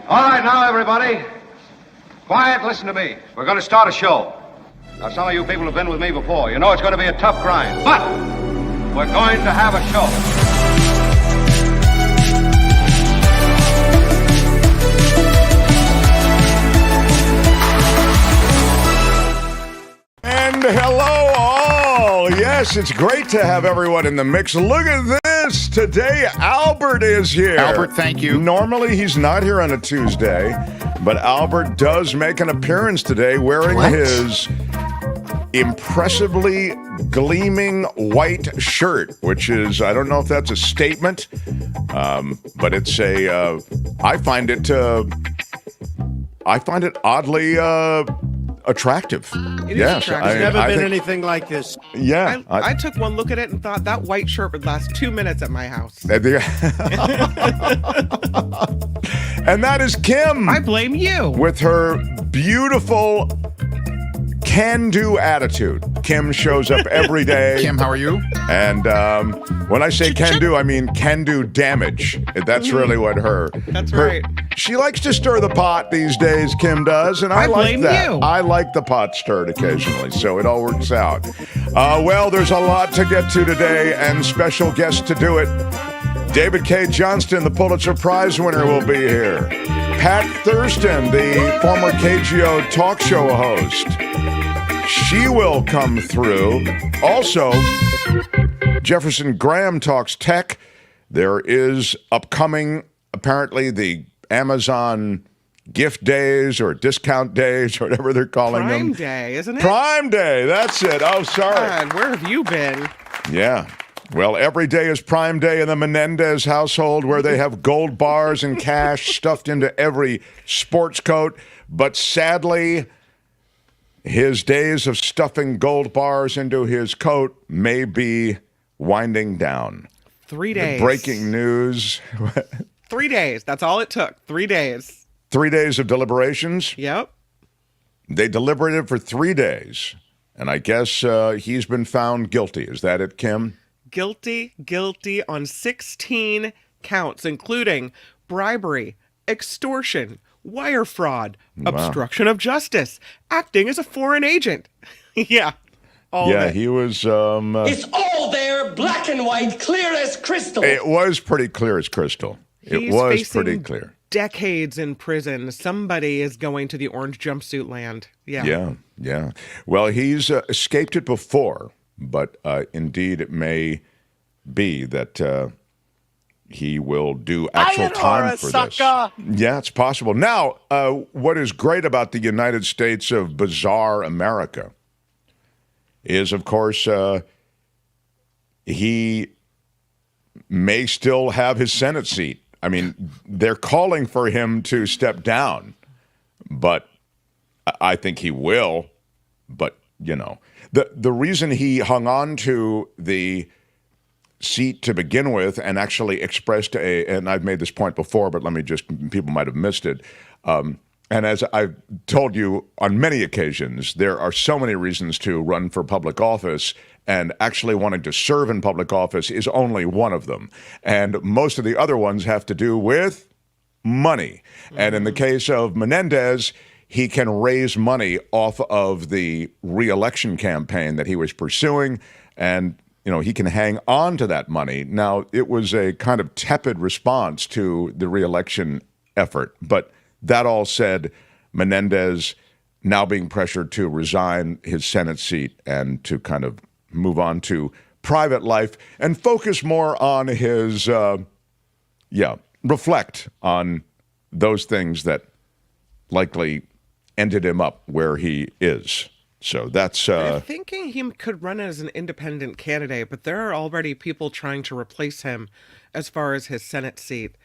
All right, now, everybody. Quiet, listen to me. We're going to start a show. Now, some of you people have been with me before. You know it's going to be a tough grind, but we're going to have a show. And hello, all. Yes, it's great to have everyone in the mix. Look at this. Today, Albert is here. Albert, thank you. Normally, he's not here on a Tuesday, but Albert does make an appearance today wearing his impressively gleaming white shirt, which is, I don't know if that's a statement, but it's a, I find it oddly attractive. It is attractive. There's never been anything like this. Yeah. I took one look at it and thought that white shirt would last 2 minutes at my house. And that is Kim. I blame you. With her beautiful can-do attitude. Kim shows up every day. Kim, how are you? And when I say can-do, I mean can-do damage. That's really what That's right. She likes to stir the pot these days, Kim does, and I like blame that. you. I like the pot stirred occasionally, so it all works out. Well, there's a lot to get to today, and special guests to do it. David Cay Johnston, the Pulitzer Prize winner, will be here. Pat Thurston, the former KGO talk show host. She will come through. Also, Jefferson Graham talks tech. There is upcoming, apparently, the Amazon gift days or discount days or whatever they're calling them. Prime Day, isn't it? Prime Day, that's it. Oh, sorry. God, where have you been? Yeah. Well, every day is Prime Day in the Menendez household, where they have gold bars and cash stuffed into every sports coat. But sadly, his days of stuffing gold bars into his coat may be winding down. 3 days. The breaking news. 3 days. That's all it took. 3 days. 3 days of deliberations. Yep. They deliberated for 3 days. And I guess he's been found guilty. Is that it, Kim? Guilty on 16 counts, including bribery, extortion, wire fraud, obstruction of justice, acting as a foreign agent. Yeah. All of it. He was... It's all there, black and white, clear as crystal. It was pretty clear as crystal. He's it was facing pretty clear. Decades in prison. Somebody is going to the orange jumpsuit land. Yeah. Yeah. Well, he's escaped it before, but indeed it may be that he will do actual time for this. Yeah, it's possible. Now, what is great about the United States of Bizarre America is, of course, he may still have his Senate seat. I mean, they're calling for him to step down, but I think he will. But, you know, the reason he hung on to the seat to begin with and actually expressed and I've made this point before, but people might have missed it. And as I've told you on many occasions, there are so many reasons to run for public office, and actually wanting to serve in public office is only one of them. And most of the other ones have to do with money. Mm-hmm. And in the case of Menendez, he can raise money off of the re-election campaign that he was pursuing, and he can hang on to that money. Now, it was a kind of tepid response to the re-election effort, but that all said, Menendez now being pressured to resign his Senate seat and to kind of move on to private life and focus more on his, reflect on those things that likely ended him up where he is. So that's... I'm thinking he could run as an independent candidate, but there are already people trying to replace him as far as his Senate seat.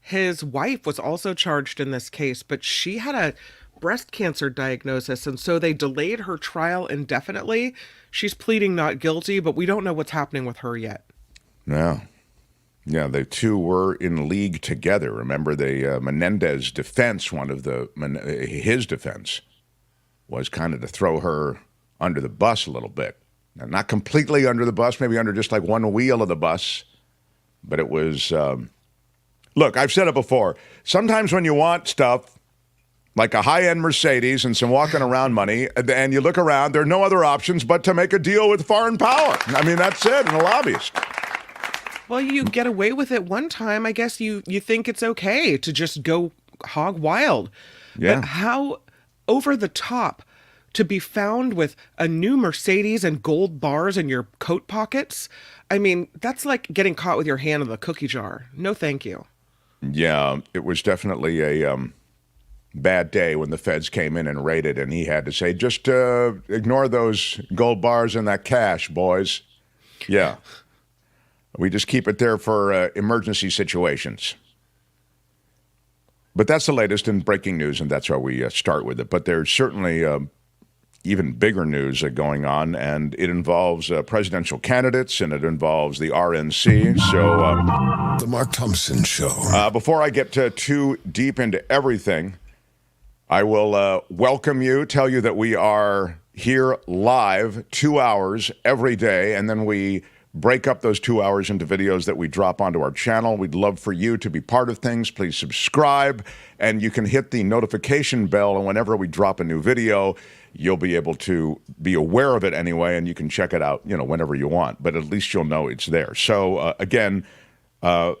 His wife was also charged in this case, but she had a breast cancer diagnosis, and so they delayed her trial indefinitely. She's pleading not guilty, but we don't know what's happening with her yet. No. Yeah, the two were in league together. Remember, the Menendez defense, his defense was kind of to throw her under the bus a little bit. Now, not completely under the bus, maybe under just like one wheel of the bus, but it was Look, I've said it before. Sometimes when you want stuff like a high-end Mercedes and some walking around money, and you look around, there are no other options but to make a deal with foreign power. I mean, that's it, and a lobbyist. Well, you get away with it one time. I guess you think it's okay to just go hog wild. Yeah. But how over the top to be found with a new Mercedes and gold bars in your coat pockets? I mean, that's like getting caught with your hand in the cookie jar. No, thank you. Yeah, it was definitely a bad day when the feds came in and raided, and he had to say, just ignore those gold bars and that cash, boys. Yeah. We just keep it there for emergency situations. But that's the latest in breaking news, and that's how we start with it. But there's certainly even bigger news going on, and it involves presidential candidates, and it involves the RNC. So, The Mark Thompson Show. before I get too deep into everything, I will welcome you, tell you that we are here live 2 hours every day, and then we break up those 2 hours into videos that we drop onto our channel. We'd love for you to be part of things. Please subscribe, and you can hit the notification bell, and whenever we drop a new video, you'll be able to be aware of it anyway, and you can check it out, whenever you want. But at least you'll know it's there. So, again,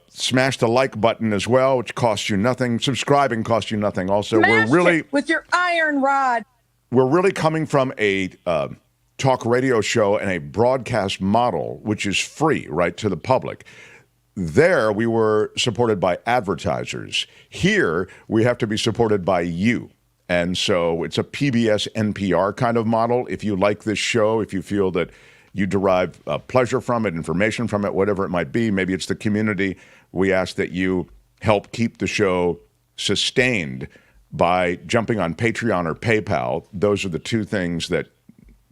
smash the like button as well, which costs you nothing. Subscribing costs you nothing also. Smash it with your iron rod. We're really coming from a talk radio show and a broadcast model, which is free, right, to the public. There, we were supported by advertisers. Here, we have to be supported by you. And so it's a PBS NPR kind of model. If you like this show, if you feel that you derive pleasure from it, information from it, whatever it might be, maybe it's the community, we ask that you help keep the show sustained by jumping on Patreon or PayPal. Those are the two things that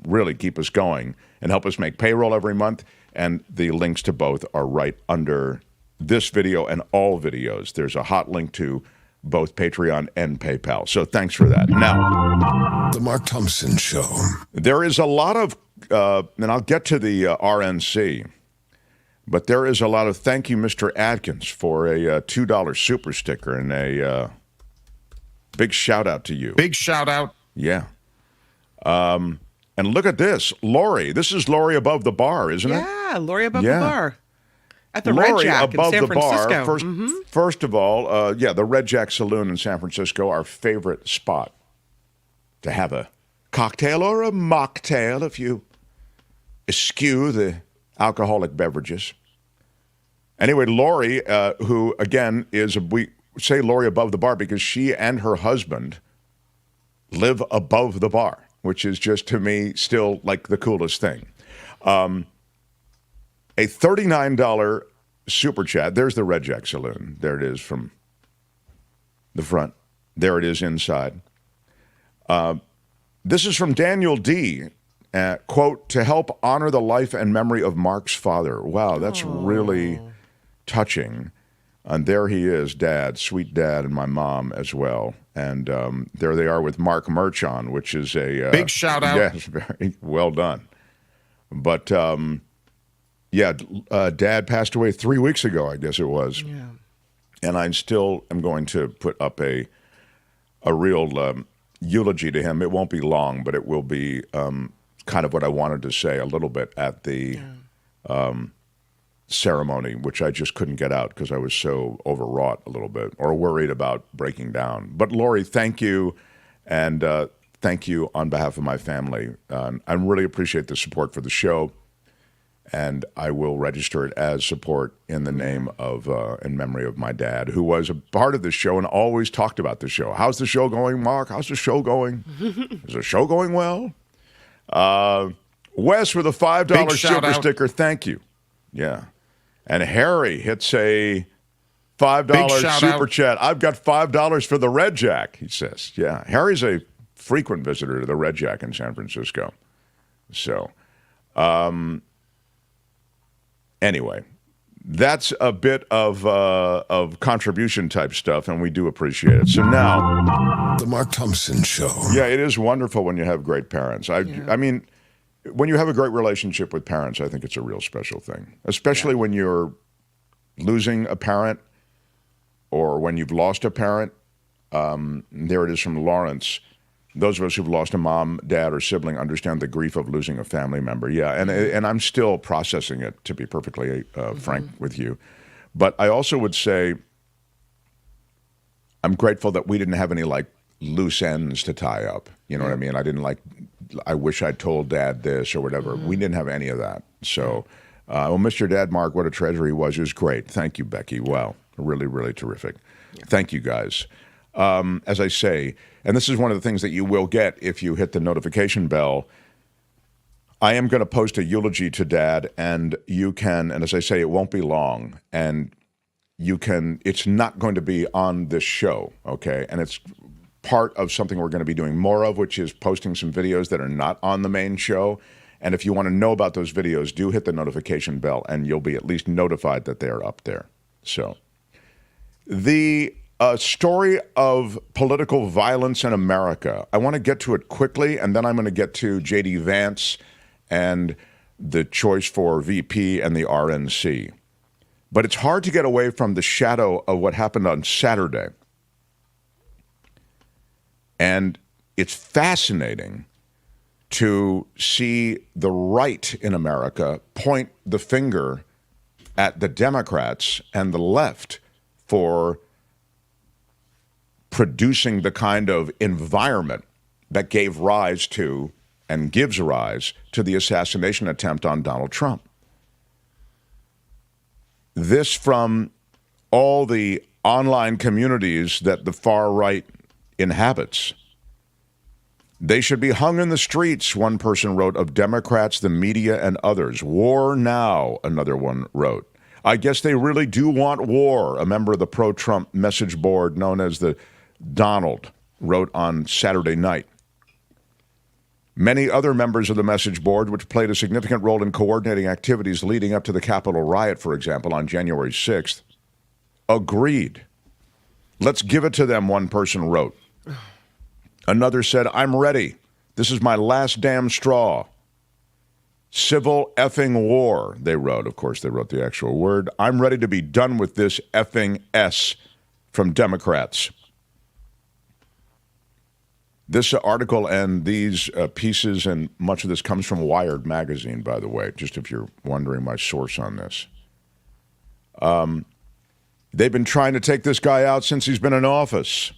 really keep us going and help us make payroll every month. And the links to both are right under this video and all videos. There's a hot link to both Patreon and PayPal. So thanks for that. Now, The Mark Thompson Show. there is a lot of, and I'll get to the RNC, but there is a lot of thank you, Mr. Adkins, for a $2 super sticker, and a big shout out to you. Big shout out. Yeah. And look at this, Lori. This is Lori above the bar, isn't it? Yeah, Lori above Yeah. the bar. At the Red Lori Jack in above San the Francisco. bar. First of all, the Red Jack Saloon in San Francisco, our favorite spot to have a cocktail or a mocktail if you eschew the alcoholic beverages. Anyway, Lori, who again we say Lori above the bar because she and her husband live above the bar, which is just, to me, still like the coolest thing. A $39 super chat. There's the Red Jack Saloon. There it is from the front. There it is inside. This is from Daniel D. Quote, to help honor the life and memory of Mark's father. Wow, that's really touching. And there he is, Dad, sweet Dad, and my mom as well. And there they are with Mark Merchon, which is a... Big shout out. Yes, very well done. But, Dad passed away 3 weeks ago, I guess it was. Yeah. And I still am going to put up a real eulogy to him. It won't be long, but it will be kind of what I wanted to say a little bit at the ceremony, which I just couldn't get out because I was so overwrought a little bit or worried about breaking down. But Lori, thank you, and thank you on behalf of my family. I really appreciate the support for the show, and I will register it as support in the name of, in memory of my dad, who was a part of the show and always talked about the show. How's the show going, Mark? How's the show going? Is the show going well? Wes with a $5 super sticker. Thank you. Yeah. And Harry hits a $5 super chat. I've got $5 for the Red Jack, he says. Yeah. Harry's a frequent visitor to the Red Jack in San Francisco. So, anyway, that's a bit of contribution type stuff, and we do appreciate it. So now, The Mark Thompson Show. yeah, it is wonderful when you have great parents. I mean, when you have a great relationship with parents, I think it's a real special thing, especially when you're losing a parent. or when you've lost a parent. There it is from Lawrence. Those of us who've lost a mom, dad, or sibling understand the grief of losing a family member. Yeah, and I'm still processing it, to be perfectly frank with you. But I also would say I'm grateful that we didn't have any, like, loose ends to tie up. You know what I mean? I didn't, like, I wish I'd told Dad this or whatever. We didn't have any of that. So, well, Mr. Dad, Mark, what a treasure he was. It was great. Thank you, Becky. Wow. Really, really terrific. Thank you, guys. As I say, and this is one of the things that you will get if you hit the notification bell, I am going to post a eulogy to Dad, and you can, and as I say, it won't be long, and you can, it's not going to be on this show, okay? And it's part of something we're going to be doing more of, which is posting some videos that are not on the main show. And if you want to know about those videos, do hit the notification bell, and you'll be at least notified that they're up there. So, the story of political violence in America. I want to get to it quickly, and then I'm going to get to JD Vance and the choice for VP and the RNC. But it's hard to get away from the shadow of what happened on Saturday. And it's fascinating to see the right in America point the finger at the Democrats and the left for producing the kind of environment that gave rise to and gives rise to the assassination attempt on Donald Trump. This from all the online communities that the far right inhabits. They should be hung in the streets, one person wrote, of Democrats, the media, and others. War now, another one wrote. I guess they really do want war, a member of the pro-Trump message board known as the Donald wrote on Saturday night. Many other members of the message board, which played a significant role in coordinating activities leading up to the Capitol riot, for example, on January 6th, agreed. Let's give it to them, one person wrote. Another said, I'm ready. This is my last damn straw. Civil effing war, they wrote. Of course, they wrote the actual word. I'm ready to be done with this effing S from Democrats. This article and these pieces and much of this comes from Wired magazine, by the way, just if you're wondering my source on this. They've been trying to take this guy out since he's been in office.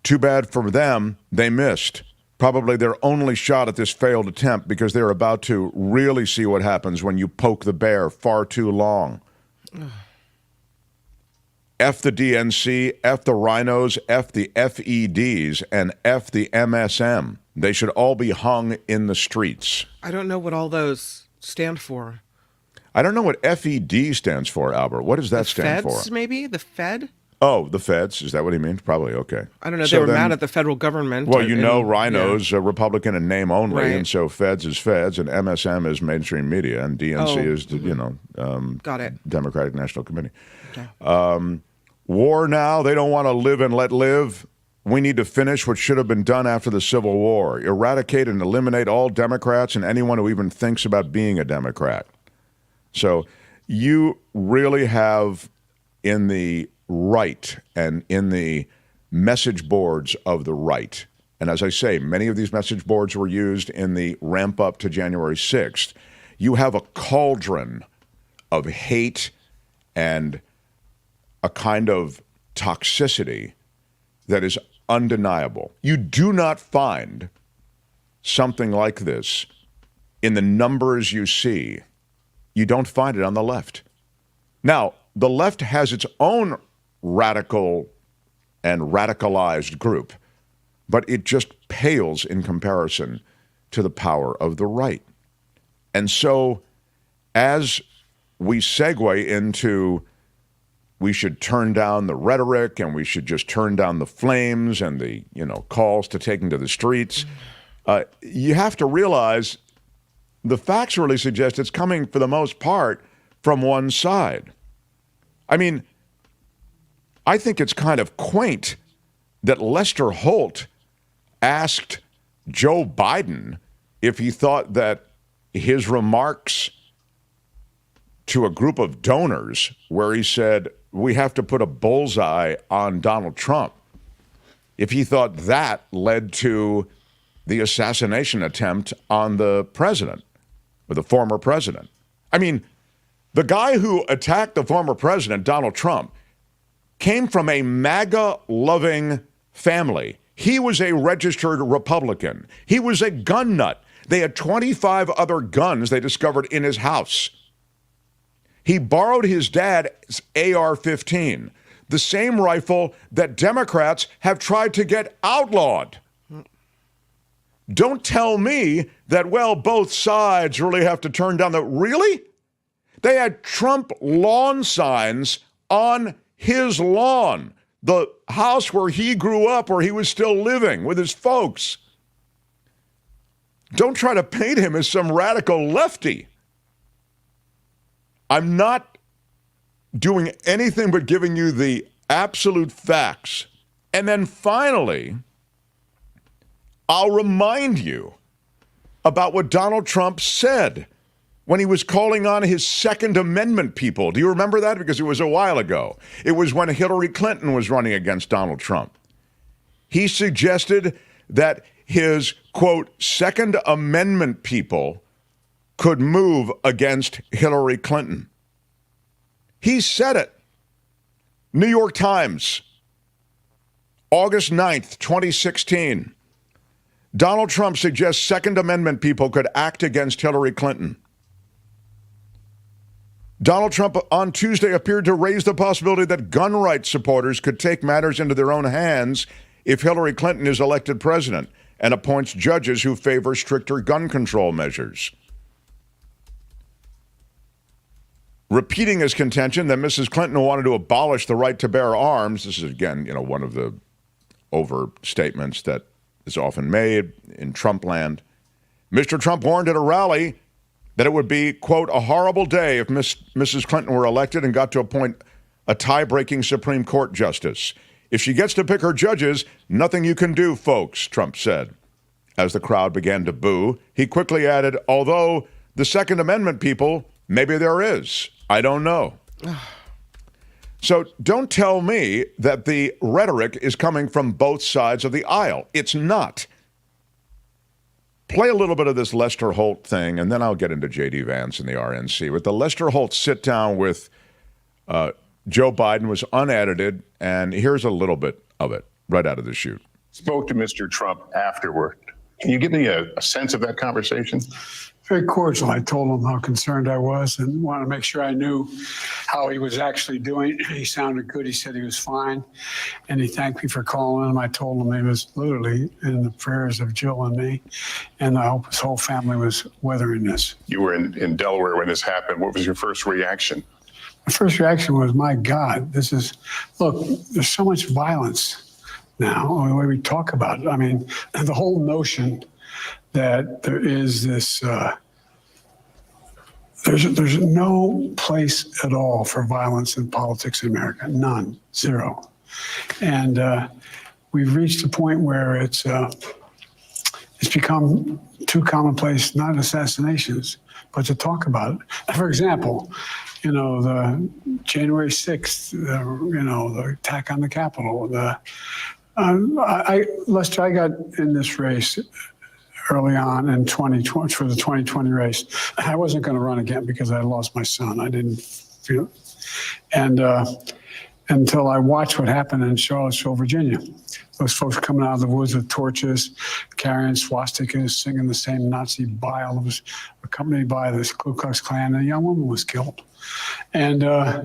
Too bad for them, they missed. Probably their only shot at this failed attempt because they're about to really see what happens when you poke the bear far too long. F the DNC, F the rhinos, F the FEDs, and F the MSM. They should all be hung in the streets. I don't know what all those stand for. I don't know what FED stands for, Albert. What does that stand for? Feds, maybe? The Fed? Oh, the feds. Is that what he means? Probably. Okay. I don't know. They were mad at the federal government. Well, you know, rhinos, Republican in name only, Right. and so feds is feds, and MSM is mainstream media, and DNC is, Got it. Democratic National Committee. Okay. War now. They don't want to live and let live. We need to finish what should have been done after the Civil War. Eradicate and eliminate all Democrats and anyone who even thinks about being a Democrat. So you really have in the right and in the message boards of the right, and as I say, many of these message boards were used in the ramp up to January 6th, you have a cauldron of hate and a kind of toxicity that is undeniable. You do not find something like this in the numbers you see. You don't find it on the left. Now, the left has its own radical and radicalized group, but it just pales in comparison to the power of the right. And so as we segue into we should turn down the rhetoric and we should just turn down the flames and the, calls to taking to the streets, you have to realize the facts really suggest it's coming for the most part from one side. I mean, I think it's kind of quaint that Lester Holt asked Joe Biden if he thought that his remarks to a group of donors where he said, we have to put a bullseye on Donald Trump if he thought that led to the assassination attempt on the president, or the former president. I mean, the guy who attacked the former president, Donald Trump, came from a MAGA-loving family. He was a registered Republican. He was a gun nut. They had 25 other guns they discovered in his house. He borrowed his dad's AR-15, the same rifle that Democrats have tried to get outlawed. Don't tell me that, well, both sides really have to turn down the... Really? They had Trump lawn signs on his lawn, the house where he grew up, where he was still living with his folks. Don't try to paint him as some radical lefty. I'm not doing anything but giving you the absolute facts. And then finally, I'll remind you about what Donald Trump said when he was calling on his Second Amendment people. Do you remember that? Because it was a while ago. It was when Hillary Clinton was running against Donald Trump. He suggested that his, quote, Second Amendment people could move against Hillary Clinton. He said it. New York Times, August 9th, 2016. Donald Trump suggests Second Amendment people could act against Hillary Clinton. Donald Trump on Tuesday appeared to raise the possibility that gun rights supporters could take matters into their own hands if Hillary Clinton is elected president, and appoints judges who favor stricter gun control measures. Repeating his contention that Mrs. Clinton wanted to abolish the right to bear arms, this is again, one of the overstatements that is often made in Trump land. Mr. Trump warned at a rally that it would be, quote, a horrible day if Mrs. Clinton were elected and got to appoint a tie-breaking Supreme Court justice. If she gets to pick her judges, nothing you can do, folks, Trump said. As the crowd began to boo, he quickly added, although the Second Amendment people, maybe there is. I don't know. So don't tell me that the rhetoric is coming from both sides of the aisle. It's not. Play a little bit of this Lester Holt thing, and then I'll get into JD Vance and the RNC. With the Lester Holt sit-down with Joe Biden was unedited, and here's a little bit of it right out of the chute. Spoke to Mr. Trump afterward. Can you give me a sense of that conversation? Very cordial. I told him how concerned I was and wanted to make sure I knew how he was actually doing. He sounded good. He said he was fine. And he thanked me for calling him. I told him he was literally in the prayers of Jill and me. And I hope his whole family was weathering this. You were in Delaware when this happened. What was your first reaction? My first reaction was, my God, look, there's so much violence now, the way we talk about it. I mean, the whole notion that there is this, there's no place at all for violence in politics in America. None, zero. And we've reached a point where it's become too commonplace, not assassinations, but to talk about it. For example, the January 6th, the attack on the Capitol. Lester, I got in this race early on in 2020 for the 2020 race. I wasn't going to run again because I lost my son. I didn't feel, and until I watched what happened in Charlottesville, Virginia. Those folks coming out of the woods with torches, carrying swastikas, singing the same Nazi bile. It was accompanied by this Ku Klux Klan, and a young woman was killed. And I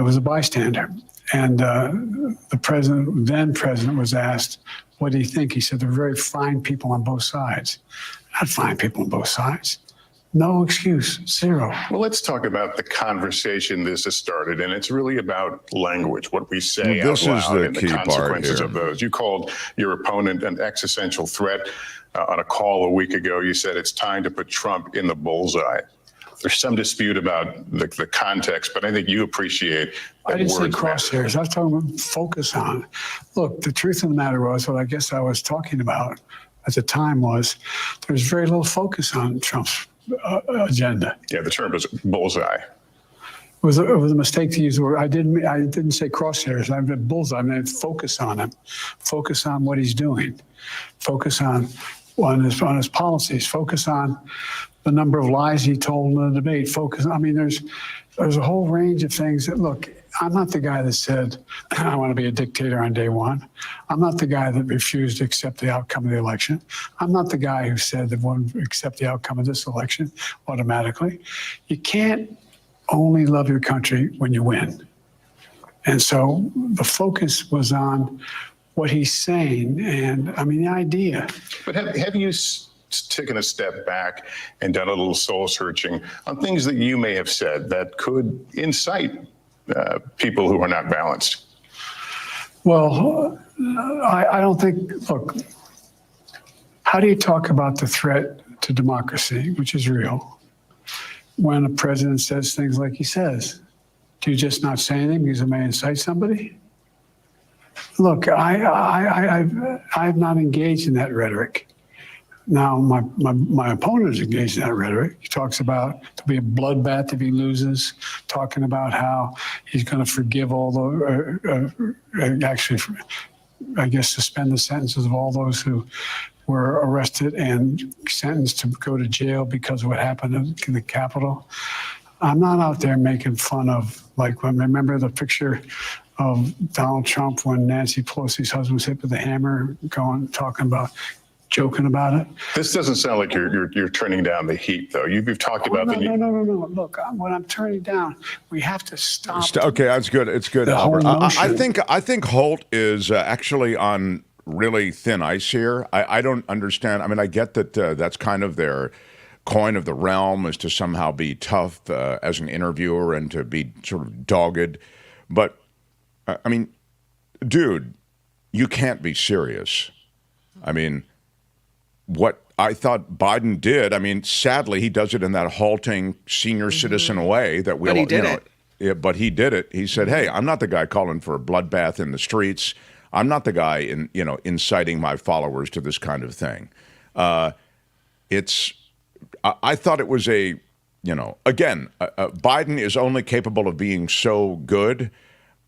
was a bystander. And the then president was asked, what do you think? He said, they're very fine people on both sides. Not fine people on both sides. No excuse, zero. Well, let's talk about the conversation this has started, and it's really about language, what we say out loud, and the consequences of those. You called your opponent an existential threat on a call a week ago. You said it's time to put Trump in the bullseye. There's some dispute about the context, but I think you appreciate that. I didn't say words crosshairs. I was talking about focus on. Look, the truth of the matter was, what I guess I was talking about at the time was there was very little focus on Trump's agenda. Yeah, the term is bullseye. it was a mistake to use the word. I didn't say crosshairs. I meant bullseye. I meant focus on him. Focus on what he's doing. Focus on his policies. Focus on the number of lies he told in the debate. Focus. I mean, there's a whole range of things that look. I'm not the guy that said I want to be a dictator on day one. I'm not the guy that refused to accept the outcome of the election. I'm not the guy who said that one accept the outcome of this election automatically. You can't only love your country when you win. And so the focus was on what he's saying. And I mean, the idea. But have you taken a step back and done a little soul searching on things that you may have said that could incite people who are not balanced? Well, I don't think, look, how do you talk about the threat to democracy, which is real, when a president says things like he says? Do you just not say anything because it may incite somebody? Look, I've not engaged in that rhetoric. Now, my opponent is engaged in that rhetoric. He talks about there'll be a bloodbath if he loses, talking about how he's going to forgive all the, actually, I guess, suspend the sentences of all those who were arrested and sentenced to go to jail because of what happened in the Capitol. I'm not out there making fun of, like, remember the picture of Donald Trump when Nancy Pelosi's husband was hit with a hammer, joking about it. This doesn't sound like you're turning down the heat, though. You've talked about no. Look, when I'm turning down, we have to stop. Okay, that's good. It's good, Albert. I think Holt is actually on really thin ice here. I don't understand. I mean, I get that that's kind of their coin of the realm, is to somehow be tough as an interviewer and to be sort of dogged. But, I mean, dude, you can't be serious. I mean, what I thought Biden did, I mean, sadly, he does it in that halting senior citizen way that we all, but he did it. He said, hey, I'm not the guy calling for a bloodbath in the streets. I'm not the guy inciting my followers to this kind of thing. I thought it was again, Biden is only capable of being so good,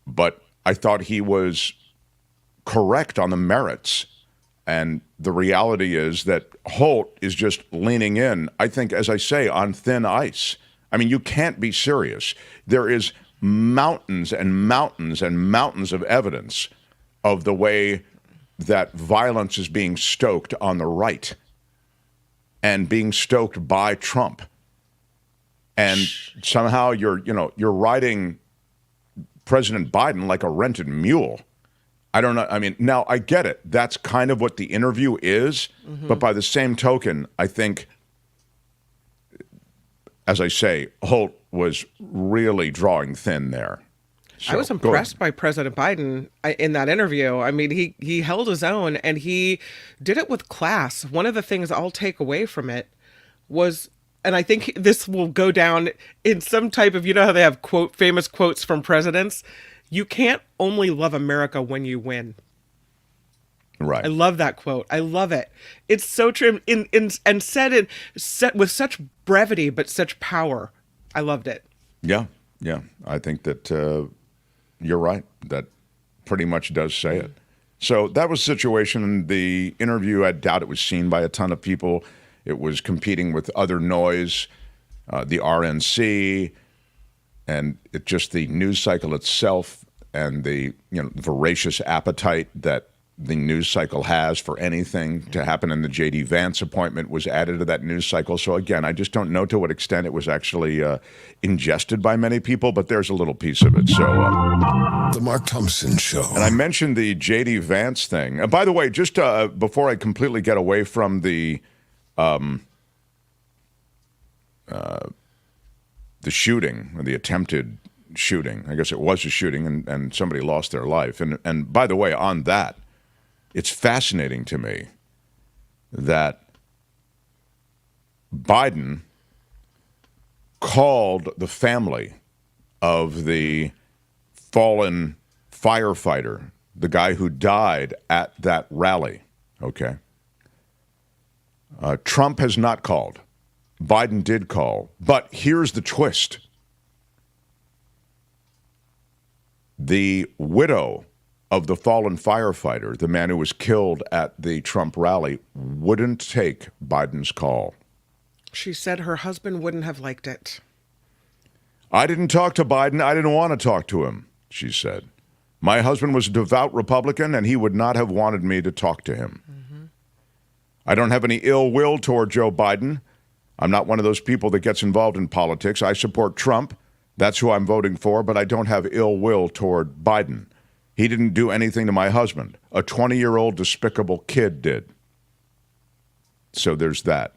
but I thought he was correct on the merits. And the reality is that Holt is just leaning in, I think, as I say, on thin ice. I mean, you can't be serious. There is mountains and mountains and mountains of evidence of the way that violence is being stoked on the right and being stoked by Trump. And somehow you're riding President Biden like a rented mule. I don't know. I mean, now I get it. That's kind of what the interview is. Mm-hmm. But by the same token, I think, as I say, Holt was really drawing thin there. So, I was impressed by President Biden in that interview. I mean, he held his own and he did it with class. One of the things I'll take away from it was, and I think this will go down in some type of, how they have famous quotes from presidents. You can't only love America when you win. Right. I love that quote. I love it. It's so true and said with such brevity, but such power. I loved it. Yeah. I think that you're right. That pretty much does say it. So that was the situation. The interview, I doubt it was seen by a ton of people. It was competing with other noise, the RNC, and the news cycle itself, and the voracious appetite that the news cycle has for anything to happen in the JD Vance appointment was added to that news cycle. So again, I just don't know to what extent it was actually ingested by many people, but there's a little piece of it. So The Mark Thompson Show. And I mentioned the JD Vance thing. By the way, just before I completely get away from the shooting, or the attempted shooting. I guess it was a shooting, and somebody lost their life. And by the way, on that, it's fascinating to me that Biden called the family of the fallen firefighter, the guy who died at that rally, okay? Trump has not called. Biden did call. But here's the twist. The widow of the fallen firefighter, the man who was killed at the Trump rally, wouldn't take Biden's call. She said her husband wouldn't have liked it. I didn't talk to Biden. I didn't want to talk to him, she said. My husband was a devout Republican, and he would not have wanted me to talk to him. Mm-hmm. I don't have any ill will toward Joe Biden. I'm not one of those people that gets involved in politics. I support Trump. That's who I'm voting for, but I don't have ill will toward Biden. He didn't do anything to my husband. A 20-year-old despicable kid did. So there's that.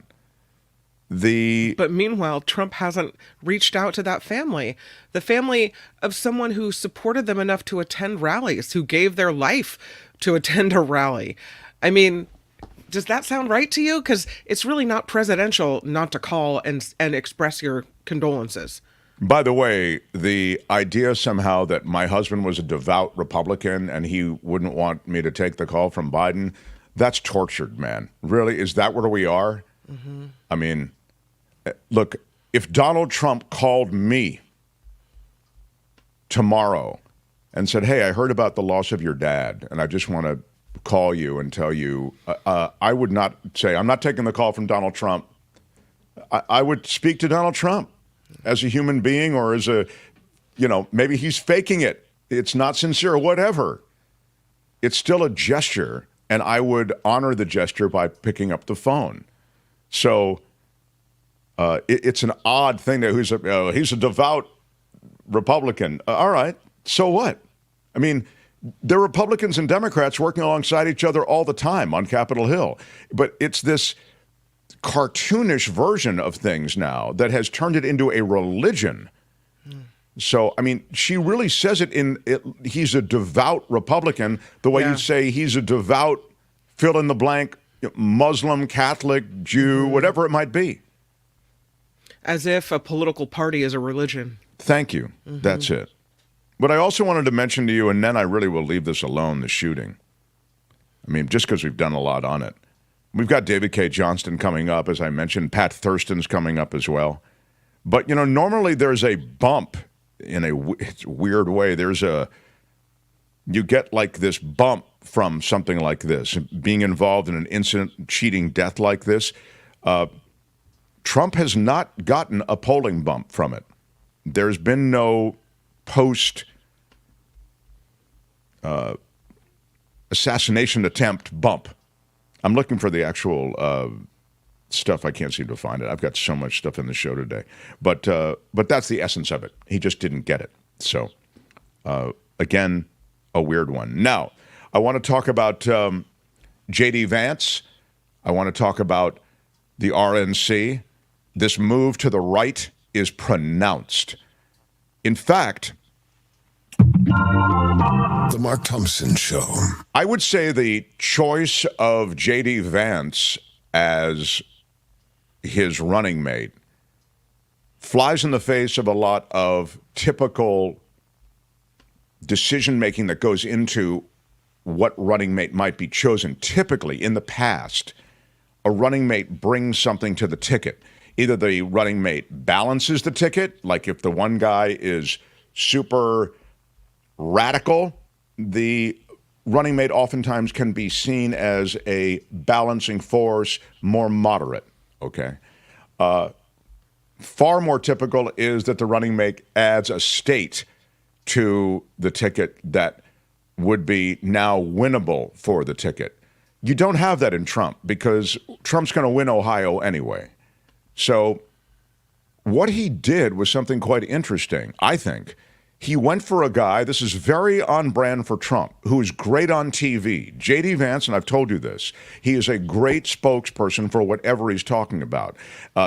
But meanwhile, Trump hasn't reached out to that family, the family of someone who supported them enough to attend rallies, who gave their life to attend a rally. I mean, does that sound right to you? Because it's really not presidential not to call and express your condolences. By the way, the idea somehow that my husband was a devout Republican and he wouldn't want me to take the call from Biden, that's tortured, man. Really? Is that where we are? Mm-hmm. I mean, look, if Donald Trump called me tomorrow and said, hey, I heard about the loss of your dad, and I just want to call you and tell you, I would not say, I'm not taking the call from Donald Trump. I would speak to Donald Trump as a human being, or as a, maybe he's faking it. It's not sincere or whatever. It's still a gesture, and I would honor the gesture by picking up the phone. So it's an odd thing that he's a devout Republican. All right, so what? I mean, there are Republicans and Democrats working alongside each other all the time on Capitol Hill. But it's this cartoonish version of things now that has turned it into a religion. So, I mean, she really says he's a devout Republican, the way you say he's a devout, fill in the blank, Muslim, Catholic, Jew, whatever it might be. As if a political party is a religion. Thank you. Mm-hmm. That's it. But I also wanted to mention to you, and then I really will leave this alone, the shooting. I mean, just because we've done a lot on it. We've got David Cay Johnston coming up, as I mentioned. Pat Thurston's coming up as well. But, normally there's a bump in a weird way. You get like this bump from something like this, being involved in an incident, cheating death like this. Trump has not gotten a polling bump from it. There's been no post-assassination attempt bump. I'm looking for the actual stuff. I can't seem to find it. I've got so much stuff in the show today. But that's the essence of it. He just didn't get it. So, again, a weird one. Now, I want to talk about JD Vance. I want to talk about the RNC. This move to the right is pronounced. In fact, The Mark Thompson Show. I would say the choice of JD Vance as his running mate flies in the face of a lot of typical decision-making that goes into what running mate might be chosen. Typically, in the past, a running mate brings something to the ticket. Either the running mate balances the ticket, like if the one guy is super radical, the running mate oftentimes can be seen as a balancing force, more moderate, okay? Far more typical is that the running mate adds a state to the ticket that would be now winnable for the ticket. You don't have that in Trump because Trump's going to win Ohio anyway. So what he did was something quite interesting, I think. He went for a guy, this is very on brand for Trump, who is great on TV. JD Vance, and I've told you this, he is a great spokesperson for whatever he's talking about.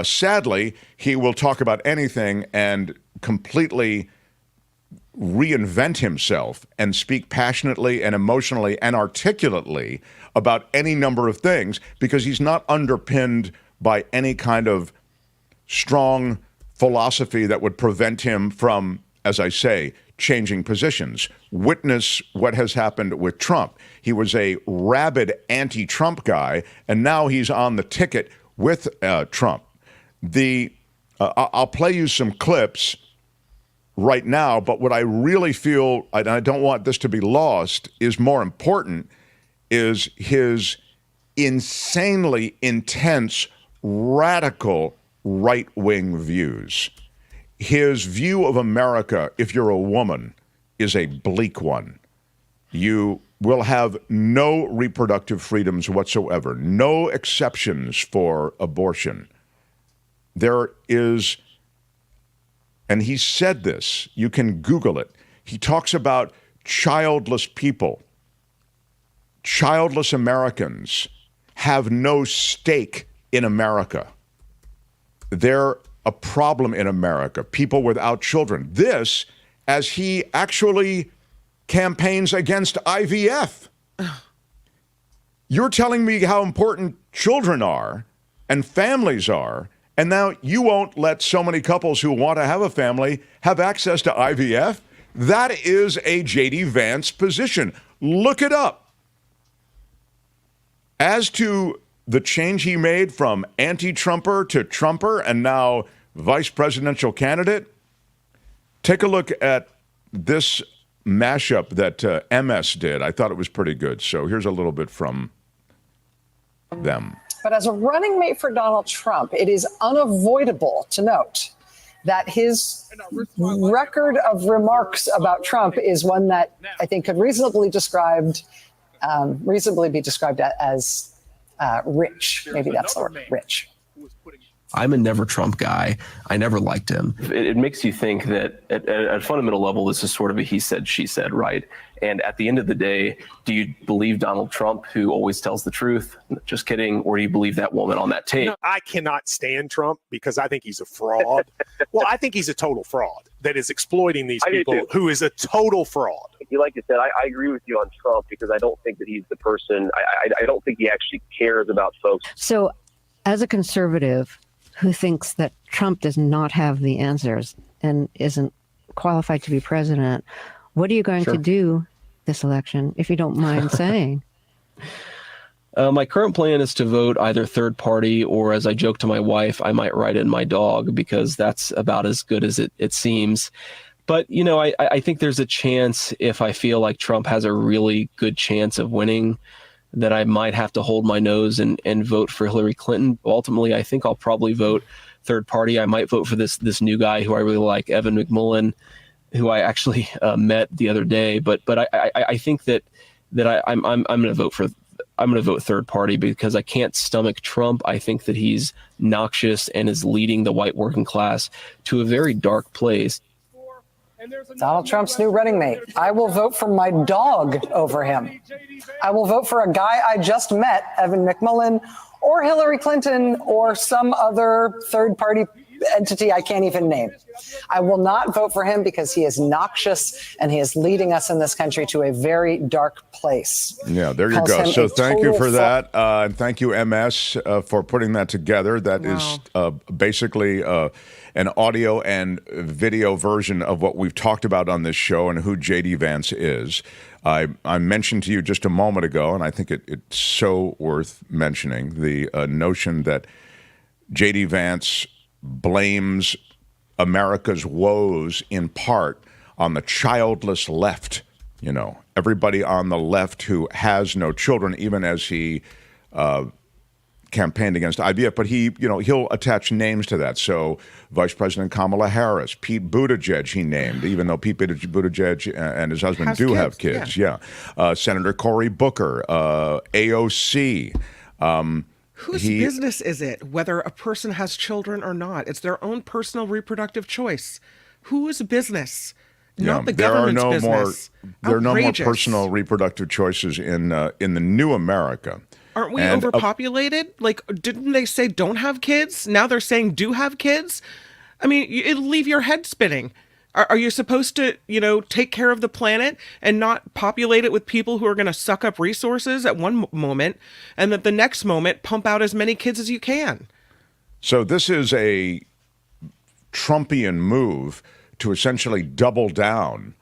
Sadly, he will talk about anything and completely reinvent himself and speak passionately and emotionally and articulately about any number of things because he's not underpinned by any kind of strong philosophy that would prevent him from, as I say, changing positions. Witness what has happened with Trump. He was a rabid anti-Trump guy, and now he's on the ticket with Trump. I'll play you some clips right now. But what I really feel, and I don't want this to be lost, is more important is his insanely intense, radical right-wing views. His view of America, if you're a woman, is a bleak one. You will have no reproductive freedoms whatsoever, no exceptions for abortion. There is, and he said this, you can Google it. He talks about childless people. Childless Americans have no stake in America. They're a problem in America, people without children. This, as he actually campaigns against IVF. You're telling me how important children are and families are, and now you won't let so many couples who want to have a family have access to IVF? That is a JD Vance position. Look it up. As to the change he made from anti-Trumper to Trumper and now vice presidential candidate, take a look at this mashup that MS did. I thought it was pretty good. So here's a little bit from them. But as a running mate for Donald Trump, it is unavoidable to note that his record of remarks about Trump is one that I think could reasonably be described as rich. Maybe that's the word, rich. I'm a never Trump guy. I never liked him. It makes you think that at a fundamental level, this is sort of a he said, she said, right? And at the end of the day, do you believe Donald Trump, who always tells the truth? Just kidding. Or do you believe that woman on that tape? I cannot stand Trump because I think he's a fraud. Well, I think he's a total fraud that is exploiting these people, who is a total fraud. Like I said, I agree with you on Trump because I don't think that he's the person. I don't think he actually cares about folks. So as a conservative who thinks that Trump does not have the answers and isn't qualified to be president, what are you going to do this election, if you don't mind saying? My current plan is to vote either third party, or as I joke to my wife, I might write in my dog, because that's about as good as it seems. But, you know, I think there's a chance, if I feel like Trump has a really good chance of winning, that I might have to hold my nose and vote for Hillary Clinton. Ultimately, I think I'll probably vote third party. I might vote for this new guy who I really like, Evan McMullin, who I actually met the other day. But I think that I'm going to vote third party because I can't stomach Trump. I think that he's noxious and is leading the white working class to a very dark place. Donald Trump's new running mate. I will vote for my dog over him. I will vote for a guy I just met, Evan McMullin, or Hillary Clinton, or some other third-party entity I can't even name. I will not vote for him because he is noxious and he is leading us in this country to a very dark place. Yeah, there you go. So thank you for that. And thank you, MS, for putting that together. That is basically an audio and video version of what we've talked about on this show and who JD Vance is. I mentioned to you just a moment ago, and I think it's so worth mentioning, the notion that JD Vance blames America's woes in part on the childless left. You know, everybody on the left who has no children, even as he campaigned against IVF, but he'll attach names to that. So Vice President Kamala Harris, Pete Buttigieg he named, even though Pete Buttigieg and his husband have kids. Yeah. Senator Cory Booker, AOC. Whose business is it whether a person has children or not? It's their own personal reproductive choice. Whose business? Not the government's business. There are no more personal reproductive choices in the new America. Aren't we overpopulated? Like, didn't they say don't have kids? Now they're saying do have kids? I mean, it'll leave your head spinning. Are you supposed to, take care of the planet and not populate it with people who are going to suck up resources at one moment and at the next moment pump out as many kids as you can? So this is a Trumpian move to essentially double down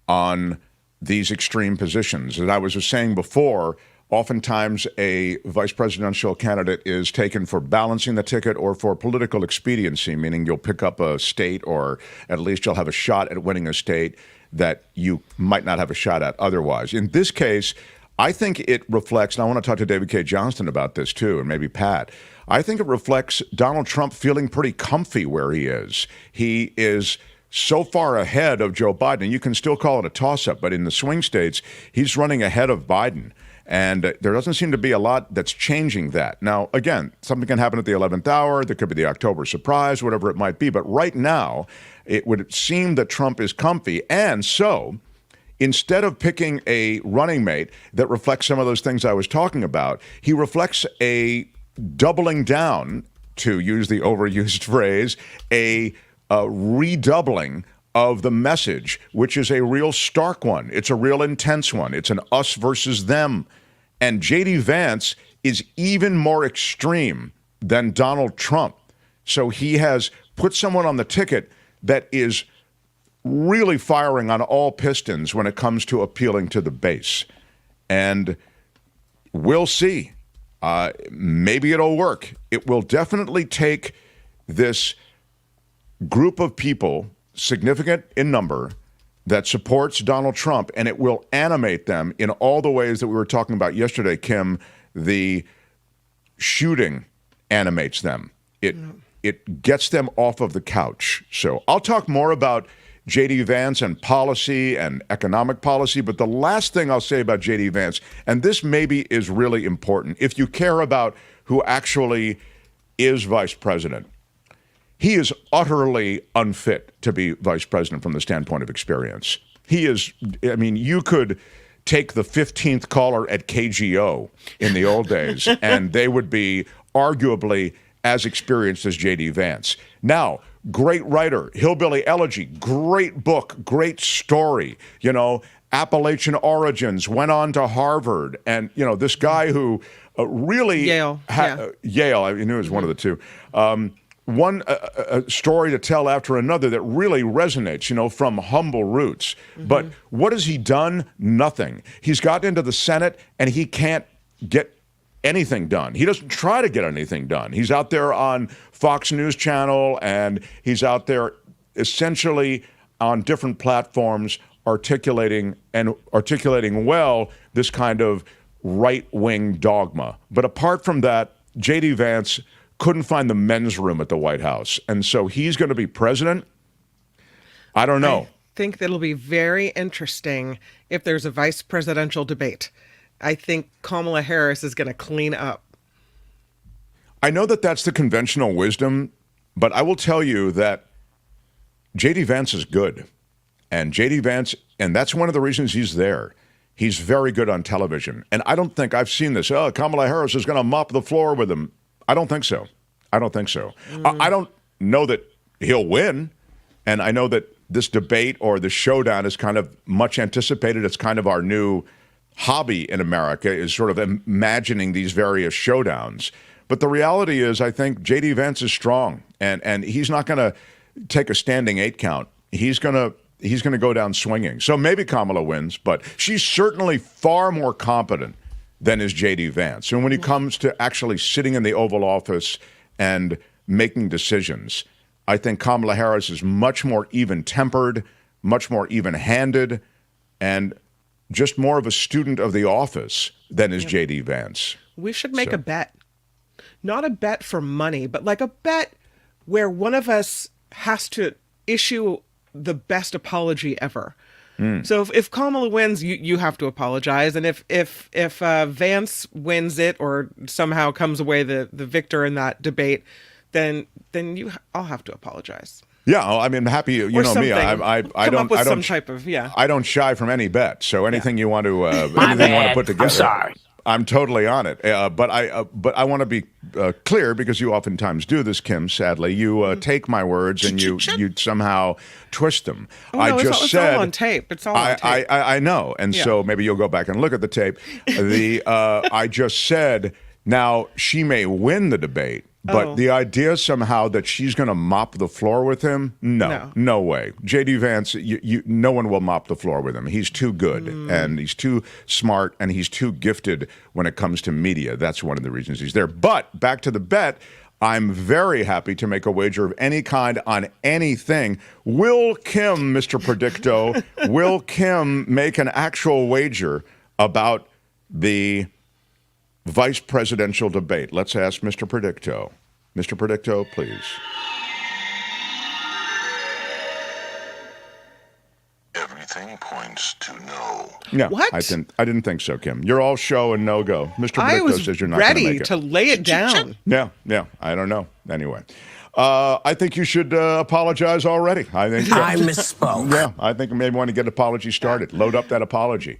on these extreme positions. As I was saying before, Oftentimes, a vice presidential candidate is taken for balancing the ticket or for political expediency, meaning you'll pick up a state or at least you'll have a shot at winning a state that you might not have a shot at otherwise. In this case, I think it reflects, and I want to talk to David Cay Johnston about this too, and maybe Pat. I think it reflects Donald Trump feeling pretty comfy where he is. He is so far ahead of Joe Biden, and you can still call it a toss-up, but in the swing states, he's running ahead of Biden. And there doesn't seem to be a lot that's changing that. Now, again, something can happen at the 11th hour. There could be the October surprise, whatever it might be. But right now, it would seem that Trump is comfy. And so, instead of picking a running mate that reflects some of those things I was talking about, he reflects a doubling down, to use the overused phrase, a redoubling of the message, which is a real stark one. It's a real intense one. It's an us versus them. And JD Vance is even more extreme than Donald Trump. So he has put someone on the ticket that is really firing on all pistons when it comes to appealing to the base. And we'll see. Maybe it'll work. It will definitely take this group of people, significant in number, that supports Donald Trump, and it will animate them in all the ways that we were talking about yesterday, Kim. The shooting animates them. It gets them off of the couch. So I'll talk more about JD Vance and policy and economic policy, but the last thing I'll say about JD Vance, and this maybe is really important, if you care about who actually is vice president, he is utterly unfit to be vice president from the standpoint of experience. He is, I mean, you could take the 15th caller at KGO in the old days, and they would be arguably as experienced as JD Vance. Now, great writer, Hillbilly Elegy, great book, great story, you know, Appalachian origins, went on to Harvard, and, you know, this guy who really... Yale. Yale, I knew it was one of the two. One story to tell after another that really resonates, you know, from humble roots. But what has he done? Nothing. He's gotten into the Senate, and he can't get anything done. He doesn't try to get anything done. He's out there on Fox News Channel, and he's out there essentially on different platforms articulating well this kind of right-wing dogma. But apart from that, JD Vance couldn't find the men's room at the White House. And so he's going to be president? I don't know. I think that'll be very interesting if there's a vice presidential debate. I think Kamala Harris is going to clean up. I know that that's the conventional wisdom, but I will tell you that JD Vance is good. And JD Vance, and that's one of the reasons he's there. He's very good on television. And I don't think I've seen this. Oh, Kamala Harris is going to mop the floor with him. I don't think so. I don't think so. I don't know that he'll win. And I know that this debate or the showdown is kind of much anticipated. It's kind of our new hobby in America, is sort of imagining these various showdowns. But the reality is, I think JD Vance is strong, and he's not going to take a standing 8 count. He's going to go down swinging. So maybe Kamala wins, but she's certainly far more competent than is JD Vance. And when it comes to actually sitting in the Oval Office and making decisions, I think Kamala Harris is much more even-tempered, much more even-handed, and just more of a student of the office than is JD Vance. We should make a bet. Not a bet for money, but like a bet where one of us has to issue the best apology ever. So if Kamala wins, you have to apologize, and if Vance wins it or somehow comes away the victor in that debate, then I'll have to apologize. Yeah, I mean, happy you know me. I don't some type of I don't shy from any bet. So anything you want to anything you want to put together, I'm sorry. I'm totally on it. But I want to be clear, because you oftentimes do this, Kim. Sadly, you take my words and you somehow twist them. Oh, no, it's all on tape. It's all on tape. I know, and so maybe you'll go back and look at the tape. I just said, now she may win the debate, But the idea somehow that she's going to mop the floor with him, no way. JD Vance, no one will mop the floor with him. He's too good, and he's too smart, and he's too gifted when it comes to media. That's one of the reasons he's there. But back to the bet, I'm very happy to make a wager of any kind on anything. Will Kim, Mr. Predicto, will Kim make an actual wager about the vice presidential debate? Let's ask Mr. Predicto. Mr. Predicto, please. Everything points to no. Yeah, What? I didn't think so, Kim. You're all show and no go. Mr. Predicto says you're not going to make it. Ready to lay it down. Yeah. I don't know. Anyway, I think you should apologize already. I think I misspoke. Yeah, I think you maybe want to get apology started. Load up that apology.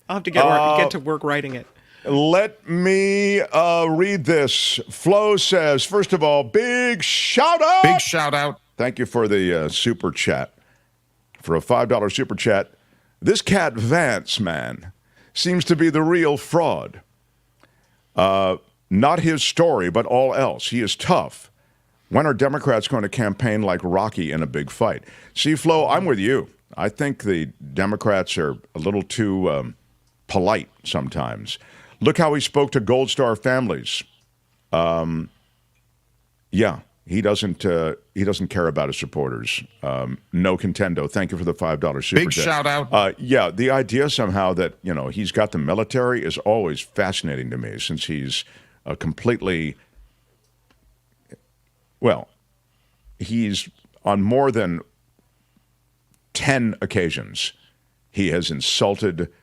I'll have to get to work writing it. Let me read this. Flo says, first of all, big shout out. Big shout out. Thank you for the super chat. For a $5 super chat, this cat Vance, man, seems to be the real fraud. Not his story, but all else. He is tough. When are Democrats going to campaign like Rocky in a big fight? See, Flo, I'm with you. I think the Democrats are a little too polite sometimes. Look how he spoke to Gold Star families. Yeah, he doesn't care about his supporters. No contendo. Thank you for the $5 super Big chat. shout out. Yeah, the idea somehow that he's got the military is always fascinating to me, since he's he's on more than 10 occasions he has insulted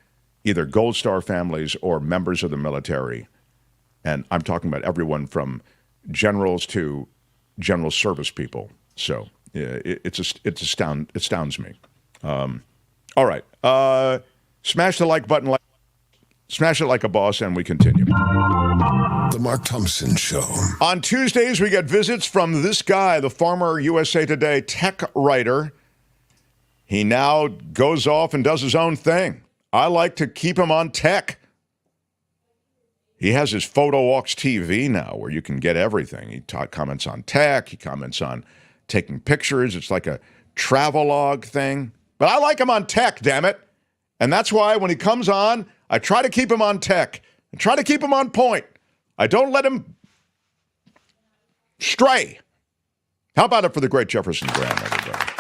either Gold Star families or members of the military. And I'm talking about everyone from generals to general service people. So it astounds me. All right. Smash the like button. Smash it like a boss, and we continue. The Mark Thompson Show. On Tuesdays, we get visits from this guy, the former USA Today tech writer. He now goes off and does his own thing. I like to keep him on tech. He has his Photo Walks TV now, where you can get everything. He comments on tech. He comments on taking pictures. It's like a travelogue thing. But I like him on tech, damn it. And that's why when he comes on, I try to keep him on tech and try to keep him on point. I don't let him stray. How about it for the great Jefferson Graham, everybody?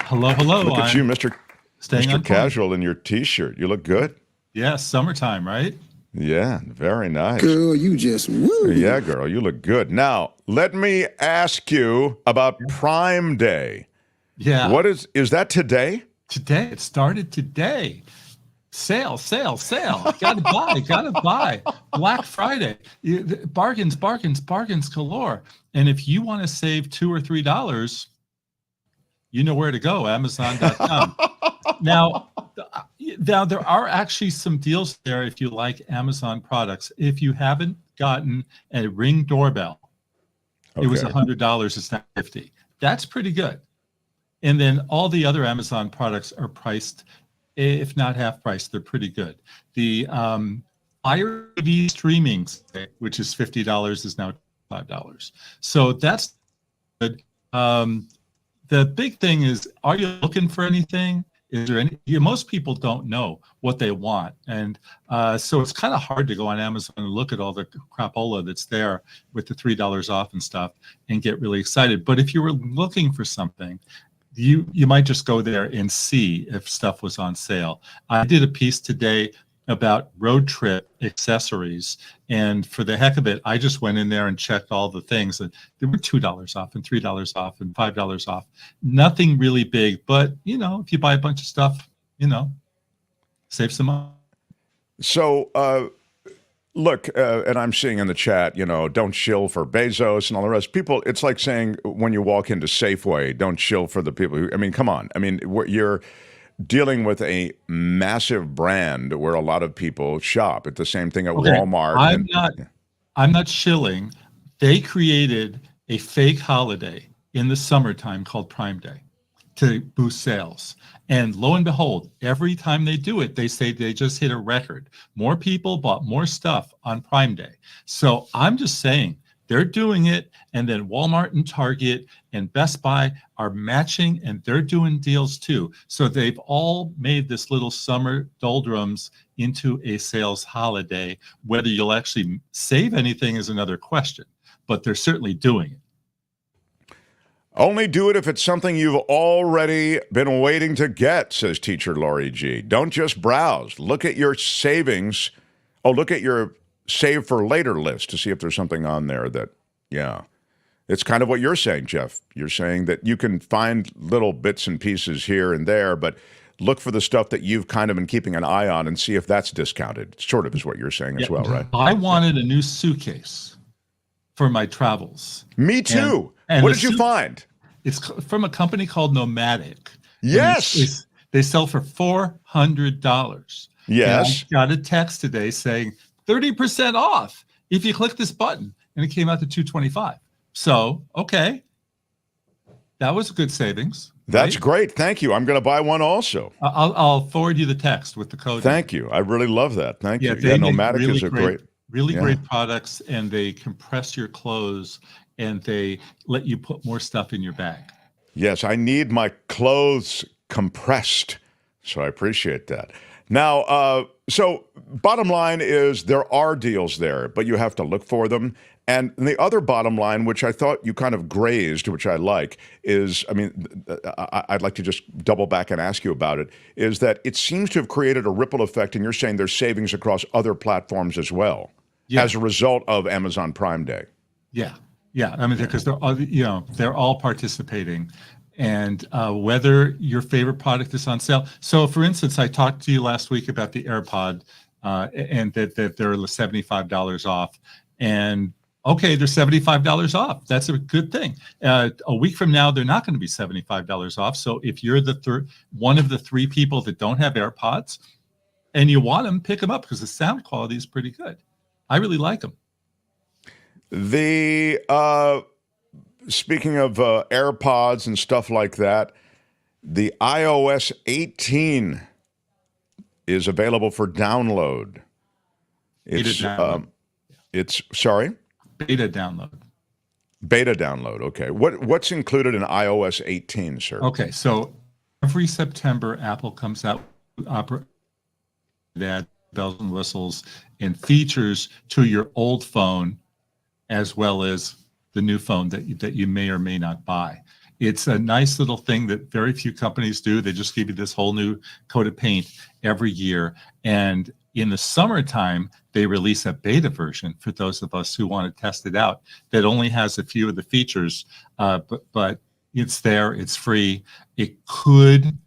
Hello. Look at you, Mr. Staying Casual in your T-shirt. You look good. Yeah, summertime, right? Yeah, very nice. Girl, you just woo. Yeah, girl, you look good. Now, let me ask you about Prime Day. Yeah. What is that today? Today. It started today. Sale. Gotta buy. Black Friday. Bargains galore. And if you want to save $2 or $3, you know where to go, Amazon.com. Now, there are actually some deals there if you like Amazon products. If you haven't gotten a Ring doorbell, It was $100. It's now $50. That's pretty good. And then all the other Amazon products are priced, if not half price, they're pretty good. The Fire TV streaming, which is $50, is now $5. So that's good. The big thing is, are you looking for anything? Is there any? Most people don't know what they want, and so it's kind of hard to go on Amazon and look at all the crapola that's there with the $3 off and stuff and get really excited. But if you were looking for something, you might just go there and see if stuff was on sale. I did a piece today about road trip accessories, and for the heck of it, I just went in there and checked all the things, and there were $2 off and $3 off and $5 off. Nothing really big, but if you buy a bunch of stuff, save some money. So look, and I'm seeing in the chat, don't shill for Bezos and all the rest. People, it's like saying when you walk into Safeway, don't shill for the people who, come on. You're dealing with a massive brand where a lot of people shop. It's the same thing at Walmart. I'm not shilling. They created a fake holiday in the summertime called Prime Day to boost sales. And lo and behold, every time they do it, they say they just hit a record. More people bought more stuff on Prime Day. So I'm just saying They're doing it, and then Walmart and Target and Best Buy are matching, and they're doing deals too. So they've all made this little summer doldrums into a sales holiday. Whether you'll actually save anything is another question, but they're certainly doing it. Only do it if it's something you've already been waiting to get, says teacher Lori G. Don't just browse. Look at your savings. Oh, look at your save for later list to see if there's something on there that, yeah. It's kind of what you're saying, Jeff. You're saying that you can find little bits and pieces here and there, but look for the stuff that you've kind of been keeping an eye on and see if that's discounted. Sort of is what you're saying as well, right? I wanted a new suitcase for my travels. Me too. And what did you find? It's from a company called Nomadic. Yes. They sell for $400. Yes. And I got a text today saying 30% off if you click this button, and it came out to $225. So, okay. That was good savings. That's great. Thank you. I'm going to buy one also. I'll forward you the text with the code. Thank you. I really love that. Thank you. Yeah, Nomadic really is a great great products, and they compress your clothes, and they let you put more stuff in your bag. Yes, I need my clothes compressed, so I appreciate that. Now, so bottom line is there are deals there, but you have to look for them. And the other bottom line, which I thought you kind of grazed, which I like, is, I mean, I'd like to just double back and ask you about it, is that it seems to have created a ripple effect, and you're saying there's savings across other platforms as well, as a result of Amazon Prime Day. Yeah. I mean, because they're all participating. And whether your favorite product is on sale. So, for instance, I talked to you last week about the AirPod and that they're $75 off. And okay, they're $75 off. That's a good thing. A week from now, they're not going to be $75 off. So if you're the one of the three people that don't have AirPods and you want them, pick them up because the sound quality is pretty good. I really like them. Speaking of AirPods and stuff like that, the iOS 18 is available for download. It's sorry? Beta download. Beta download. Okay. What's included in iOS 18, sir? Okay, so every September, Apple comes out with that bells and whistles and features to your old phone, as well as the new phone that you may or may not buy. It's a nice little thing that very few companies do. They just give you this whole new coat of paint every year. And in the summertime, they release a beta version for those of us who want to test it out that only has a few of the features, but it's there, it's free. It could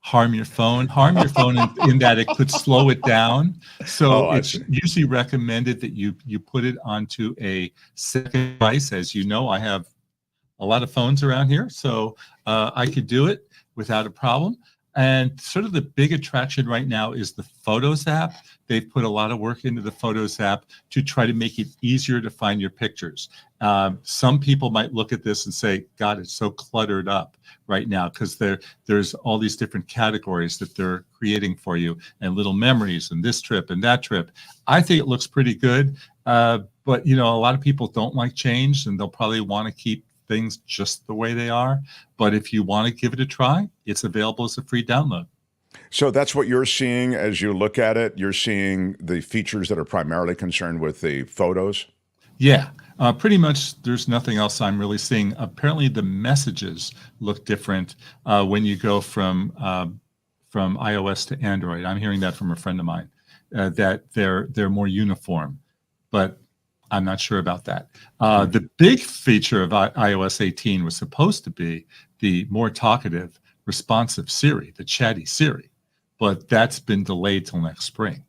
harm your phone in that it could slow it down. So it's usually recommended that you put it onto a second device. As you know, I have a lot of phones around here, so I could do it without a problem. And sort of the big attraction right now is the Photos app. They've put a lot of work into the Photos app to try to make it easier to find your pictures. Some people might look at this and say, God, it's so cluttered up right now because there's all these different categories that they're creating for you and little memories and this trip and that trip. I think it looks pretty good, but a lot of people don't like change, and they'll probably want to keep things just the way they are. But if you want to give it a try, it's available as a free download. So that's what you're seeing as you look at it. You're seeing the features that are primarily concerned with the photos? Yeah, pretty much there's nothing else I'm really seeing. Apparently the messages look different when you go from iOS to Android. I'm hearing that from a friend of mine, that they're more uniform, but I'm not sure about that. The big feature of iOS 18 was supposed to be the more talkative, responsive Siri, the chatty Siri, but that's been delayed till next spring.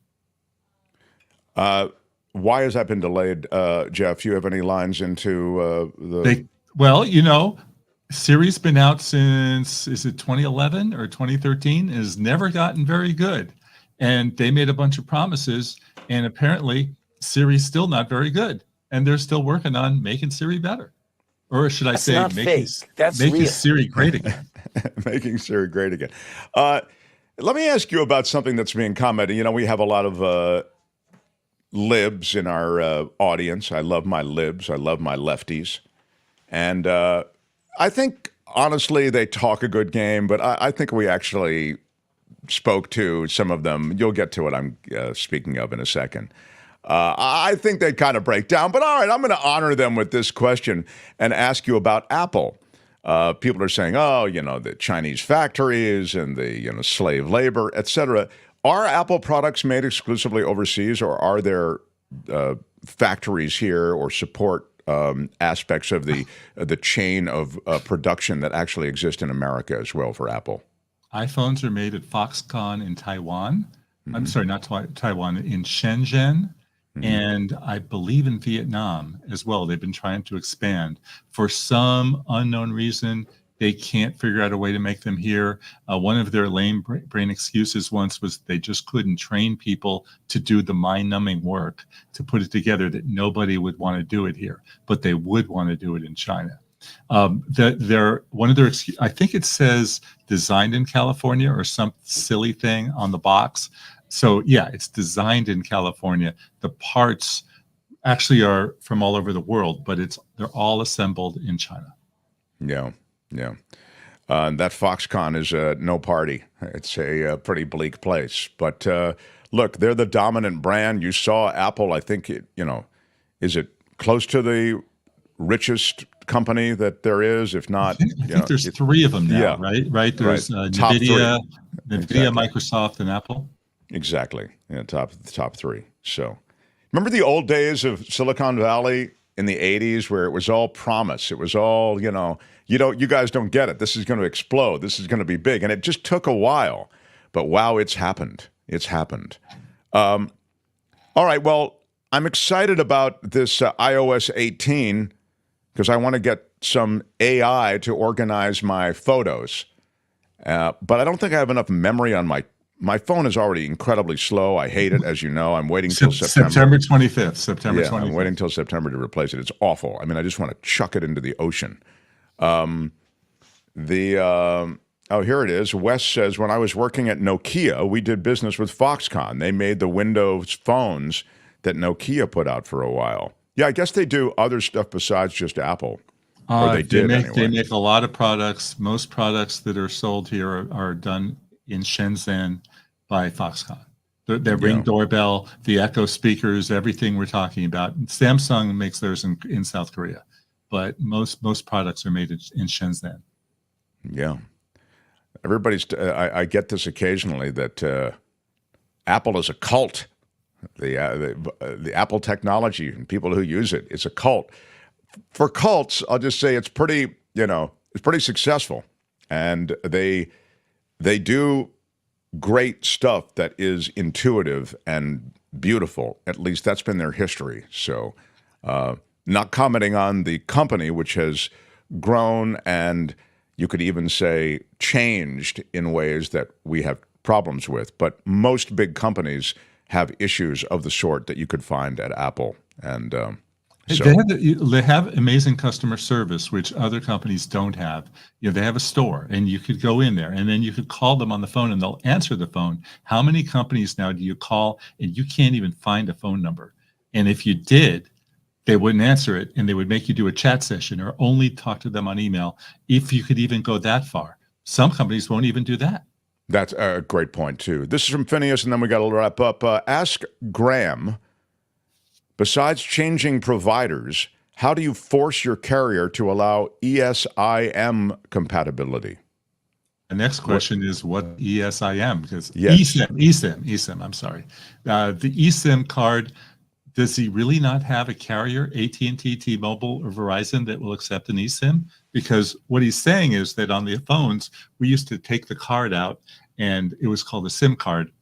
Why has that been delayed, Jeff? You have any lines into the... Siri's been out since, is it 2011 or 2013? It has never gotten very good. And they made a bunch of promises, and apparently Siri's still not very good, and they're still working on making Siri better. Or should I say, making Siri great again. Making Siri great again. Let me ask you about something that's being commented. We have a lot of libs in our audience. I love my libs. I love my lefties. And I think, honestly, they talk a good game, but I think we actually spoke to some of them. You'll get to what I'm speaking of in a second. I think they kind of break down, but all right, I'm going to honor them with this question and ask you about Apple. People are saying, oh, the Chinese factories and the, slave labor, et cetera. Are Apple products made exclusively overseas, or are there factories here or support aspects of the chain of production that actually exist in America as well for Apple? iPhones are made at Foxconn in Taiwan. I'm sorry, not Taiwan, in Shenzhen. And I believe in Vietnam as well. They've been trying to expand. For some unknown reason, they can't figure out a way to make them here. One of their lame brain excuses once was they just couldn't train people to do the mind-numbing work to put it together, that nobody would want to do it here, but they would want to do it in China. I think it says designed in California or some silly thing on the box. So yeah, it's designed in California. The parts actually are from all over the world, but they're all assembled in China. Yeah. That Foxconn is no party. It's a pretty bleak place. But look, they're the dominant brand. You saw Apple. I think is it close to the richest company that there is? If not, I think there's three of them now, yeah. right? There's Top NVIDIA, exactly. Microsoft, and Apple. Exactly. Yeah, top three. So remember the old days of Silicon Valley in the 80s where it was all promise. It was all, you guys don't get it. This is going to explode. This is going to be big. And it just took a while. But wow, it's happened. It's happened. All right. Well, I'm excited about this iOS 18 because I want to get some AI to organize my photos. But I don't think I have enough memory on my phone is already incredibly slow. I hate it, as you know. I'm waiting till September. September 25th. September 25th. I'm waiting till September to replace it. It's awful. I mean, I just want to chuck it into the ocean. Here it is. Wes says, when I was working at Nokia, we did business with Foxconn. They made the Windows phones that Nokia put out for a while. Yeah, I guess they do other stuff besides just Apple. Or they did anyway. They make a lot of products. Most products that are sold here are done in Shenzhen by Foxconn. Their Ring doorbell, the Echo speakers, everything we're talking about. Samsung makes theirs in South Korea, but most products are made in Shenzhen. Yeah. I get this occasionally that Apple is a cult. The Apple technology and people who use it, it's a cult. For cults, I'll just say it's pretty successful, and they do great stuff that is intuitive and beautiful. At least that's been their history. So, not commenting on the company, which has grown and you could even say changed in ways that we have problems with. But most big companies have issues of the sort that you could find at Apple. And they have amazing customer service, which other companies don't have. They have a store, and you could go in there, and then you could call them on the phone, and they'll answer the phone. How many companies now do you call, and you can't even find a phone number? And if you did, they wouldn't answer it, and they would make you do a chat session or only talk to them on email, if you could even go that far. Some companies won't even do that. That's a great point, too. This is from Phineas, and then we got to wrap up. Ask Graham, besides changing providers, how do you force your carrier to allow ESIM compatibility? The next question is what ESIM? Because eSIM, I'm sorry. The eSIM card, does he really not have a carrier, AT&T, T-Mobile, or Verizon, that will accept an eSIM? Because what he's saying is that on the phones, we used to take the card out, and it was called a SIM card,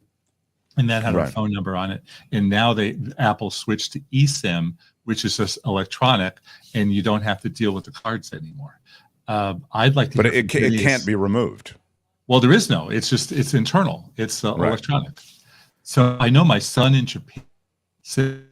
and that had our phone number on it. And now Apple switched to eSIM, which is just electronic, and you don't have to deal with the cards anymore. I'd like to. But it can't be removed. Well, there is no. It's internal. It's electronic. So I know my son in Japan said,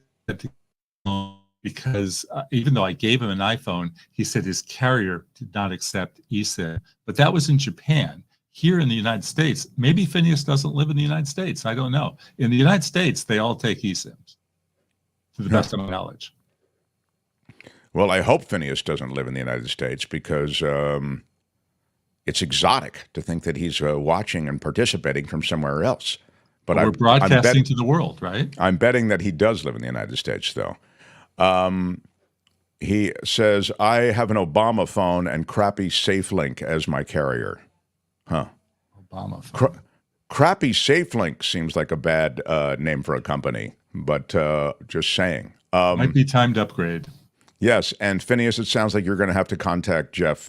because even though I gave him an iPhone, he said his carrier did not accept eSIM. But that was in Japan. Here in the United States, maybe Phineas doesn't live in the United States. I don't know. In the United States, they all take eSIMs. to the best of my knowledge. Well, I hope Phineas doesn't live in the United States because it's exotic to think that he's watching and participating from somewhere else. But we're broadcasting to the world, right? I'm betting that he does live in the United States, though. He says, I have an Obama phone and crappy SafeLink as my carrier. Huh. Obama phone. Crappy SafeLink seems like a bad name for a company, but just saying. Might be time to upgrade. Yes, and Phineas, it sounds like you're going to have to contact Jeff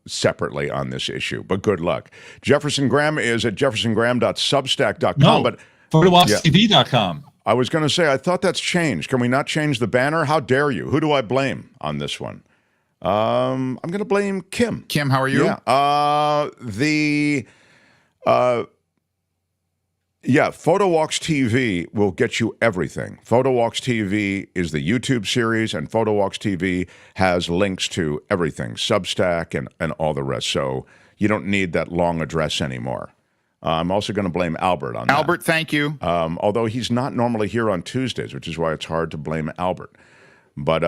separately on this issue, but good luck. Jefferson Graham is at jeffersongraham.substack.com. No, but photowalkstv.com. I was going to say, I thought that's changed. Can we not change the banner? How dare you? Who do I blame on this one? I'm going to blame Kim. Kim, how are you? Yeah, PhotoWalks TV will get you everything. PhotoWalks TV is the YouTube series, and PhotoWalks TV has links to everything, Substack and all the rest. So you don't need that long address anymore. I'm also going to blame Albert on that. Albert, thank you. Although he's not normally here on Tuesdays, which is why it's hard to blame Albert. But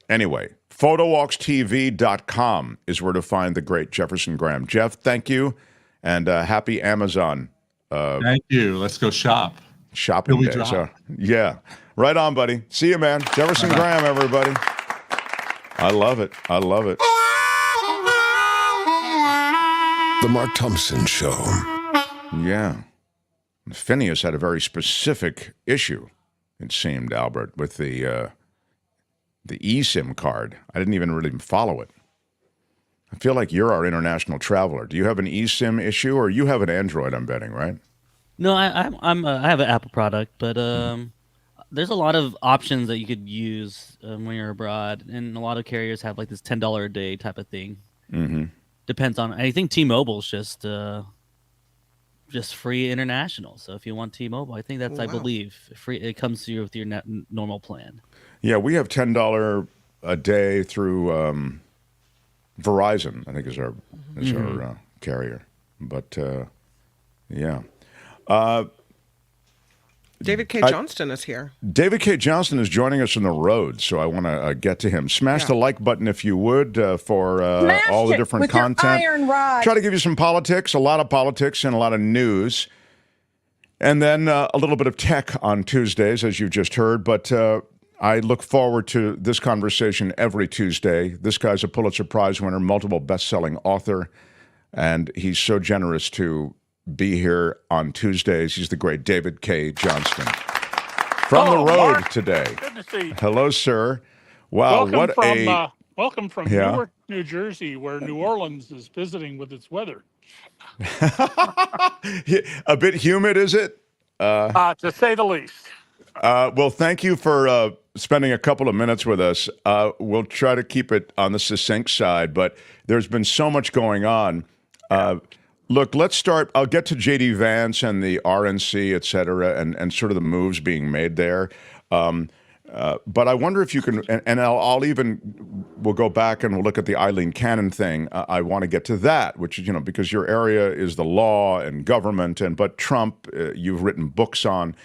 anyway, photowalkstv.com is where to find the great Jefferson Graham. Jeff, thank you, and happy Amazon. Thank you. Let's go shop. Shopping day. So, yeah. Right on, buddy. See you, man. Jefferson Graham, everybody. I love it. I love it. The Mark Thompson Show. Yeah. Phineas had a very specific issue, it seemed, Albert, with the eSIM card. I didn't even really follow it. I feel like you're our international traveler. Do you have an eSIM issue, or you have an Android, I'm betting, right? No, I have an Apple product, but there's a lot of options that you could use when you're abroad, and a lot of carriers have like this $10 a day type of thing. Mm-hmm. Depends on. I think T-Mobile's just free international. So if you want T-Mobile, I think that's I believe free. It comes to you with your normal plan. Yeah, we have $10 a day through Verizon. I think is our carrier. But yeah. David Cay Johnston is here. David Cay Johnston is joining us on the road, so I want to get to him. Smash the like button if you would for all the different content. Your iron rod. Try to give you some politics, a lot of politics and a lot of news. And then a little bit of tech on Tuesdays, as you just heard. But I look forward to this conversation every Tuesday. This guy's a Pulitzer Prize winner, multiple best-selling author, and he's so generous to be here on Tuesdays. He's the great David Cay Johnston. From the road Mark. today. Good to see you. Hello, sir. Wow, welcome from Newark, New Jersey, where New Orleans is visiting with its weather. A bit humid, is it? To say the least. Well, thank you for spending a couple of minutes with us. We'll try to keep it on the succinct side, but there's been so much going on. Look, let's start. I'll get to JD Vance and the RNC, et cetera, and sort of the moves being made there. But I wonder if you can, and we'll go back and we'll look at the Eileen Cannon thing. I want to get to that, which is, because your area is the law and government, but Trump, you've written books on.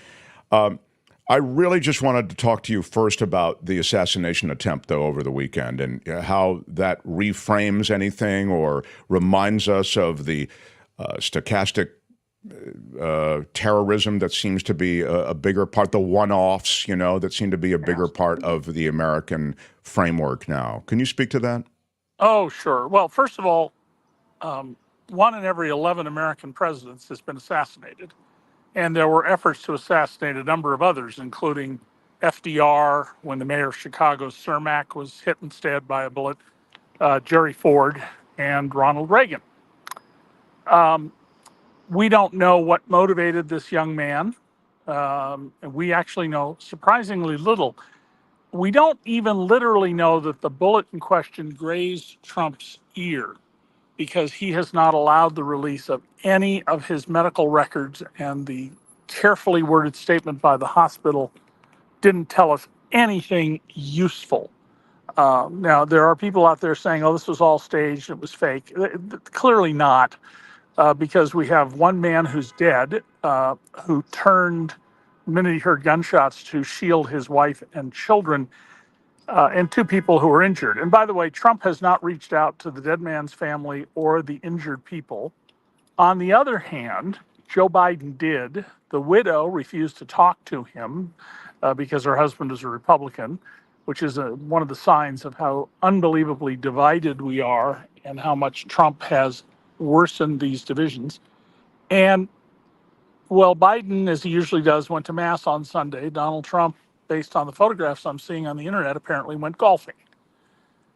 I really just wanted to talk to you first about the assassination attempt, though, over the weekend, and how that reframes anything or reminds us of the stochastic terrorism that seems to be a bigger part, the one-offs, that seem to be a bigger part of the American framework now. Can you speak to that? Oh, sure. Well, first of all, 1 in every 11 American presidents has been assassinated. And there were efforts to assassinate a number of others, including FDR, when the mayor of Chicago, Cermak, was hit instead by a bullet, Jerry Ford, and Ronald Reagan. We don't know what motivated this young man. And we actually know surprisingly little. We don't even literally know that the bullet in question grazed Trump's ear, because he has not allowed the release of any of his medical records, and the carefully worded statement by the hospital didn't tell us anything useful. Now, there are people out there saying, oh, this was all staged, it was fake. Clearly not, because we have one man who's dead, who turned minute he heard gunshots to shield his wife and children, and 2 people who were injured. And by the way, Trump has not reached out to the dead man's family or the injured people. On the other hand, Joe Biden did. The widow refused to talk to him because her husband is a Republican, which is one of the signs of how unbelievably divided we are and how much Trump has worsened these divisions. And, well, Biden, as he usually does, went to Mass on Sunday. Donald Trump, based on the photographs I'm seeing on the internet, apparently went golfing.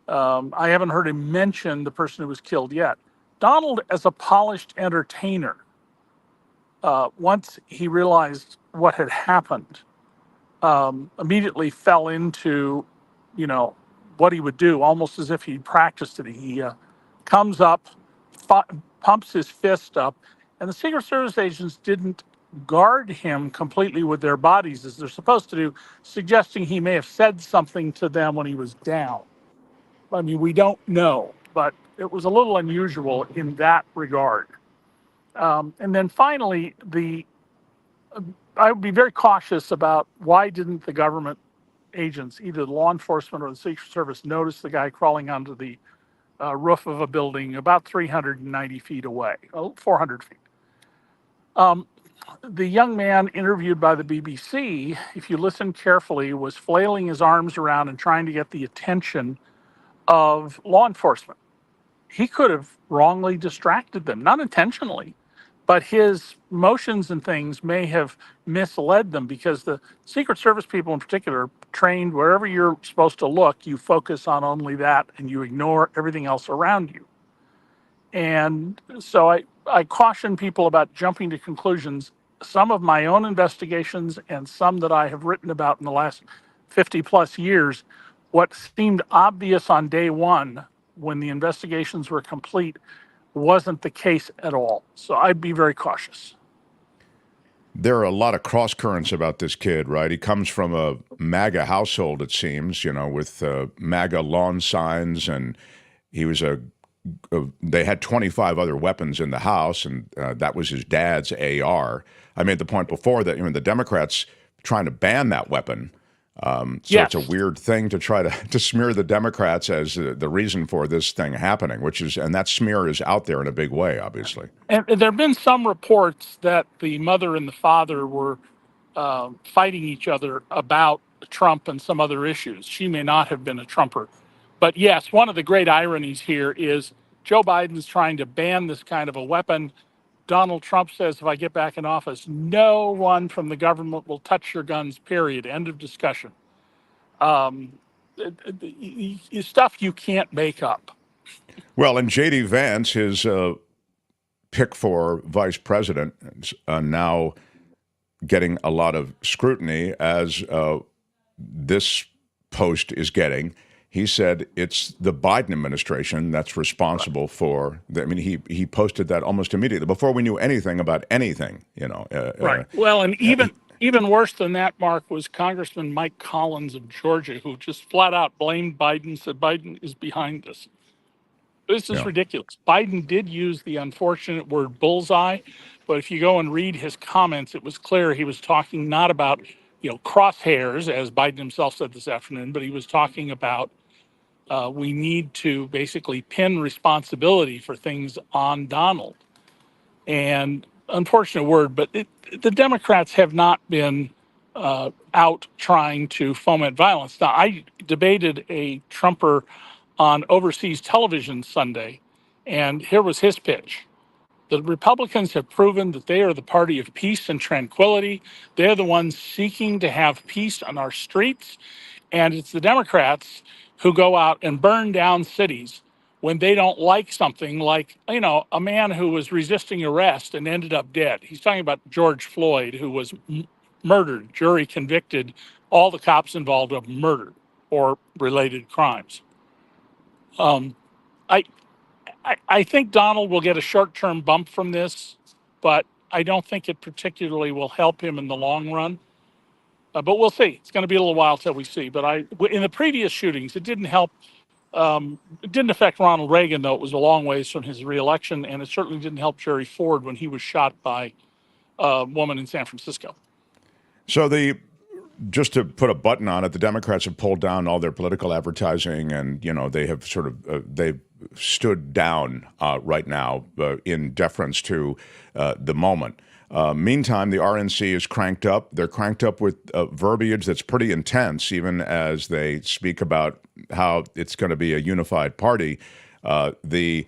I haven't heard him mention the person who was killed yet. Donald, as a polished entertainer, once he realized what had happened, immediately fell into, what he would do, almost as if he practiced it. He comes up, pumps his fist up, and the Secret Service agents didn't guard him completely with their bodies as they're supposed to do, suggesting he may have said something to them when he was down. I mean, we don't know, but it was a little unusual in that regard. And then finally, I would be very cautious about why didn't the government agents, either the law enforcement or the Secret Service, notice the guy crawling onto the roof of a building about 390 feet away, 400 feet. The young man interviewed by the BBC, if you listen carefully, was flailing his arms around and trying to get the attention of law enforcement. He could have wrongly distracted them, not intentionally, but his motions and things may have misled them, because the Secret Service people in particular trained wherever you're supposed to look, you focus on only that and you ignore everything else around you. And so I caution people about jumping to conclusions. Some of my own investigations and some that I have written about in the last 50 plus years, what seemed obvious on day one when the investigations were complete wasn't the case at all. So I'd be very cautious. There are a lot of cross currents about this kid, right? He comes from a MAGA household, it seems, with MAGA lawn signs, and he was they had 25 other weapons in the house, and that was his dad's AR. I made the point before that the Democrats trying to ban that weapon. Yes. It's a weird thing to try to smear the Democrats as the reason for this thing happening, and that smear is out there in a big way, obviously. And there have been some reports that the mother and the father were fighting each other about Trump and some other issues. She may not have been a Trumper. But yes, one of the great ironies here is Joe Biden's trying to ban this kind of a weapon. Donald Trump says, if I get back in office, no one from the government will touch your guns, period. End of discussion. Stuff you can't make up. Well, and JD Vance, his pick for vice president, now getting a lot of scrutiny, as this post is getting. He said it's the Biden administration that's responsible for. He posted that almost immediately before we knew anything about anything. Right. Well, and even worse than that, Mark, was Congressman Mike Collins of Georgia, who just flat out blamed Biden, said Biden is behind this. This is ridiculous. Biden did use the unfortunate word bullseye, but if you go and read his comments, it was clear he was talking not about crosshairs, as Biden himself said this afternoon, but he was talking about we need to basically pin responsibility for things on Donald. And unfortunate word, but the Democrats have not been out trying to foment violence. Now, I debated a Trumper on overseas television Sunday, and here was his pitch. The Republicans have proven that they are the party of peace and tranquility. They're the ones seeking to have peace on our streets. And it's the Democrats who go out and burn down cities when they don't like something, like, a man who was resisting arrest and ended up dead. He's talking about George Floyd, who was murdered, jury convicted, all the cops involved of murder or related crimes. I think Donald will get a short-term bump from this, but I don't think it particularly will help him in the long run. But we'll see. It's going to be a little while till we see. But in the previous shootings, it didn't help. It didn't affect Ronald Reagan, though it was a long ways from his reelection, and it certainly didn't help Jerry Ford when he was shot by a woman in San Francisco. So just to put a button on it, the Democrats have pulled down all their political advertising, and they have sort of they've stood down right now in deference to the moment. Meantime, the RNC is cranked up. They're cranked up with verbiage that's pretty intense, even as they speak about how it's going to be a unified party. The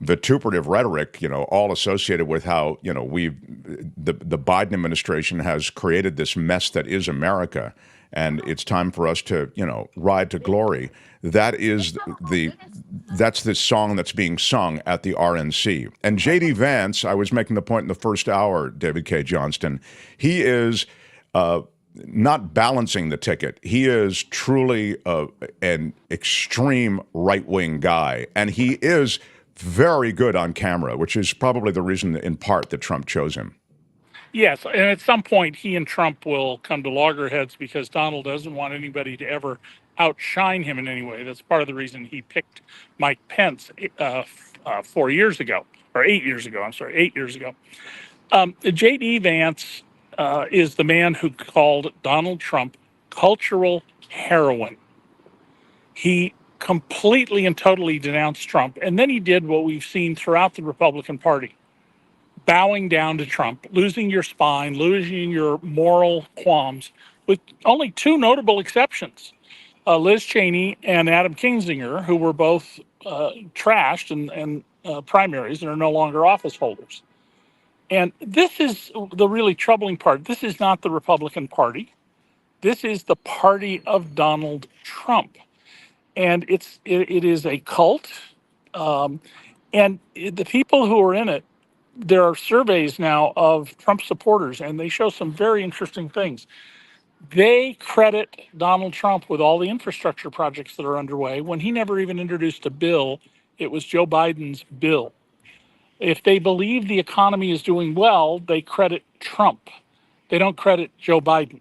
vituperative rhetoric, all associated with how, the Biden administration has created this mess that is America, and it's time for us to, ride to glory. That's the song that's being sung at the RNC. And JD Vance, I was making the point in the first hour, David Cay Johnston, he is not balancing the ticket. He is truly an extreme right-wing guy, and he is very good on camera, which is probably the reason, in part, that Trump chose him. Yes, and at some point, he and Trump will come to loggerheads because Donald doesn't want anybody to ever outshine him in any way. That's part of the reason he picked Mike Pence 4 years ago, or 8 years ago. I'm sorry, 8 years ago. JD Vance is the man who called Donald Trump cultural heroin. He completely and totally denounced Trump, and then he did what we've seen throughout the Republican Party. Bowing down to Trump, losing your spine, losing your moral qualms, with only two notable exceptions, Liz Cheney and Adam Kinzinger, who were both trashed and primaries and are no longer office holders. And this is the really troubling part. This is not the Republican Party. This is the party of Donald Trump. And it is a cult. And the people who are in it, there are surveys now of Trump supporters, and they show some very interesting things. They credit Donald Trump with all the infrastructure projects that are underway when he never even introduced a bill. It was Joe Biden's bill. If they believe the economy is doing well, they credit Trump. They don't credit Joe Biden.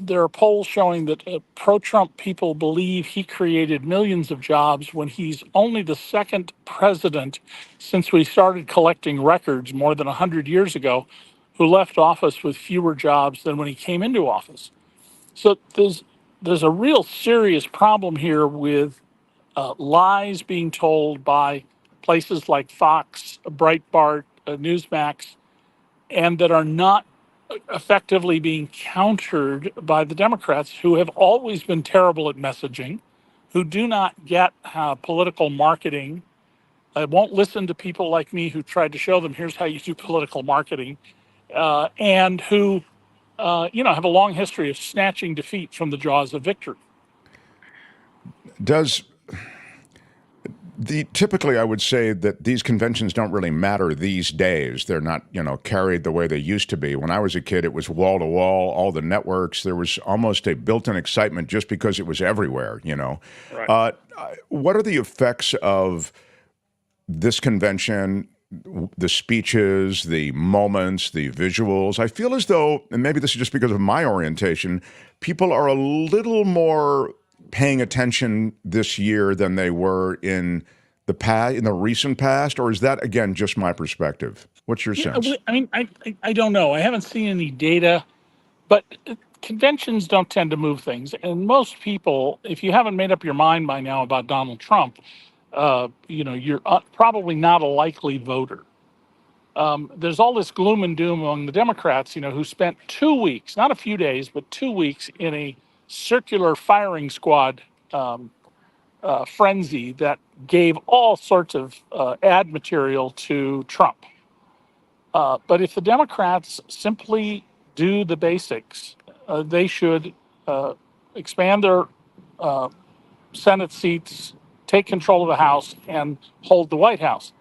There are polls showing that pro-Trump people believe he created millions of jobs when he's only the second president since we started collecting records more than 100 years ago who left office with fewer jobs than when he came into office. So there's a real serious problem here with lies being told by places like Fox, Breitbart, Newsmax, and that are not effectively being countered by the Democrats, who have always been terrible at messaging, who do not get political marketing, won't listen to people like me who tried to show them here's how you do political marketing, and who have a long history of snatching defeat from the jaws of victory. Typically, I would say that these conventions don't really matter these days. They're not, carried the way they used to be. When I was a kid, it was wall to wall, all the networks. There was almost a built-in excitement just because it was everywhere, Right. What are the effects of this convention, the speeches, the moments, the visuals? I feel as though, and maybe this is just because of my orientation, people are a little more paying attention this year than they were in the recent past, or is that again just my perspective? What's your sense? I mean, I don't know. I haven't seen any data, but conventions don't tend to move things. And most people, if you haven't made up your mind by now about Donald Trump, you're probably not a likely voter. There's all this gloom and doom among the Democrats, who spent 2 weeks, not a few days, but 2 weeks in a circular firing squad frenzy that gave all sorts of ad material to Trump. But if the Democrats simply do the basics, they should expand their Senate seats, take control of the House, and hold the White House.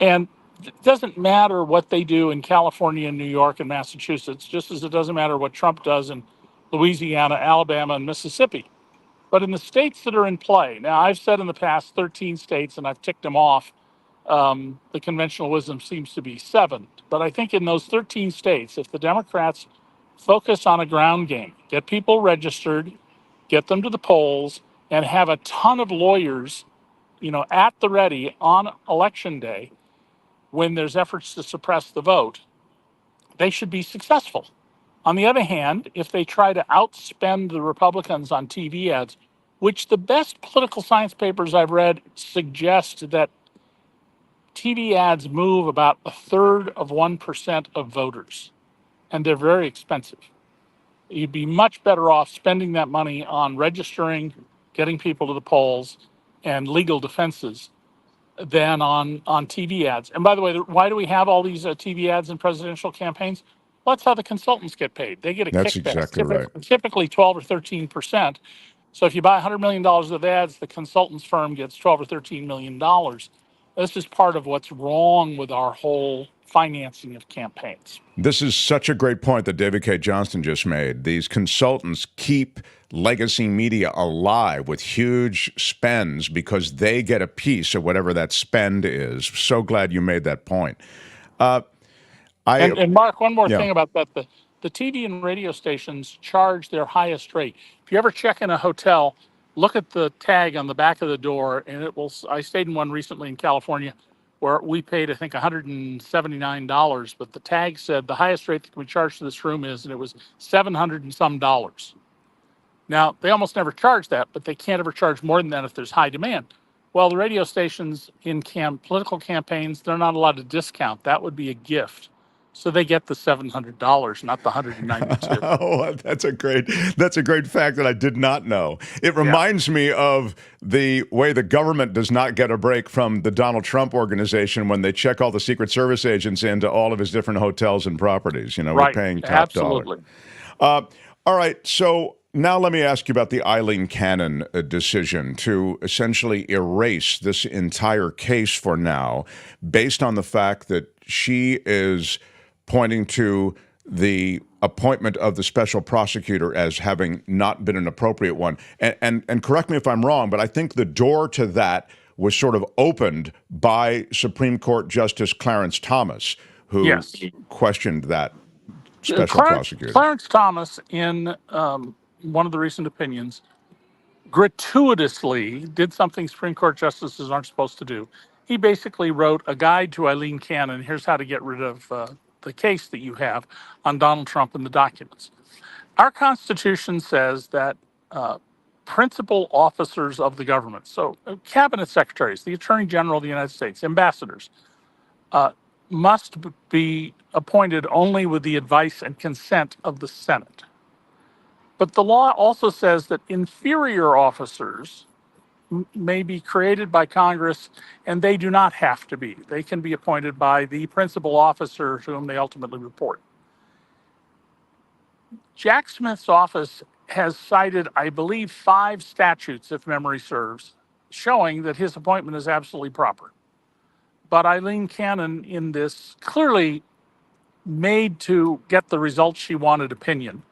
And it doesn't matter what they do in California and New York and Massachusetts, just as it doesn't matter what Trump does in Louisiana, Alabama, and Mississippi. But in the states that are in play, now I've said in the past 13 states, and I've ticked them off, the conventional wisdom seems to be 7. But I think in those 13 states, if the Democrats focus on a ground game, get people registered, get them to the polls, and have a ton of lawyers, at the ready on election day, when there's efforts to suppress the vote, they should be successful. On the other hand, if they try to outspend the Republicans on TV ads, which the best political science papers I've read suggest that TV ads move about 1/3 of 1% of voters, and they're very expensive. You'd be much better off spending that money on registering, getting people to the polls, and legal defenses than on TV ads. And by the way, why do we have all these TV ads in presidential campaigns? Well, that's how the consultants get paid. They get a That's kickback, exactly right. typically 12 or 13%. So if you buy $100 million of ads, the consultant's firm gets 12 or $13 million. This is part of what's wrong with our whole financing of campaigns. This is such a great point that David Cay Johnston just made. These consultants keep legacy media alive with huge spends because they get a piece of whatever that spend is. So glad you made that point. And Mark, one more thing about that. The TV and radio stations charge their highest rate. If you ever check in a hotel, look at the tag on the back of the door, and it will. I stayed in one recently in California where we paid, I think, $179, but the tag said the highest rate that can be charged to this room is, and it was $700 and some dollars. Now, they almost never charge that, but they can't ever charge more than that if there's high demand. Well, the radio stations in political campaigns, they're not allowed to discount. That would be a gift. So they get the $700, not the $192. Oh, that's a great fact that I did not know. It reminds me of the way the government does not get a break from the Donald Trump organization when they check all the Secret Service agents into all of his different hotels and properties. You know, right. We're paying top Absolutely. dollar. All right, so now let me ask you about the Eileen Cannon decision to essentially erase this entire case for now, based on the fact that she is pointing to the appointment of the special prosecutor as having not been an appropriate one. And correct me if I'm wrong, but I think the door to that was sort of opened by Supreme Court Justice Clarence Thomas, who questioned that special prosecutor. Clarence Thomas, in one of the recent opinions, gratuitously did something Supreme Court justices aren't supposed to do. He basically wrote a guide to Eileen Cannon. Here's how to get rid of the case that you have on Donald Trump and the documents. Our Constitution says that principal officers of the government, so cabinet secretaries, the Attorney General of the United States, ambassadors, must be appointed only with the advice and consent of the Senate. But the law also says that inferior officers may be created by Congress, and they do not have to be. They can be appointed by the principal officer to whom they ultimately report. Jack Smith's office has cited, I believe, 5 statutes, if memory serves, showing that his appointment is absolutely proper. But Eileen Cannon, in this clearly made to get the results she wanted opinion,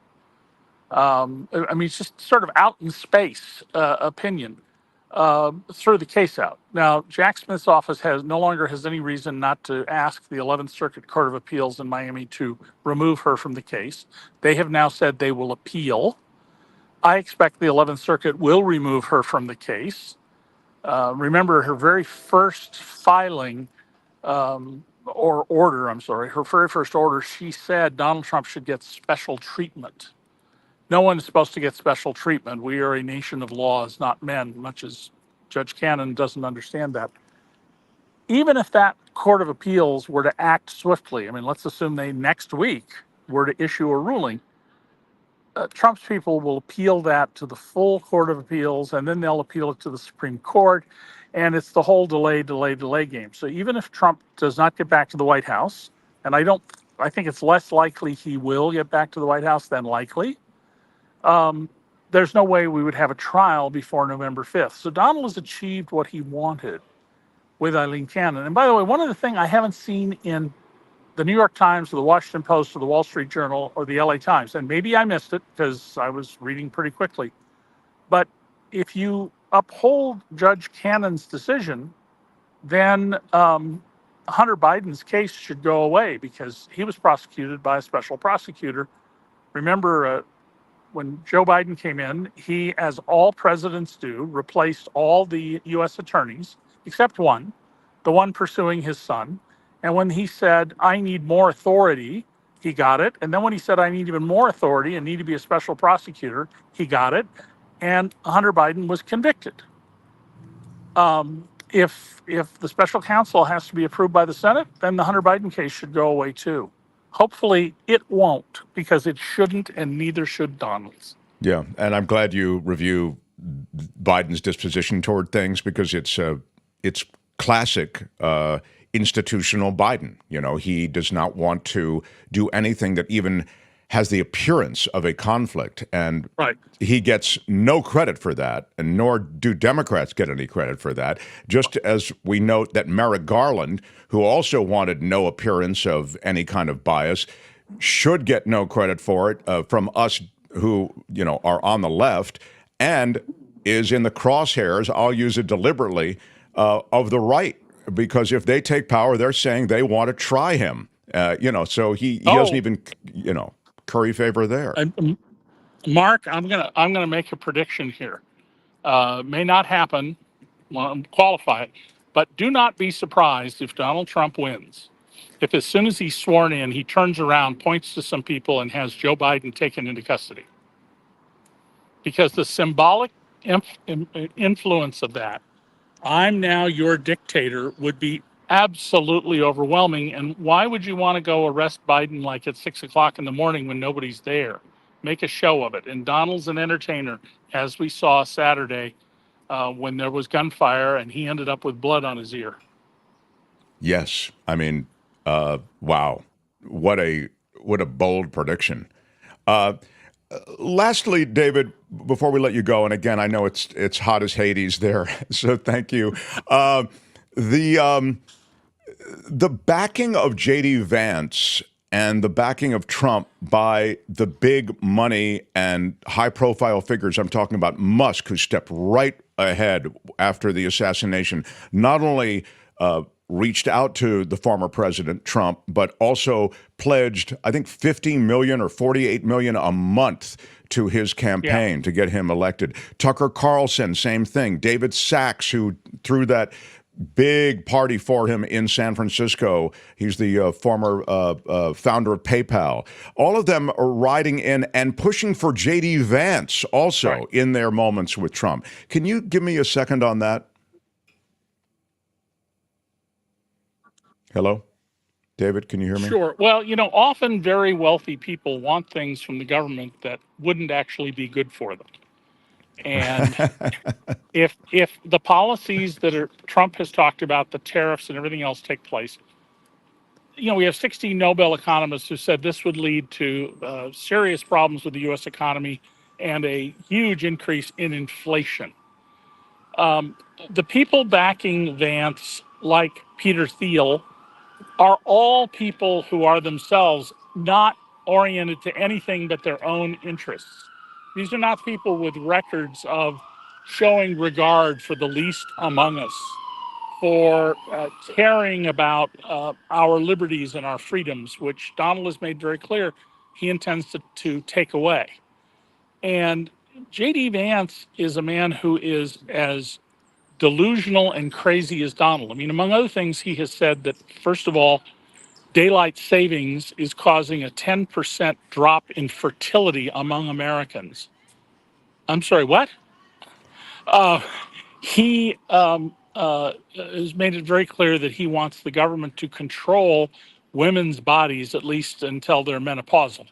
I mean, it's just sort of out in space opinion, threw the case out. Now, Jack Smith's office no longer has any reason not to ask the 11th Circuit Court of Appeals in Miami to remove her from the case. They have now said they will appeal. I expect the 11th Circuit will remove her from the case. Remember, her very first filing or order, her very first order, she said Donald Trump should get special treatment. No one is supposed to get special treatment. We are a nation of laws, not men, much as Judge Cannon doesn't understand that. Even if that Court of Appeals were to act swiftly, I mean, let's assume they next week were to issue a ruling, Trump's people will appeal that to the full Court of Appeals, and then they'll appeal it to the Supreme Court, and it's the whole delay game. So even if Trump does not get back to the White House, and I think it's less likely he will get back to the White House than likely, there's no way we would have a trial before November 5th. So Donald has achieved what he wanted with Eileen Cannon. And by the way, one of the things I haven't seen in the New York Times or the Washington Post or the Wall Street Journal or the LA Times, and maybe I missed it because I was reading pretty quickly, but if you uphold Judge Cannon's decision, then Hunter Biden's case should go away because he was prosecuted by a special prosecutor. Remember, when Joe Biden came in, he, as all presidents do, replaced all the U.S. attorneys, except one, the one pursuing his son. And when he said, I need more authority he got it. And then when he said, I need even more authority and need to be a special prosecutor, he got it. And Hunter Biden was convicted. If the special counsel has to be approved by the Senate, then the Hunter Biden case should go away too. Hopefully it won't, because it shouldn't, and neither should Donald's. Yeah, and I'm glad you review Biden's disposition toward things, because it's classic institutional Biden. You know, he does not want to do anything that even has the appearance of a conflict, and he gets no credit for that, and nor do Democrats get any credit for that. Just as we note that Merrick Garland, who also wanted no appearance of any kind of bias, should get no credit for it from us who, you know, are on the left, and is in the crosshairs, I'll use it deliberately, of the right, because if they take power, they're saying they want to try him. You know, so he doesn't even, you know, curry favor there. Mark, I'm gonna make a prediction here. May not happen, qualify it, but do not be surprised if Donald Trump wins. If as soon as he's sworn in, he turns around, points to some people, and has Joe Biden taken into custody. Because the symbolic influence of that, I'm now your dictator, would be absolutely overwhelming. And why would you want to go arrest Biden like at 6 o'clock in the morning when nobody's there? Make a show of it. And Donald's an entertainer, as we saw Saturday when there was gunfire and he ended up with blood on his ear. Yes, I mean, wow, what a bold prediction. Lastly, David, before we let you go, and again, I know it's hot as Hades there, so thank you. The backing of JD Vance and the backing of Trump by the big money and high-profile figures, I'm talking about Musk, who stepped right ahead after the assassination, not only reached out to the former president, Trump, but also pledged, I think, $50 million or $48 million a month to his campaign to get him elected. Tucker Carlson, same thing. David Sachs, who threw that big party for him in San Francisco. He's the former founder of PayPal. All of them are riding in and pushing for JD Vance also in their moments with Trump. Can you give me a second on that? Hello? David, can you hear me? Sure. Well, you know, often very wealthy people want things from the government that wouldn't actually be good for them. And if the policies that Trump has talked about, the tariffs and everything else, take place, you know, we have 60 Nobel economists who said this would lead to serious problems with the U.S. economy and a huge increase in inflation. The people backing Vance, like Peter Thiel, are all people who are themselves not oriented to anything but their own interests. These are not people with records of showing regard for the least among us, for caring about our liberties and our freedoms, which Donald has made very clear he intends to take away. And JD Vance is a man who is as delusional and crazy as Donald. I mean, among other things, he has said that, first of all, daylight savings is causing a 10% drop in fertility among Americans. I'm sorry, what? He has made it very clear that he wants the government to control women's bodies, at least until they're menopausal.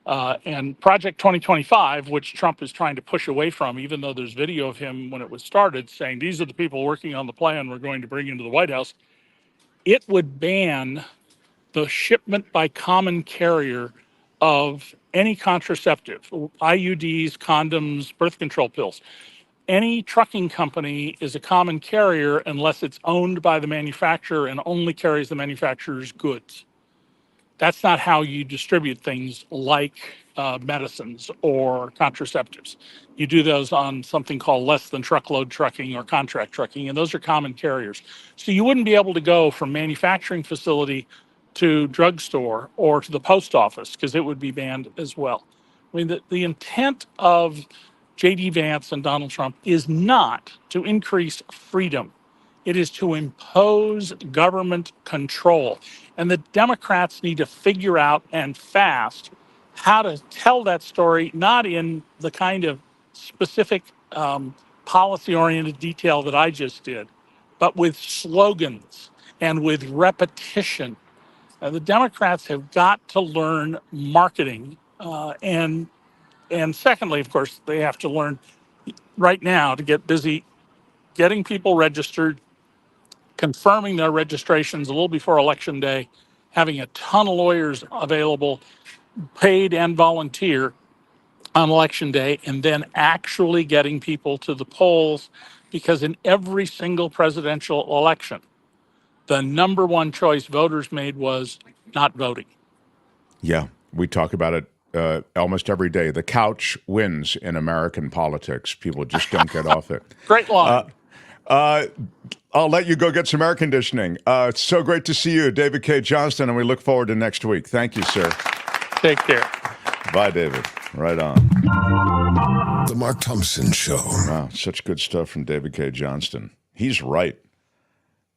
And Project 2025, which Trump is trying to push away from, even though there's video of him when it was started saying, these are the people working on the plan we're going to bring into the White House, it would ban the shipment by common carrier of any contraceptive, IUDs, condoms, birth control pills. Any trucking company is a common carrier unless it's owned by the manufacturer and only carries the manufacturer's goods. That's not how you distribute things like medicines or contraceptives. You do those on something called less than truckload trucking or contract trucking, and those are common carriers. So you wouldn't be able to go from manufacturing facility to drugstore or to the post office because it would be banned as well. I mean, the intent of JD Vance and Donald Trump is not to increase freedom. It is to impose government control. And the Democrats need to figure out, and fast, how to tell that story, not in the kind of specific policy-oriented detail that I just did, but with slogans and with repetition. The Democrats have got to learn marketing, and secondly, of course, they have to learn right now to get busy getting people registered, confirming their registrations a little before Election Day, having a ton of lawyers available, paid and volunteer on Election Day, and then actually getting people to the polls, because in every single presidential election, the number one choice voters made was not voting. Yeah, we talk about it almost every day. The couch wins in American politics. People just don't get off it. Great line. I'll let you go get some air conditioning. It's so great to see you, David Cay Johnston, and we look forward to next week. Thank you, sir. Take care. Bye, David. Right on. The Mark Thompson Show. Wow, such good stuff from David Cay Johnston. He's right.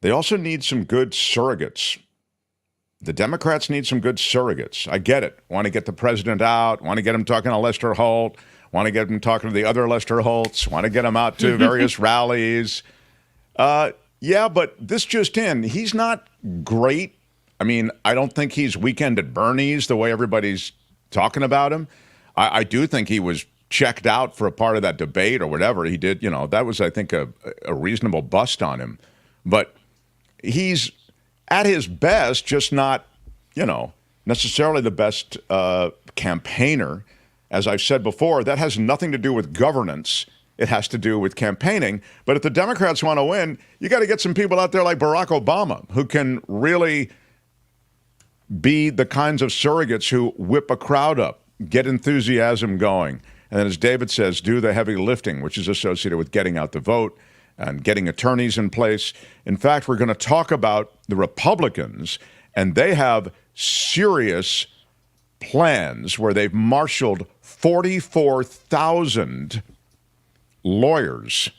They also need some good surrogates. The Democrats need some good surrogates. I get it. Want to get the president out, want to get him talking to Lester Holt, want to get him talking to the other Lester Holts, want to get him out to various rallies. Yeah, but this just in, he's not great. I mean, I don't think he's Weekend at Bernie's the way everybody's talking about him. I do think he was checked out for a part of that debate or whatever he did. You know, that was, I think, a reasonable bust on him. But he's at his best, just not, necessarily the best campaigner. As I've said before, that has nothing to do with governance. It has to do with campaigning. But if the Democrats want to win, you got to get some people out there like Barack Obama who can really be the kinds of surrogates who whip a crowd up, get enthusiasm going. And then, as David says, do the heavy lifting, which is associated with getting out the vote and getting attorneys in place. In fact, we're going to talk about the Republicans, and they have serious plans where they've marshaled 44,000 lawyers,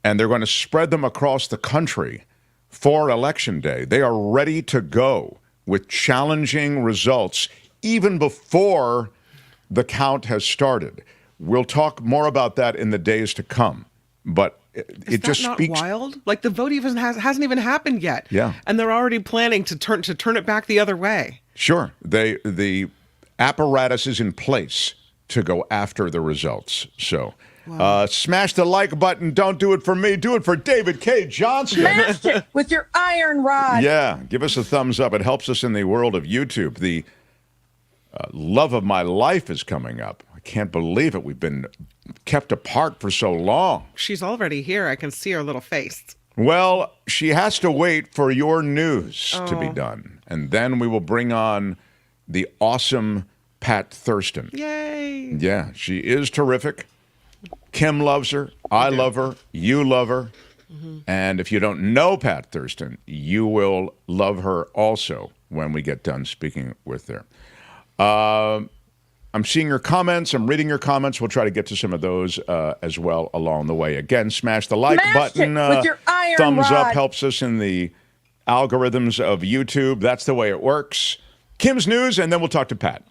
and they're going to spread them across the country for Election Day. They are ready to go with challenging results even before the count has started. We'll talk more about that in the days to come. But it just speaks. Not wild? Like the vote even hasn't even happened yet. Yeah, and they're already planning to turn it back the other way. Sure, the apparatus is in place to go after the results. So. Wow. Smash the like button. Don't do it for me. Do it for David Cay Johnston. Smash it with your iron rod. Yeah, give us a thumbs up. It helps us in the world of YouTube. The love of my life is coming up. I can't believe it. We've been kept apart for so long. She's already here. I can see her little face. Well, she has to wait for your news to be done. And then we will bring on the awesome Pat Thurston. Yay. Yeah, she is terrific. Kim loves her. I love her. You love her. Mm-hmm. And if you don't know Pat Thurston, you will love her also when we get done speaking with her. I'm seeing your comments. I'm reading your comments. We'll try to get to some of those as well along the way. Again, smash the like button. With your iron thumbs rod. up helps us in the algorithms of YouTube. That's the way it works. Kim's news, and then we'll talk to Pat.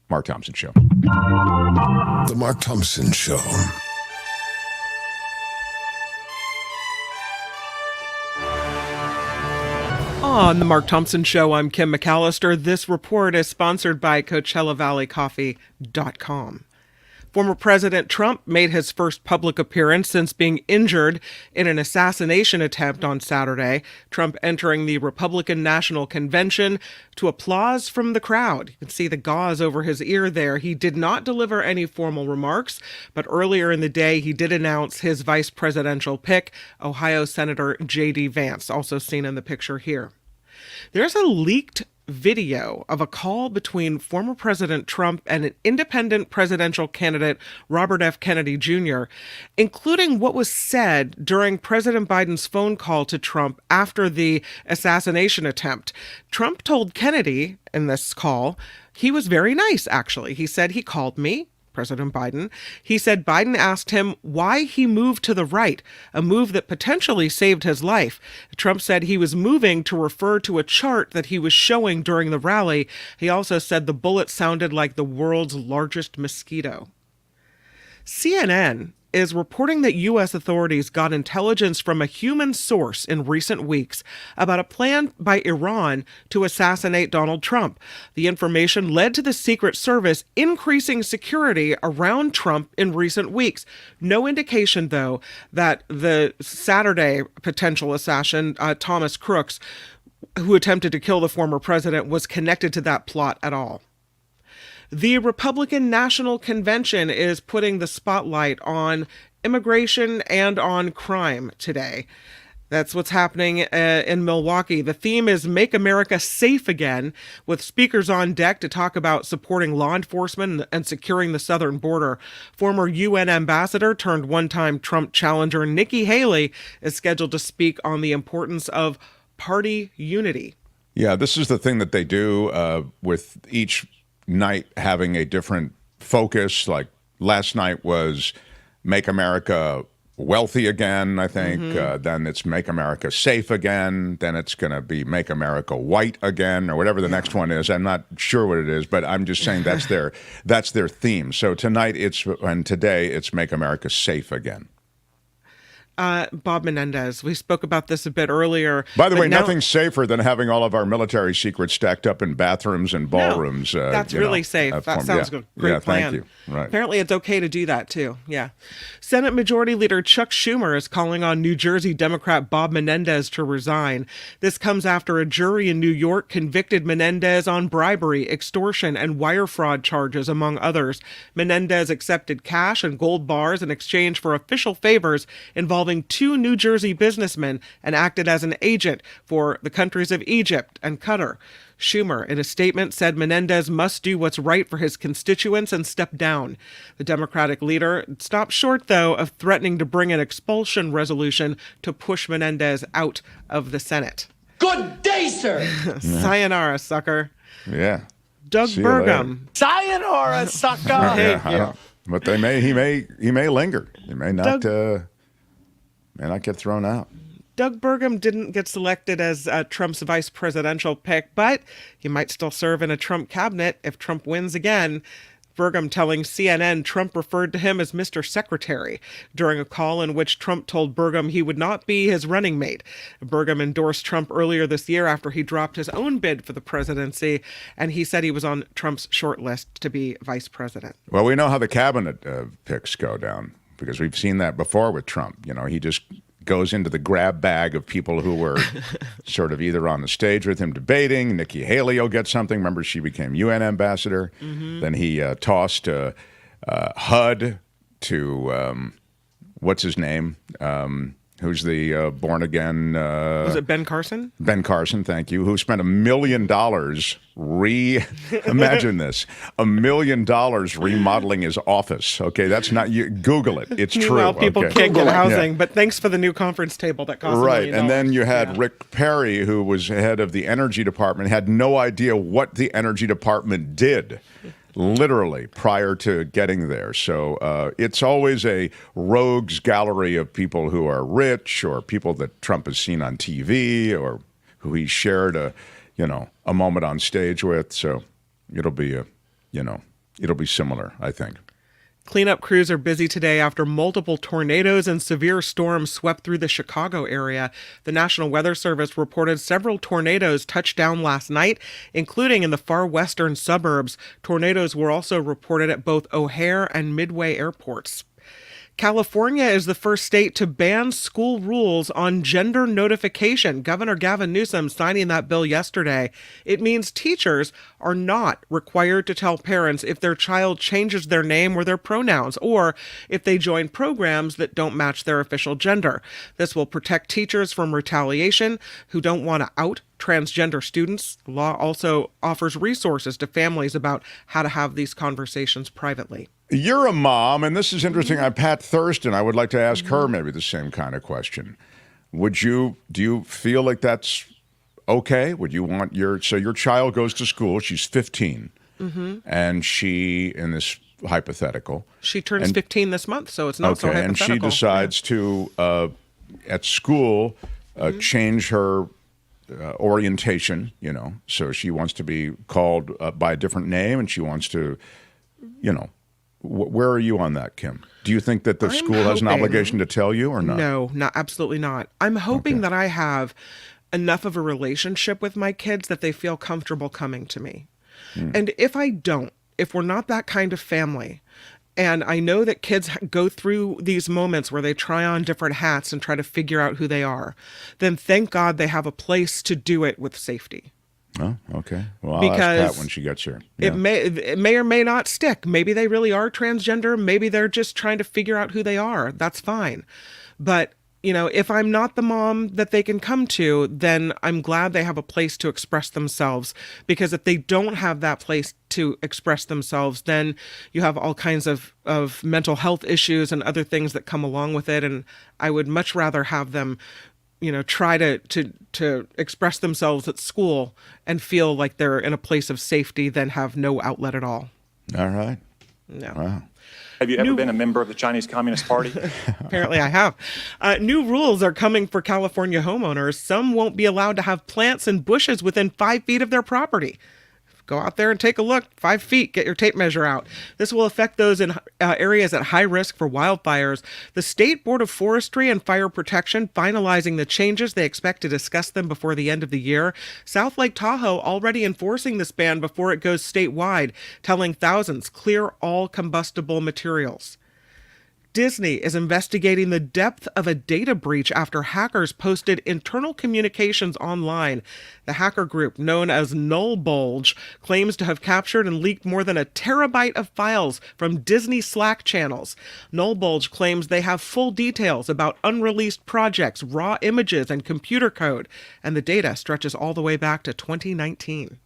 Mark Thompson Show. The Mark Thompson Show. On the Mark Thompson Show, I'm Kim McAllister. This report is sponsored by CoachellaValleyCoffee.com. Former President Trump made his first public appearance since being injured in an assassination attempt on Saturday. Trump entering the Republican National Convention to applause from the crowd. You can see the gauze over his ear there. He did not deliver any formal remarks, but earlier in the day, he did announce his vice presidential pick, Ohio Senator JD Vance, also seen in the picture here. There's a leaked video of a call between former President Trump and an independent presidential candidate, Robert F. Kennedy Jr., including what was said during President Biden's phone call to Trump after the assassination attempt. Trump told Kennedy in this call, he was very nice, actually. He said he called me, President Biden. He said Biden asked him why he moved to the right, a move that potentially saved his life. Trump said he was moving to refer to a chart that he was showing during the rally. He also said the bullet sounded like the world's largest mosquito. CNN is reporting that U.S. authorities got intelligence from a human source in recent weeks about a plan by Iran to assassinate Donald Trump. The information led to the Secret Service increasing security around Trump in recent weeks. No indication, though, that the Saturday potential assassin, Thomas Crooks, who attempted to kill the former president, was connected to that plot at all. The Republican National Convention is putting the spotlight on immigration and on crime today. That's what's happening in Milwaukee. The theme is Make America Safe Again, with speakers on deck to talk about supporting law enforcement and securing the southern border. Former UN ambassador turned one-time Trump challenger Nikki Haley is scheduled to speak on the importance of party unity. Yeah, this is the thing that they do with each night having a different focus. Like last night was Make America Wealthy Again, I think. Then it's Make America Safe Again. Then it's going to be Make America White Again, or whatever the next one is. I'm not sure what it is, but I'm just saying that's their theme. So tonight and today it's Make America Safe Again. Bob Menendez. We spoke about this a bit earlier. By the way, nothing's safer than having all of our military secrets stacked up in bathrooms and ballrooms. No, that's really safe. That sounds good. Great plan. Thank you. Right. Apparently, it's okay to do that, too. Yeah. Senate Majority Leader Chuck Schumer is calling on New Jersey Democrat Bob Menendez to resign. This comes after a jury in New York convicted Menendez on bribery, extortion, and wire fraud charges, among others. Menendez accepted cash and gold bars in exchange for official favors involving two New Jersey businessmen and acted as an agent for the countries of Egypt and Qatar. Schumer, in a statement, said Menendez must do what's right for his constituents and step down. The Democratic leader stopped short, though, of threatening to bring an expulsion resolution to push Menendez out of the Senate. Good day, sir. Sayonara, sucker. Yeah. Doug Burgum. Sayonara, sucker. But he may linger. He may not get thrown out. Doug Burgum didn't get selected as Trump's vice presidential pick, but he might still serve in a Trump cabinet if Trump wins again. Burgum telling CNN Trump referred to him as Mr. Secretary during a call in which Trump told Burgum he would not be his running mate. Burgum endorsed Trump earlier this year after he dropped his own bid for the presidency, and he said he was on Trump's short list to be vice president. Well, we know how the cabinet picks go down, because we've seen that before with Trump. You know, he just goes into the grab bag of people who were sort of either on the stage with him debating. Nikki Haley will get something. Remember, she became UN ambassador. Then he tossed HUD to, what's his name? Who's the born-again... Was it Ben Carson? Ben Carson, thank you, who spent $1 million imagine this, $1 million remodeling his office. Okay, that's not... you Google it. It's true. Meanwhile, people can't get housing, but thanks for the new conference table that cost $1 million. And then you had Rick Perry, who was head of the Energy Department, had no idea what the Energy Department did. Literally prior to getting there. So it's always a rogues gallery of people who are rich, or people that Trump has seen on TV, or who he shared a moment on stage with. So it'll be similar, I think. Cleanup crews are busy today after multiple tornadoes and severe storms swept through the Chicago area. The National Weather Service reported several tornadoes touched down last night, including in the far western suburbs. Tornadoes were also reported at both O'Hare and Midway airports. California is the first state to ban school rules on gender notification. Governor Gavin Newsom signing that bill yesterday. It means teachers are not required to tell parents if their child changes their name or their pronouns, or if they join programs that don't match their official gender. This will protect teachers from retaliation who don't want to out transgender students. The law also offers resources to families about how to have these conversations privately. You're a mom, and this is interesting. Pat Thurston, I would like to ask her maybe the same kind of question. Do you feel like that's okay? Would you want your child goes to school, she's 15, and she, in this hypothetical. She turns 15 this month, so it's not so hypothetical. And she decides to, at school, change her orientation, so she wants to be called by a different name, and she wants to, where are you on that, Kim? Do you think that the school has an obligation to tell you or not? No, absolutely not. I'm hoping that I have enough of a relationship with my kids that they feel comfortable coming to me. And if I don't, if we're not that kind of family, and I know that kids go through these moments where they try on different hats and try to figure out who they are, then thank God they have a place to do it with safety. Oh, okay. Well, I'll ask Pat when she gets here. Yeah. It may or may not stick. Maybe they really are transgender. Maybe they're just trying to figure out who they are. That's fine. But, if I'm not the mom that they can come to, then I'm glad they have a place to express themselves. Because if they don't have that place to express themselves, then you have all kinds of mental health issues and other things that come along with it. And I would much rather have them try to express themselves at school and feel like they're in a place of safety than have no outlet at all. All right. No. Wow. Have you ever been a member of the Chinese Communist Party? Apparently I have. New rules are coming for California homeowners. Some won't be allowed to have plants and bushes within 5 feet of their property. Go out there and take a look. 5 feet, get your tape measure out. This will affect those in areas at high risk for wildfires. The State Board of Forestry and Fire Protection finalizing the changes. They expect to discuss them before the end of the year. South Lake Tahoe already enforcing this ban before it goes statewide, telling thousands clear all combustible materials. Disney is investigating the depth of a data breach after hackers posted internal communications online. The hacker group, known as Null Bulge, claims to have captured and leaked more than 1 terabyte of files from Disney Slack channels. Null Bulge claims they have full details about unreleased projects, raw images, and computer code, and the data stretches all the way back to 2019.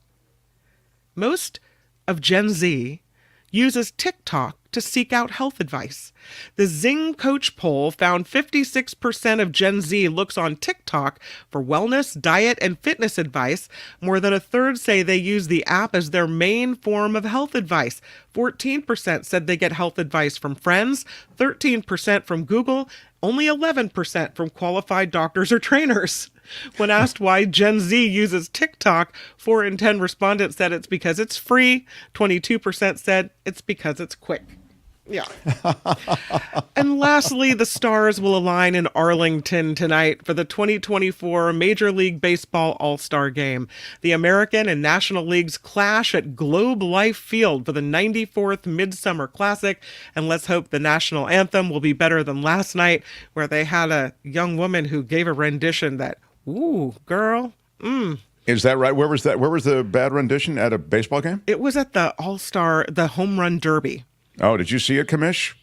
Most of Gen Z uses TikTok to seek out health advice. The Zing Coach poll found 56% of Gen Z looks on TikTok for wellness, diet, and fitness advice. More than a third say they use the app as their main form of health advice. 14% said they get health advice from friends, 13% from Google, only 11% from qualified doctors or trainers. When asked why Gen Z uses TikTok, 4 in 10 respondents said it's because it's free. 22% said it's because it's quick. Yeah. And lastly, the stars will align in Arlington tonight for the 2024 Major League Baseball All-Star Game. The American and National Leagues clash at Globe Life Field for the 94th Midsummer Classic. And let's hope the national anthem will be better than last night, where they had a young woman who gave a rendition that, ooh, girl, Is that right? Where was that? Where was the bad rendition? At a baseball game? It was at the All-Star, the Home Run Derby. Oh, did you see it, Commish?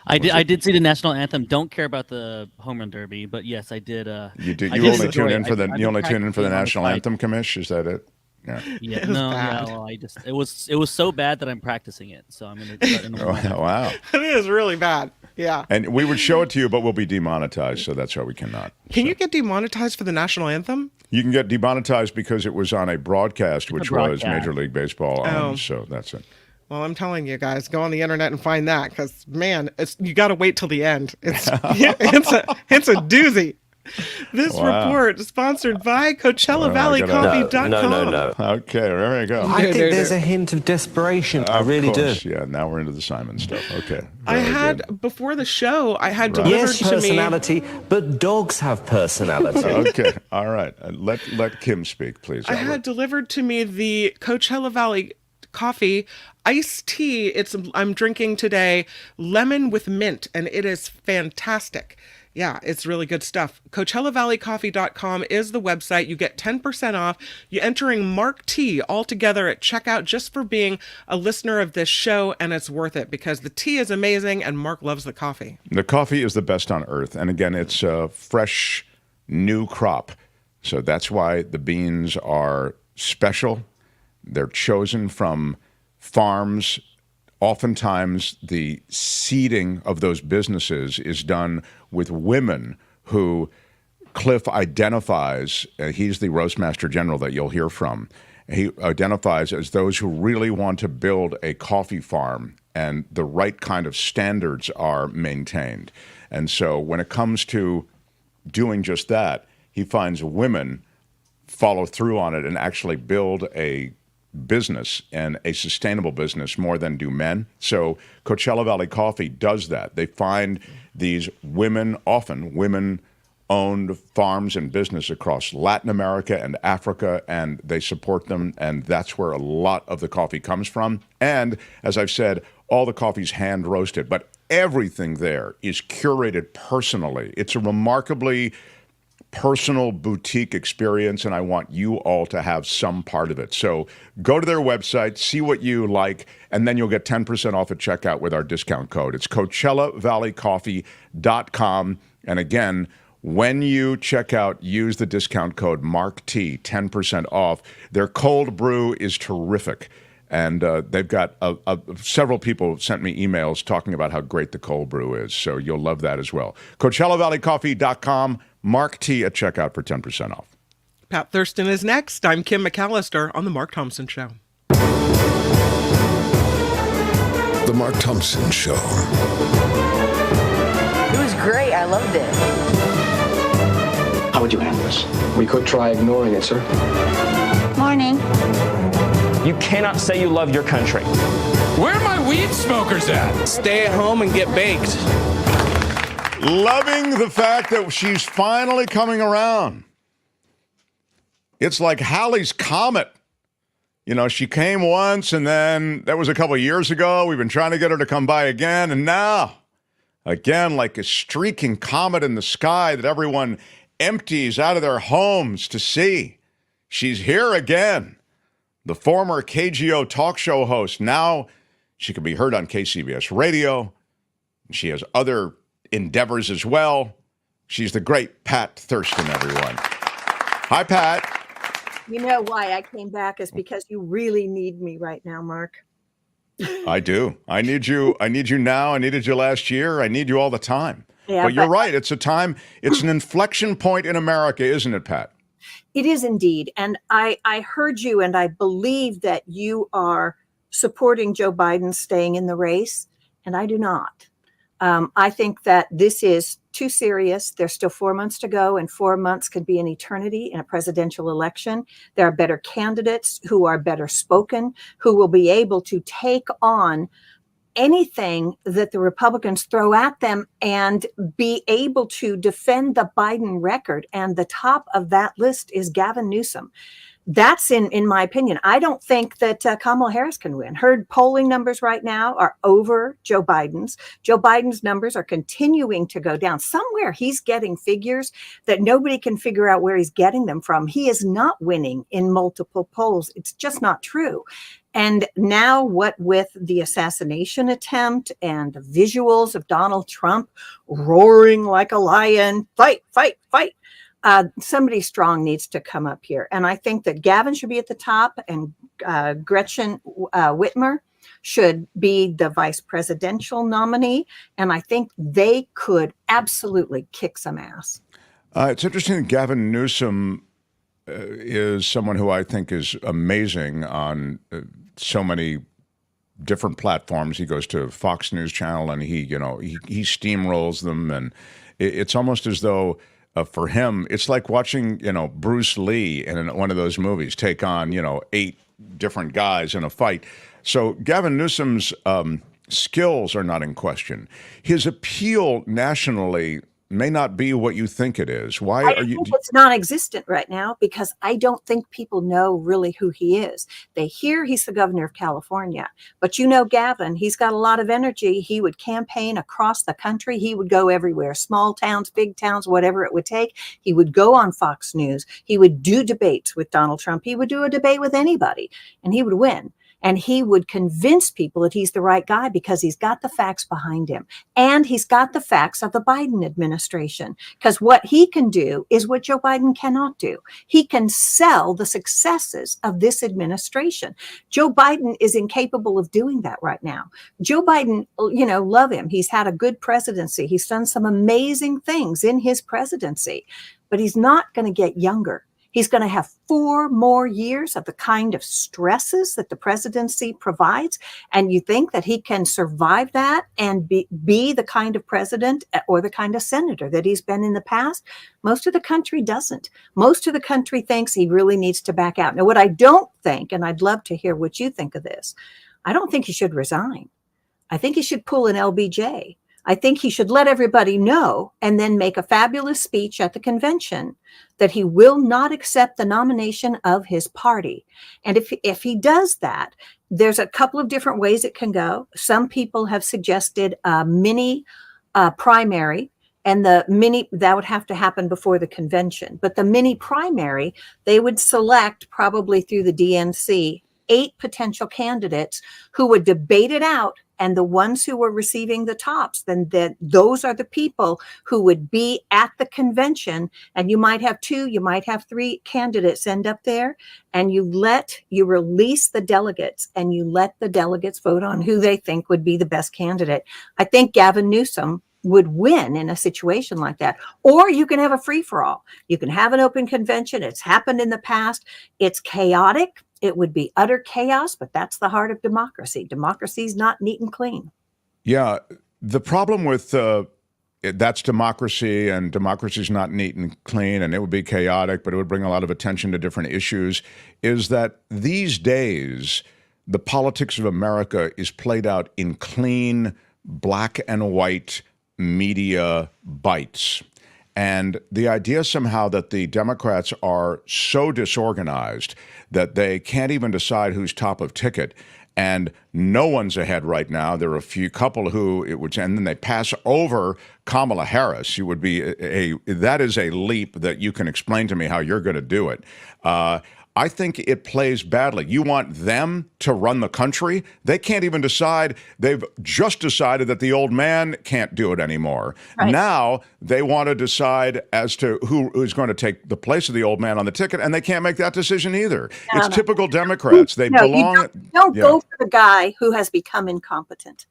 I did see the national anthem. Don't care about the home run derby, but yes, I did. You did. You only tune in for the national anthem, Commish. Is that it? Yeah. Yeah. No. Yeah. Well, it was so bad that I'm practicing it. So I'm going to start in wow. It is really bad. Yeah. And we would show it to you, but we'll be demonetized, so that's why we cannot. Can you get demonetized for the national anthem? You can get demonetized because it was on a broadcast, which was Major League Baseball. So that's it. Well, I'm telling you guys, go on the internet and find that, because man, you got to wait till the end. It's it's a doozy. This report is sponsored by CoachellaValleyCoffee.com. No. Okay, there you go. I think there's a hint of desperation. I really do. Yeah, now we're into the Simon stuff. Okay. Before the show, I had delivered to me. Yes, personality, but dogs have personality. Okay, all right. Let Kim speak, please. I had delivered to me the Coachella Valley coffee iced tea. I'm drinking today lemon with mint, and it is fantastic. Yeah, it's really good stuff. CoachellaValleyCoffee.com is the website. You get 10% off. You're entering Mark T all together at checkout just for being a listener of this show, and it's worth it because the tea is amazing and Mark loves the coffee. The coffee is the best on earth, and again, it's a fresh, new crop. So that's why the beans are special. They're chosen from farms. Oftentimes, the seeding of those businesses is done with women who Cliff identifies. He's the Roastmaster General that you'll hear from. He identifies as those who really want to build a coffee farm and the right kind of standards are maintained. And so when it comes to doing just that, he finds women follow through on it and actually build a business and a sustainable business more than do men. So Coachella Valley Coffee does that. They find these women, often women-owned farms and business across Latin America and Africa, and they support them, and that's where a lot of the coffee comes from. And as I've said, all the coffee's hand-roasted, but everything there is curated personally. It's a remarkably personal boutique experience, and I want you all to have some part of it. So go to their website, see what you like, and then you'll get 10% off at checkout with our discount code. It's CoachellaValleyCoffee.com. And again, when you check out, use the discount code MARKT, 10% off. Their cold brew is terrific. And they've got several people sent me emails talking about how great the cold brew is. So you'll love that as well. CoachellaValleyCoffee.com, Mark T at checkout for 10% off. Pat Thurston is next. I'm Kim McAllister on The Mark Thompson Show. The Mark Thompson Show. It was great. I loved it. How would you handle this? We could try ignoring it, sir. Morning. You cannot say you love your country. Where are my weed smokers at? Stay at home and get baked. Loving the fact that she's finally coming around. It's like Halley's Comet. You know, she came once, and then that was a couple of years ago. We've been trying to get her to come by again, and now, again, like a streaking comet in the sky that everyone empties out of their homes to see. She's here again. The former KGO talk show host. Now she can be heard on KCBS Radio. She has other endeavors as well. She's the great Pat Thurston, everyone. Hi, Pat. You know why I came back is because you really need me right now, Mark. I do. I need you. I need you now. I needed you last year. I need you all the time. Yeah, but you're right. It's a time. It's an inflection point in America, isn't it, Pat? It is indeed. And I heard you, and I believe that you are supporting Joe Biden staying in the race, and I do not. I think that this is too serious. There's still 4 months to go, and 4 months could be an eternity in a presidential election. There are better candidates who are better spoken, who will be able to take on anything that the Republicans throw at them and be able to defend the Biden record. And the top of that list is Gavin Newsom. That's in my opinion. I don't think that Kamala Harris can win. Her polling numbers right now are over Joe Biden's. Joe Biden's numbers are continuing to go down. Somewhere he's getting figures that nobody can figure out where he's getting them from. He is not winning in multiple polls. It's just not true. And now what with the assassination attempt and the visuals of Donald Trump roaring like a lion, fight, fight, fight. Somebody strong needs to come up here. And I think that Gavin should be at the top, and Gretchen Whitmer should be the vice presidential nominee. And I think they could absolutely kick some ass. It's interesting that Gavin Newsom is someone who I think is amazing on so many different platforms. He goes to Fox News Channel and he steamrolls them. And it's almost as though for him, it's like watching, Bruce Lee in one of those movies take on, 8 different guys in a fight. So Gavin Newsom's skills are not in question. His appeal nationally may not be what you think it is. Why are you? Think it's non-existent right now because I don't think people know really who he is. They hear he's the governor of California, but Gavin, he's got a lot of energy. He would campaign across the country. He would go everywhere, small towns, big towns, whatever it would take. He would go on Fox News. He would do debates with Donald Trump. He would do a debate with anybody and he would win. And he would convince people that he's the right guy because he's got the facts behind him. And he's got the facts of the Biden administration. Because what he can do is what Joe Biden cannot do. He can sell the successes of this administration. Joe Biden is incapable of doing that right now. Joe Biden, love him. He's had a good presidency. He's done some amazing things in his presidency. But he's not going to get younger. He's going to have 4 more years of the kind of stresses that the presidency provides. And you think that he can survive that and be the kind of president or the kind of senator that he's been in the past? Most of the country doesn't. Most of the country thinks he really needs to back out. Now, what I don't think, and I'd love to hear what you think of this, I don't think he should resign. I think he should pull an LBJ. I think he should let everybody know and then make a fabulous speech at the convention that he will not accept the nomination of his party. And if he does that, there's a couple of different ways it can go. Some people have suggested a mini primary, and that would have to happen before the convention. But the mini primary, they would select probably through the DNC 8 potential candidates who would debate it out. And the ones who were receiving the tops, then those are the people who would be at the convention. And you might have 2, you might have 3 candidates end up there, and you release the delegates, and you let the delegates vote on who they think would be the best candidate. I think Gavin Newsom would win in a situation like that. Or you can have a free-for-all. You can have an open convention. It's happened in the past. It's chaotic. It would be utter chaos, but that's the heart of democracy. Democracy is not neat and clean. Yeah, the problem with that's democracy, and democracy is not neat and clean, and it would be chaotic, but it would bring a lot of attention to different issues, is that these days, the politics of America is played out in clean, black and white media bites. And the idea somehow that the Democrats are so disorganized that they can't even decide who's top of ticket, and no one's ahead right now. There are a couple who and then they pass over Kamala Harris. That is a leap that you can explain to me how you're going to do it. I think it plays badly. You want them to run the country? They can't even decide. They've just decided that the old man can't do it anymore. Right. Now they want to decide as to who is going to take the place of the old man on the ticket, and they can't make that decision either. It's typical Democrats. They belong. You don't go for the guy who has become incompetent.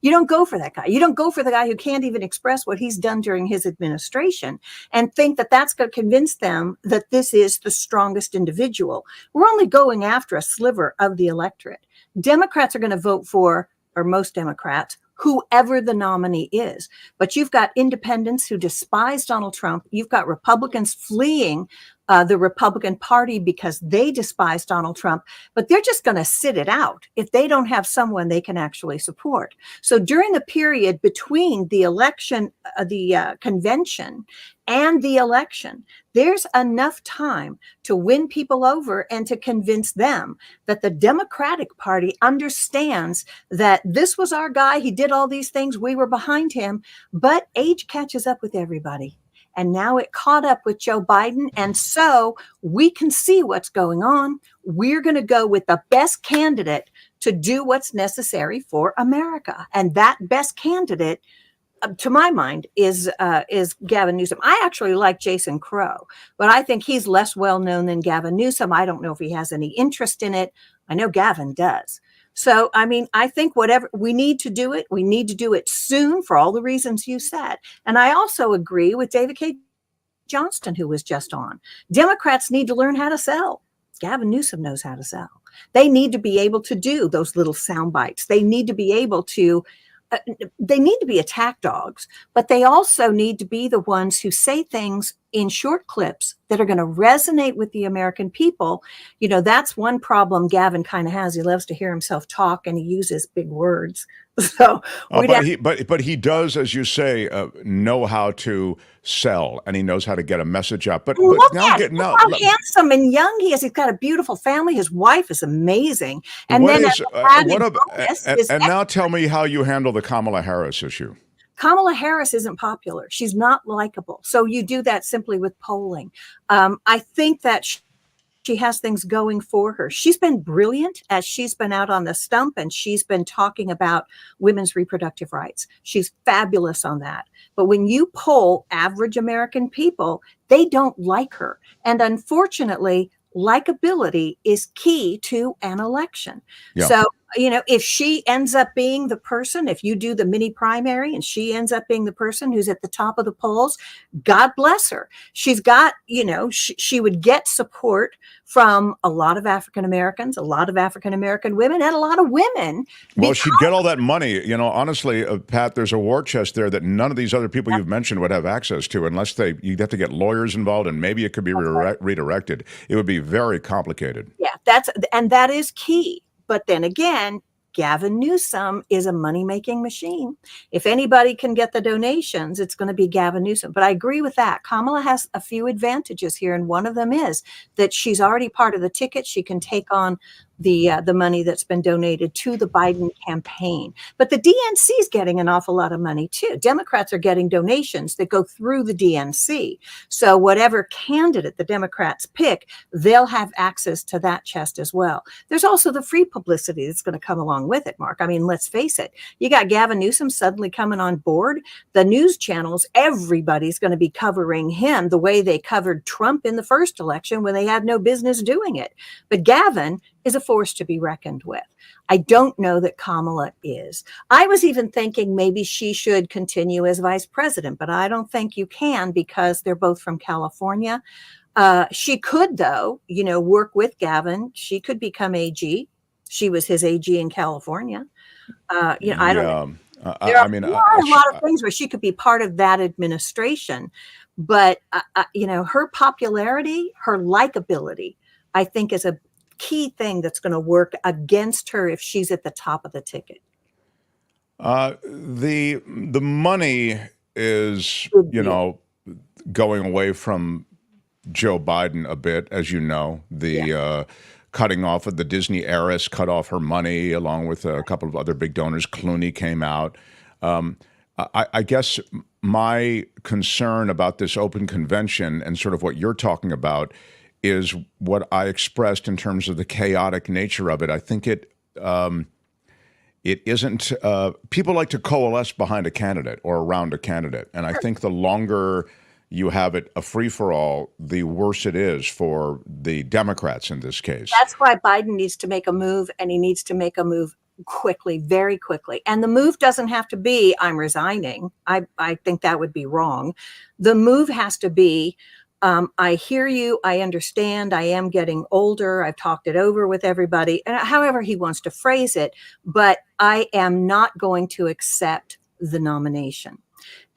You don't go for that guy. You don't go for the guy who can't even express what he's done during his administration and think that that's going to convince them that this is the strongest individual. We're only going after a sliver of the electorate. Democrats are going to vote for, or most Democrats, whoever the nominee is. But you've got independents who despise Donald Trump. You've got Republicans fleeing the Republican Party because they despise Donald Trump, but they're just going to sit it out if they don't have someone they can actually support. So during the period between the election, the convention and the election, there's enough time to win people over and to convince them that the Democratic Party understands that this was our guy. He did all these things. We were behind him, but age catches up with everybody. And now it caught up with Joe Biden. And so we can see what's going on. We're going to go with the best candidate to do what's necessary for America. And that best candidate, to my mind, is Gavin Newsom. I actually like Jason Crow, but I think he's less well known than Gavin Newsom. I don't know if he has any interest in it. I know Gavin does. So, I mean, I think whatever we need to do it, we need to do it soon for all the reasons you said. And I also agree with David Cay Johnston, who was just on. Democrats need to learn how to sell. Gavin Newsom knows how to sell. They need to be able to do those little sound bites. They need to be able to they need to be attack dogs, but they also need to be the ones who say things in short clips that are going to resonate with the American people. You know, that's one problem Gavin kind of has. He loves to hear himself talk, and he uses big words. So, but he does, as you say, know how to sell, and he knows how to get a message up. But look how handsome and young he is. He's got a beautiful family. His wife is amazing. And now tell me how you handle the Kamala Harris issue. Kamala Harris isn't popular. She's not likable. So you do that simply with polling. I think that she has things going for her. She's been brilliant as she's been out on the stump, and she's been talking about women's reproductive rights. She's fabulous on that. But when you poll average American people, they don't like her. And unfortunately, likability is key to an election. Yeah. So If she ends up being the person, if you do the mini primary and she ends up being the person who's at the top of the polls, God bless her. She's got, she would get support from a lot of African Americans, a lot of African American women, and a lot of women. Well, she'd get all that money. Honestly, Pat, there's a war chest there that none of these other people you've mentioned would have access to unless you'd have to get lawyers involved, and maybe it could be redirected. It would be very complicated. Yeah, that is key. But then again, Gavin Newsom is a money-making machine. If anybody can get the donations, it's going to be Gavin Newsom. But I agree with that. Kamala has a few advantages here, and one of them is that she's already part of the ticket. She can take on the money that's been donated to the Biden campaign. But the DNC is getting an awful lot of money too. Democrats are getting donations that go through the DNC. So whatever candidate the Democrats pick, they'll have access to that chest as well. There's also the free publicity that's going to come along with it, Mark. I mean, let's face it. You got Gavin Newsom suddenly coming on board. The news channels, everybody's going to be covering him the way they covered Trump in the first election when they had no business doing it. But Gavin is a force to be reckoned with. I don't know that Kamala is. I was even thinking maybe she should continue as vice president, but I don't think you can because they're both from California. She could, though, work with Gavin. She could become AG. She was his AG in California. I don't know. There are a lot of things where she could be part of that administration. But, her popularity, her likability, I think is a key thing that's going to work against her if she's at the top of the ticket. The money is, going away from Joe Biden a bit, as you know. Cutting off of the Disney heiress cut off her money, along with a couple of other big donors. Clooney came out. I guess my concern about this open convention and sort of what you're talking about is what I expressed in terms of the chaotic nature of it. I think it isn't. People like to coalesce behind a candidate or around a candidate, and I think the longer you have it a free-for-all, the worse it is for the Democrats in this case. That's why Biden needs to make a move, and he needs to make a move quickly, very quickly. And the move doesn't have to be, I'm resigning. I think that would be wrong. The move has to be, I hear you. I understand. I am getting older. I've talked it over with everybody, and however he wants to phrase it, but I am not going to accept the nomination.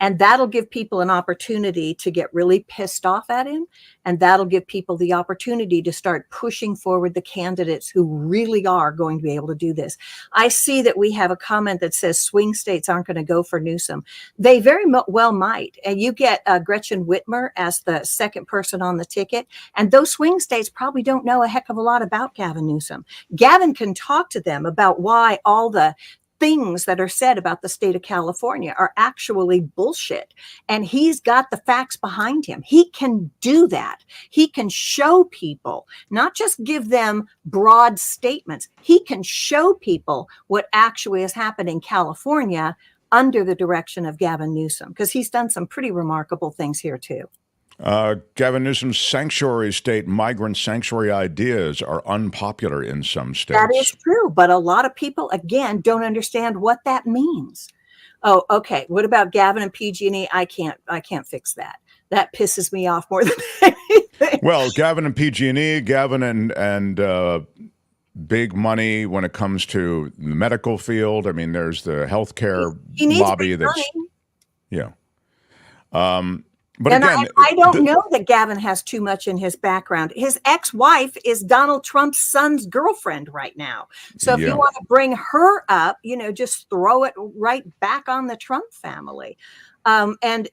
And that'll give people an opportunity to get really pissed off at him. And that'll give people the opportunity to start pushing forward the candidates who really are going to be able to do this. I see that we have a comment that says swing states aren't going to go for Newsom. They very well might. And you get Gretchen Whitmer as the second person on the ticket. And those swing states probably don't know a heck of a lot about Gavin Newsom. Gavin can talk to them about why all the things that are said about the state of California are actually bullshit. And he's got the facts behind him. He can do that. He can show people, not just give them broad statements. He can show people what actually has happened in California under the direction of Gavin Newsom, because he's done some pretty remarkable things here too. Gavin Newsom's sanctuary state migrant sanctuary ideas are unpopular in some states. That is true, but a lot of people, again, don't understand what that means. Oh, okay. What about Gavin and PG&E? I can't fix that. That pisses me off more than anything. Well, Gavin and PG&E, Gavin and big money when it comes to the medical field. I mean, there's the healthcare lobby that's yeah. But and again, I don't know that Gavin has too much in his background. His ex-wife is Donald Trump's son's girlfriend right now. So if you want to bring her up, just throw it right back on the Trump family. And,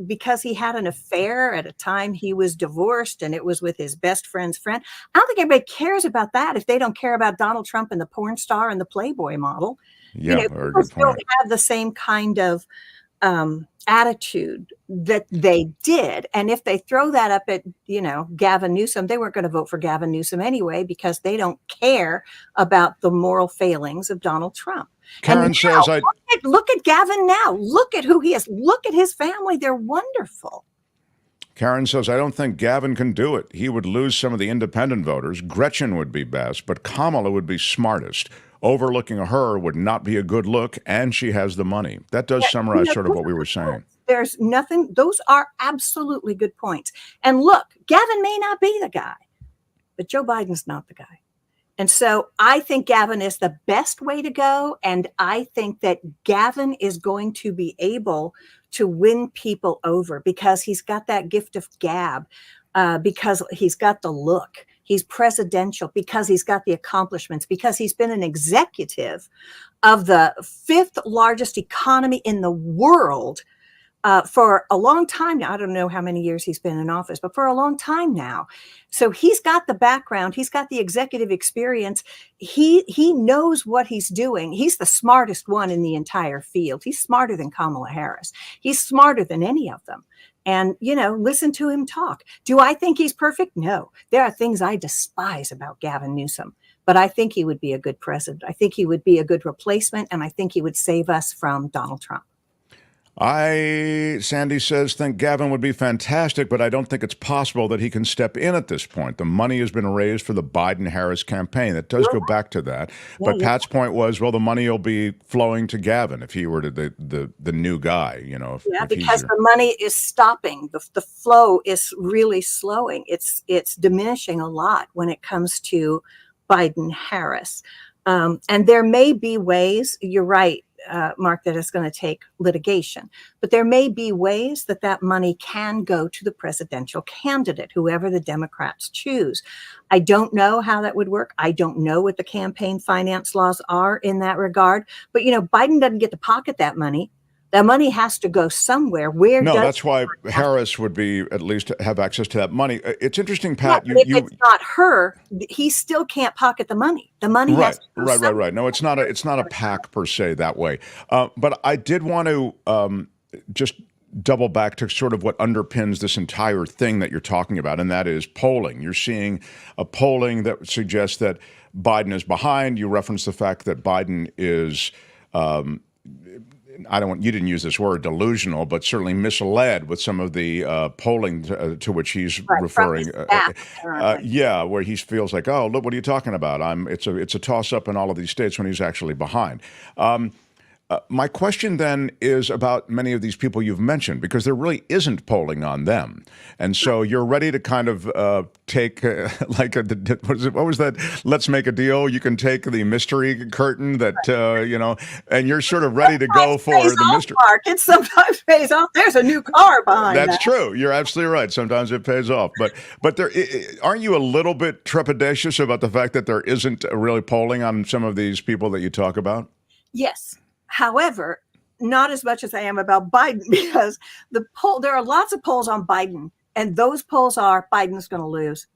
because he had an affair at a time he was divorced and it was with his best friend's friend, I don't think everybody cares about that if they don't care about Donald Trump and the porn star and the Playboy model. Yeah, people still have the same kind of attitude that they did. And if they throw that up at, Gavin Newsom, they weren't going to vote for Gavin Newsom anyway, because they don't care about the moral failings of Donald Trump. Karen says, look at Gavin now. Look at who he is. Look at his family. They're wonderful. Karen says, I don't think Gavin can do it. He would lose some of the independent voters. Gretchen would be best, but Kamala would be smartest. overlooking her would not be a good look, and she has the money. That does summarize sort of what we were saying. There's nothing, those are absolutely good points. And look, Gavin may not be the guy, but Joe Biden's not the guy. And so I think Gavin is the best way to go. And I think that Gavin is going to be able to win people over because he's got that gift of gab, because he's got the look. He's presidential, because he's got the accomplishments, because he's been an executive of the 5th largest economy in the world for a long time now. I don't know how many years he's been in office, but for a long time now. So he's got the background. He's got the executive experience. He knows what he's doing. He's the smartest one in the entire field. He's smarter than Kamala Harris. He's smarter than any of them. And, listen to him talk. Do I think he's perfect? No. There are things I despise about Gavin Newsom, but I think he would be a good president. I think he would be a good replacement, and I think he would save us from Donald Trump. Sandy says, think Gavin would be fantastic, but I don't think it's possible that he can step in at this point. The money has been raised for the Biden-Harris campaign. That does go back to that. But Pat's point was, well, the money will be flowing to Gavin if he were to the new guy, Because the money is stopping. The flow is really slowing. It's diminishing a lot when it comes to Biden-Harris. And there may be ways, you're right, Mark, that it's going to take litigation. But there may be ways that money can go to the presidential candidate, whoever the Democrats choose. I don't know how that would work. I don't know what the campaign finance laws are in that regard. But, Biden doesn't get to pocket that money. That money has to go somewhere. That's why Harris would be at least have access to that money. It's interesting, Pat. If it's not her, he still can't pocket the money. The money has to go somewhere. Right. No, it's not a PAC per se that way. But I did want to just double back to sort of what underpins this entire thing that you're talking about, and that is polling. You're seeing a polling that suggests that Biden is behind. You referenced the fact that Biden is. You didn't use this word, delusional, but certainly misled with some of the polling to which he's referring. Where he feels like, oh, look, what are you talking about? It's a toss up in all of these states when he's actually behind. My question then is about many of these people you've mentioned, because there really isn't polling on them. And so you're ready to kind of take what was that? Let's make a deal. You can take the mystery curtain that, and you're sort of ready to go for the mystery. Mark. It sometimes pays off. There's a new car behind That's true. You're absolutely right. Sometimes it pays off. But aren't you a little bit trepidatious about the fact that there isn't really polling on some of these people that you talk about? Yes. However, not as much as I am about Biden, because there are lots of polls on Biden, and those polls are Biden's going to lose.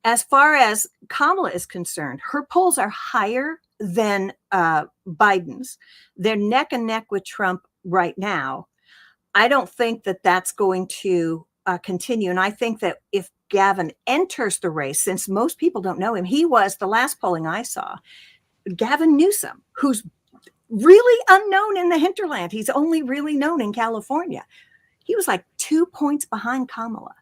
As far as Kamala is concerned, her polls are higher than Biden's. They're neck and neck with Trump right now. I don't think that that's going to continue. And I think that if Gavin enters the race, since most people don't know him, he was, the last polling I saw, Gavin Newsom, who's really unknown in the hinterland. He's only really known in California. He was like 2 points behind Kamala.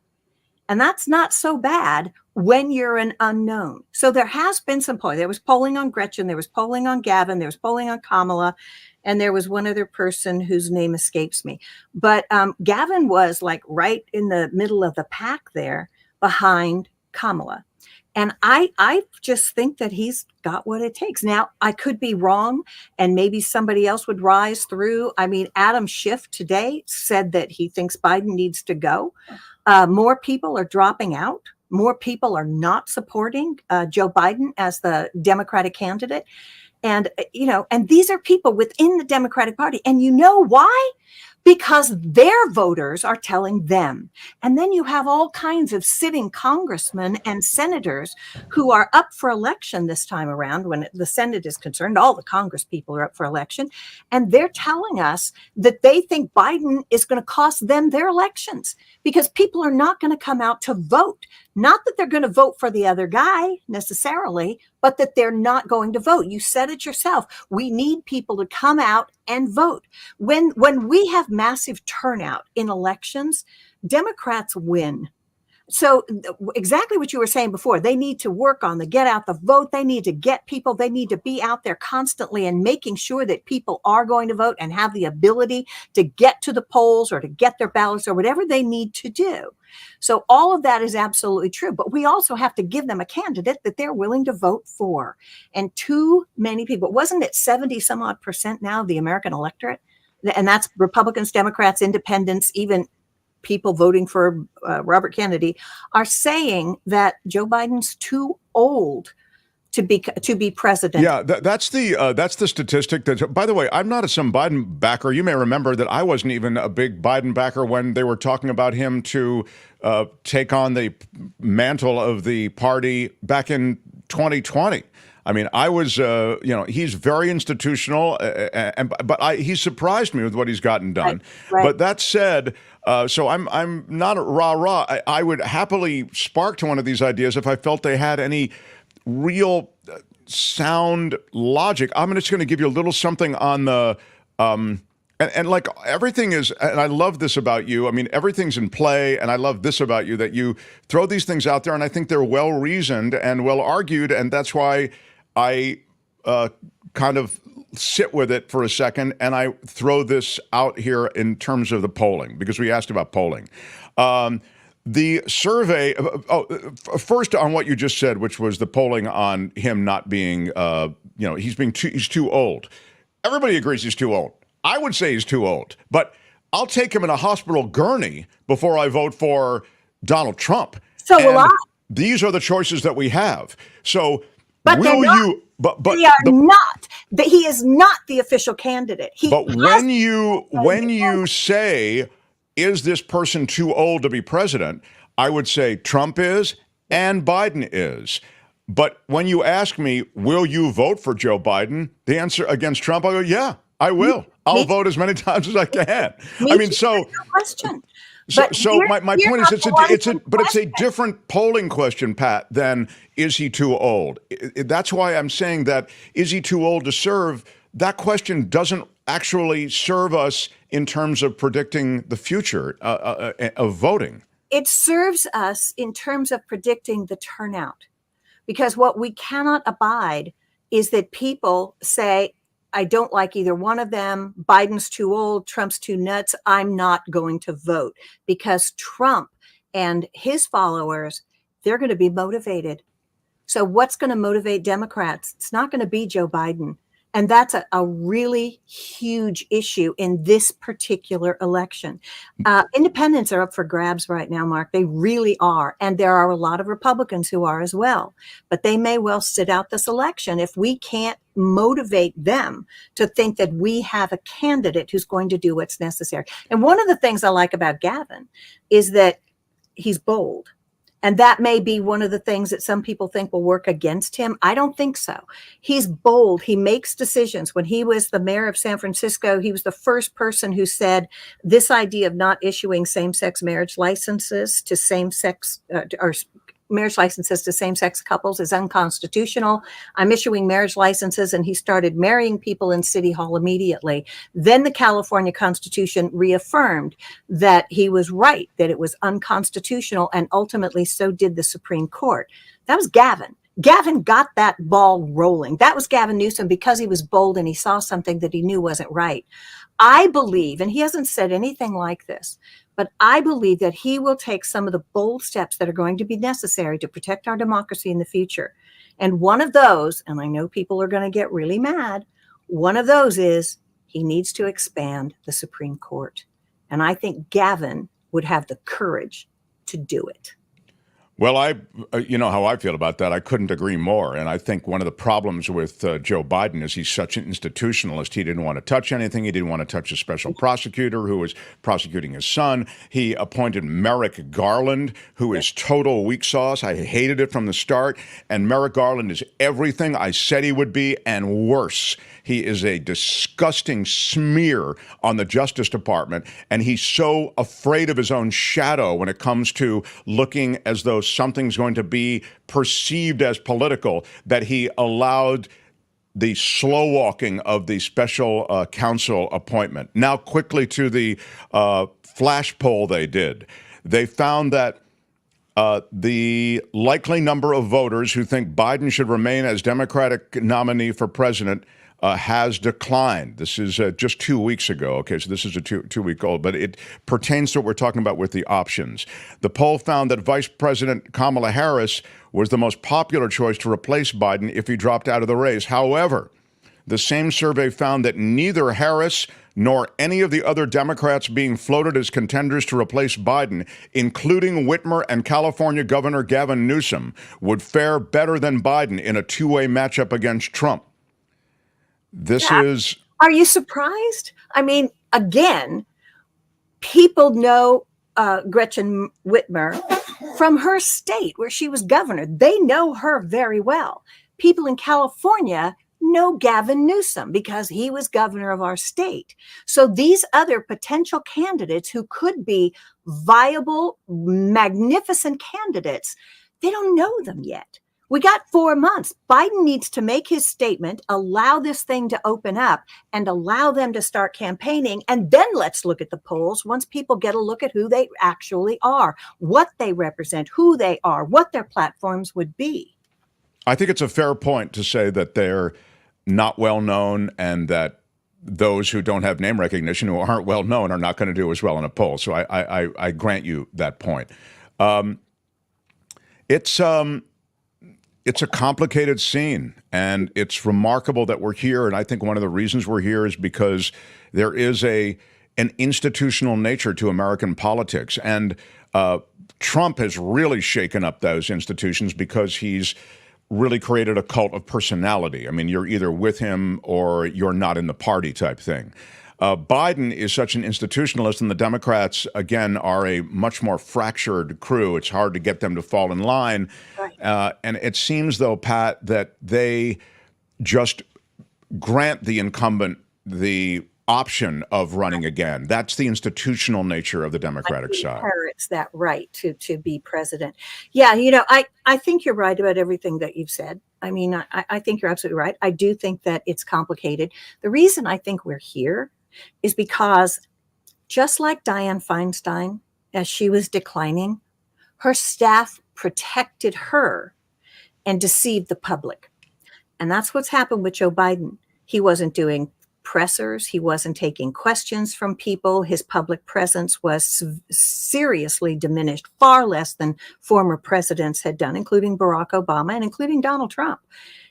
And that's not so bad when you're an unknown. So there has been some polling. There was polling on Gretchen. There was polling on Gavin. There was polling on Kamala. And there was one other person whose name escapes me. But Gavin was like right in the middle of the pack there behind Kamala. And I just think that he's got what it takes. Now, I could be wrong, and maybe somebody else would rise through. I mean, Adam Schiff today said that he thinks Biden needs to go. More people are dropping out. More people are not supporting Joe Biden as the Democratic candidate. And, and these are people within the Democratic Party. And you know why? Because their voters are telling them. And then you have all kinds of sitting congressmen and senators who are up for election this time around. When the Senate is concerned, all the Congress people are up for election. And they're telling us that they think Biden is going to cost them their elections because people are not going to come out to vote. Not that they're going to vote for the other guy necessarily, but that they're not going to vote. You said it yourself. We need people to come out and vote. When we have massive turnout in elections, Democrats win. So exactly what you were saying before, they need to work on the get out the vote. They need to get people, they need to be out there constantly and making sure that people are going to vote and have the ability to get to the polls or to get their ballots or whatever they need to do. So all of that is absolutely true. But we also have to give them a candidate that they're willing to vote for. And too many people, wasn't it 70 some odd % now of the American electorate? And that's Republicans, Democrats, independents, even people voting for Robert Kennedy, are saying that Joe Biden's too old to be president. Yeah, that's the statistic. That, by the way, I'm not some Biden backer. You may remember that I wasn't even a big Biden backer when they were talking about him to take on the mantle of the party back in 2020. I mean, I was, he's very institutional, but he surprised me with what he's gotten done. Right. But that said, so I'm not a rah-rah. I would happily spark to one of these ideas if I felt they had any real sound logic. I'm just going to give you a little something on the, and like everything is, and I love this about you. I mean, everything's in play, and I love this about you, that you throw these things out there, and I think they're well-reasoned and well-argued, and that's why I kind of sit with it for a second, and I throw this out here in terms of the polling, because we asked about polling. The survey, first on what you just said, which was the polling on him not being, he's too old. Everybody agrees he's too old. I would say he's too old, but I'll take him in a hospital gurney before I vote for Donald Trump. So will I. These are the choices that we have. So but will you? But they are not. He is not the official candidate. But when you say, is this person too old to be president? I would say Trump is and Biden is. But when you ask me, will you vote for Joe Biden? The answer against Trump, I go, yeah, I will. I'll vote as many times as I can. I mean, so. Question. So my point is, it's a different polling question, Pat, than is he too old? That's why I'm saying that, is he too old to serve? That question doesn't actually serve us in terms of predicting the future of voting. It serves us in terms of predicting the turnout, because what we cannot abide is that people say, I don't like either one of them. Biden's too old. Trump's too nuts. I'm not going to vote, because Trump and his followers, they're going to be motivated. So what's going to motivate Democrats? It's not going to be Joe Biden. And that's a really huge issue in this particular election. Independents are up for grabs right now, Mark. They really are. And there are a lot of Republicans who are as well. But they may well sit out this election if we can't motivate them to think that we have a candidate who's going to do what's necessary. And one of the things I like about Gavin is that he's bold. And that may be one of the things that some people think will work against him. I don't think so. He's bold. He makes decisions. When he was the mayor of San Francisco, he was the first person who said this idea of not issuing same-sex marriage licenses to same-sex or marriage licenses to same-sex couples is unconstitutional. I'm issuing marriage licenses, and he started marrying people in City Hall immediately. Then the California Constitution reaffirmed that he was right, that it was unconstitutional, and ultimately so did the Supreme Court. That was Gavin. Gavin got that ball rolling. That was Gavin Newsom, because he was bold and he saw something that he knew wasn't right. I believe, and he hasn't said anything like this, but I believe that he will take some of the bold steps that are going to be necessary to protect our democracy in the future. And one of those, and I know people are going to get really mad, one of those is he needs to expand the Supreme Court. And I think Gavin would have the courage to do it. Well, you know how I feel about that. I couldn't agree more. And I think one of the problems with Joe Biden is he's such an institutionalist. He didn't want to touch anything. He didn't want to touch a special prosecutor who was prosecuting his son. He appointed Merrick Garland, who is total weak sauce. I hated it from the start. And Merrick Garland is everything I said he would be and worse. He is a disgusting smear on the Justice Department, and he's so afraid of his own shadow when it comes to looking as though something's going to be perceived as political that he allowed the slow walking of the special counsel appointment. Now, quickly to the flash poll they did. They found that The likely number of voters who think Biden should remain as Democratic nominee for president has declined. This is just 2 weeks ago. Okay, so this is a two-week-old, but it pertains to what we're talking about with the options. The poll found that Vice President Kamala Harris was the most popular choice to replace Biden if he dropped out of the race. However, the same survey found that neither Harris nor any of the other Democrats being floated as contenders to replace Biden, including Whitmer and California Governor Gavin Newsom, would fare better than Biden in a two-way matchup against Trump. Are you surprised? I mean, again, people know Gretchen Whitmer from her state where she was governor. They know her very well. People in California know Gavin Newsom because he was governor of our state. So these other potential candidates who could be viable, magnificent candidates, they don't know them yet. We got 4 months. Biden needs to make his statement, allow this thing to open up, and allow them to start campaigning. And then let's look at the polls once people get a look at who they actually are, what they represent, who they are, what their platforms would be. I think it's a fair point to say that they're not well known and that those who don't have name recognition, who aren't well known, are not going to do as well in a poll. So I grant you that point. It's a complicated scene, and it's remarkable that we're here. And I think one of the reasons we're here is because there is an institutional nature to American politics. And Trump has really shaken up those institutions because he's really created a cult of personality. I mean, you're either with him or you're not in the party type thing. Biden is such an institutionalist, and the Democrats, again, are a much more fractured crew. It's hard to get them to fall in line. Right. And it seems, though, Pat, that they just grant the incumbent the option of running again. That's the institutional nature of the Democratic side. Inherits that right to be president. Yeah, I think you're right about everything that you've said. I mean, I think you're absolutely right. I do think that it's complicated. The reason I think we're here is because just like Dianne Feinstein, as she was declining, her staff protected her and deceived the public. And that's what's happened with Joe Biden. He wasn't doing pressers. He wasn't taking questions from people. His public presence was seriously diminished, far less than former presidents had done, including Barack Obama and including Donald Trump.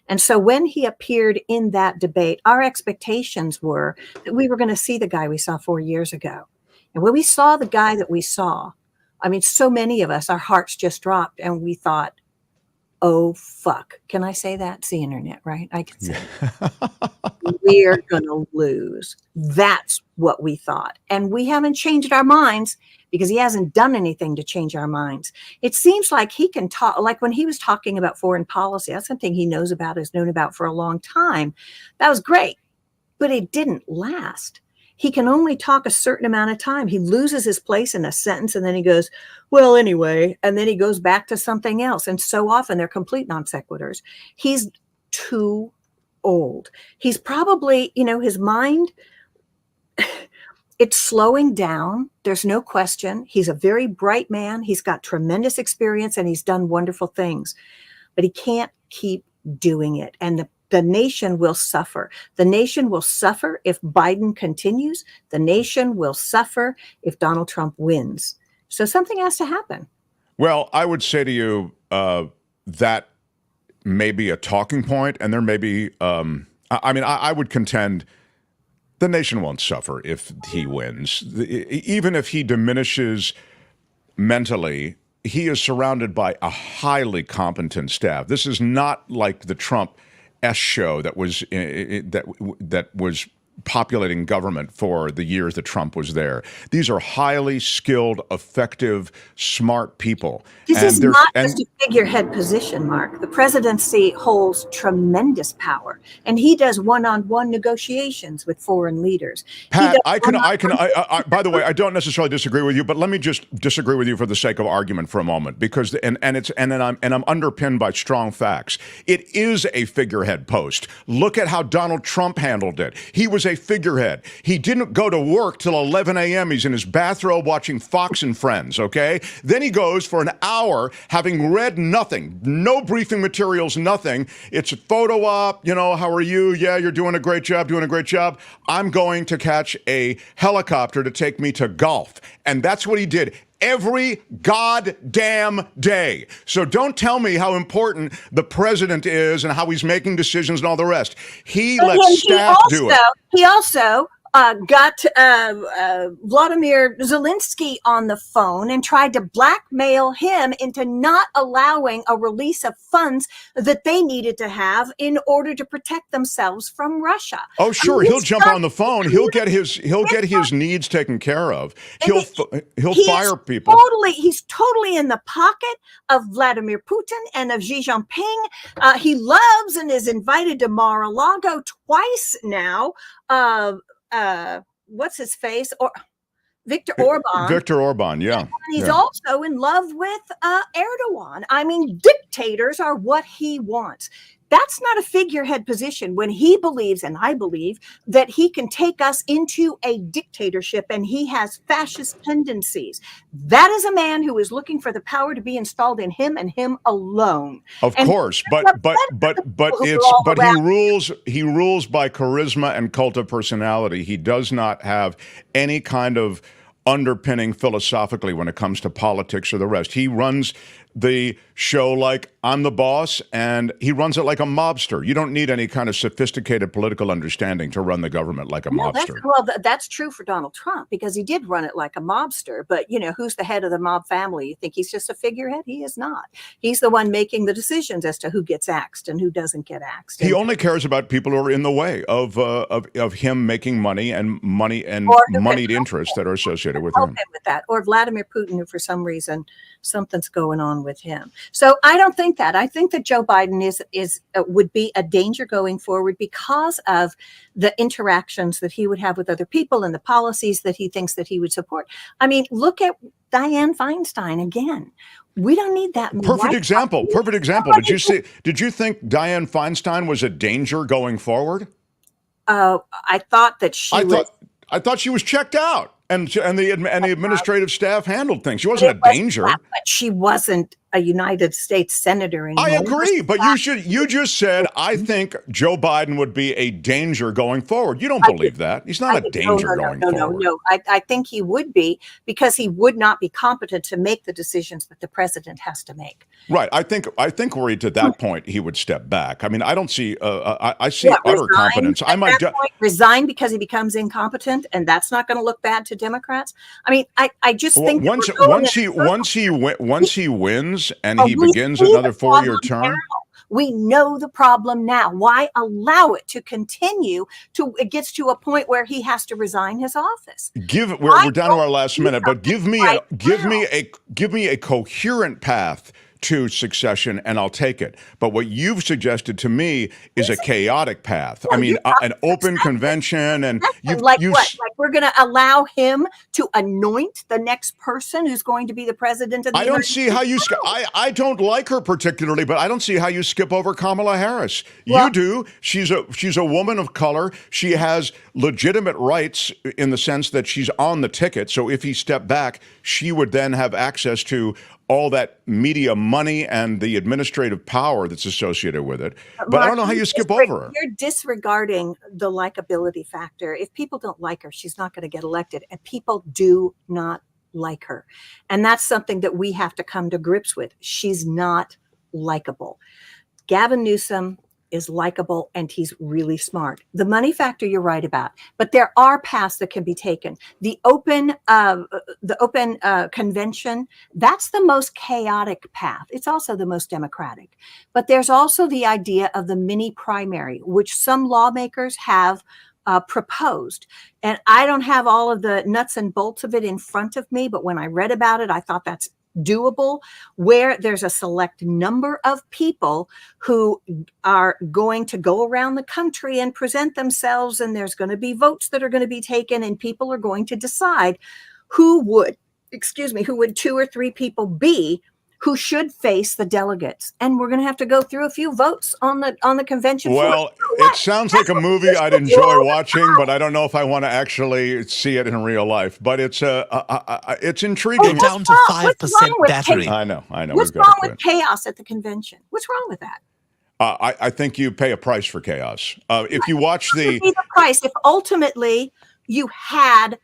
And so when he appeared in that debate, our expectations were that we were going to see the guy we saw 4 years ago. And when we saw the guy that we saw, I mean, so many of us, our hearts just dropped and we thought, oh, fuck. Can I say that? It's the internet, right? I can say that. We're going to lose. That's what we thought. And we haven't changed our minds because he hasn't done anything to change our minds. It seems like he can talk, like when he was talking about foreign policy, that's something he knows about, has known about for a long time. That was great, but it didn't last. He can only talk a certain amount of time. He loses his place in a sentence and then he goes, well, anyway, and then he goes back to something else. And so often they're complete non sequiturs. He's too old. He's probably, his mind, it's slowing down. There's no question. He's a very bright man. He's got tremendous experience and he's done wonderful things, but he can't keep doing it. And the nation will suffer. The nation will suffer if Biden continues. The nation will suffer if Donald Trump wins. So something has to happen. Well, I would say to you that may be a talking point, and there may be, I would contend the nation won't suffer if he wins. Even if he diminishes mentally, he is surrounded by a highly competent staff. This is not like the Trump show that was populating government for the years that Trump was there. These are highly skilled, effective, smart people. This is not just a figurehead position, Mark. The presidency holds tremendous power, and he does one-on-one negotiations with foreign leaders. Pat, I by the way, I don't necessarily disagree with you, but let me just disagree with you for the sake of argument for a moment, because I'm underpinned by strong facts. It is a figurehead post. Look at how Donald Trump handled it. He was a figurehead. He didn't go to work till 11 a.m. He's in his bathrobe watching Fox and Friends, okay? Then he goes for an hour having read nothing, no briefing materials, nothing. It's a photo op, how are you? Yeah, you're doing a great job, I'm going to catch a helicopter to take me to golf. And that's what he did every goddamn day. So don't tell me how important the president is and how he's making decisions and all the rest. He lets staff do it. He also got Vladimir Zelensky on the phone and tried to blackmail him into not allowing a release of funds that they needed to have in order to protect themselves from Russia. Oh, sure. He'll jump on the phone. He'll get his needs taken care of. He'll fire people. He's totally in the pocket of Vladimir Putin and of Xi Jinping. He loves and is invited to Mar-a-Lago twice now. What's his face? Or Viktor Orban. Viktor Orban, yeah. And he's also in love with Erdogan. I mean, dictators are what he wants. That's not a figurehead position when he believes, and I believe, that he can take us into a dictatorship and he has fascist tendencies. That is a man who is looking for the power to be installed in him and him alone. Of course, but he rules by charisma and cult of personality. He does not have any kind of underpinning philosophically when it comes to politics or the rest. He runs the show like I'm the boss, and he runs it like a mobster. You don't need any kind of sophisticated political understanding to run the government like a mobster. That's true for Donald Trump, because he did run it like a mobster. But, who's the head of the mob family? You think he's just a figurehead? He is not. He's the one making the decisions as to who gets axed and who doesn't get axed. He only cares about people who are in the way of him making money and moneyed interests that are associated with him. With that, or Vladimir Putin, who for some reason something's going on with him. So I don't think that. I think that Joe Biden would be a danger going forward because of the interactions that he would have with other people and the policies that he thinks that he would support. I mean, look at Dianne Feinstein again. We don't need that. Perfect example. Did you think Dianne Feinstein was a danger going forward? I thought that I thought she was checked out. And the administrative staff handled things. She wasn't a danger. But she wasn't a United States senator anymore. I agree, but you just said, I think Joe Biden would be a danger going forward. You don't believe that. He's not a danger going forward. No. I think he would be, because he would not be competent to make the decisions that the president has to make. Right. I think were he to that point, he would step back. I mean, I don't see, I see utter competence. I might resign because he becomes incompetent, and that's not going to look bad to Democrats. I mean, I just think once he wins and he begins another 4-year term. We know the problem now. Why allow it to continue to it gets to a point where he has to resign his office? We're down to our last minute, but give me a coherent path to succession, and I'll take it. But what you've suggested to me is a chaotic path. I mean, an open convention, and what? Like we're going to allow him to anoint the next person who's going to be the president of the United States? I don't see how you. I don't like her particularly, but I don't see how you skip over Kamala Harris. You do. She's a woman of color. She has legitimate rights in the sense that she's on the ticket. So if he stepped back, she would then have access to all that media money and the administrative power that's associated with it. But Mark, I don't know how you skip over her. You're disregarding the likability factor. If people don't like her, she's not going to get elected. And people do not like her. And that's something that we have to come to grips with. She's not likable. Gavin Newsom is likable, and he's really smart. The money factor, you're right about, but there are paths that can be taken. The open convention, that's the most chaotic path. It's also the most democratic. But there's also the idea of the mini primary, which some lawmakers have proposed. And I don't have all of the nuts and bolts of it in front of me, but when I read about it, I thought that's doable, where there's a select number of people who are going to go around the country and present themselves, and there's going to be votes that are going to be taken, and people are going to decide who would 2 or 3 people be who should face the delegates. And we're going to have to go through a few votes on the convention floor. Well, it sounds like a movie I'd enjoy watching, but I don't know if I want to actually see it in real life. But it's intriguing. Down to 5% battery. I know. What's wrong with chaos at the convention? What's wrong with that? I think you pay a price for chaos. If you watch What would be the price if ultimately you had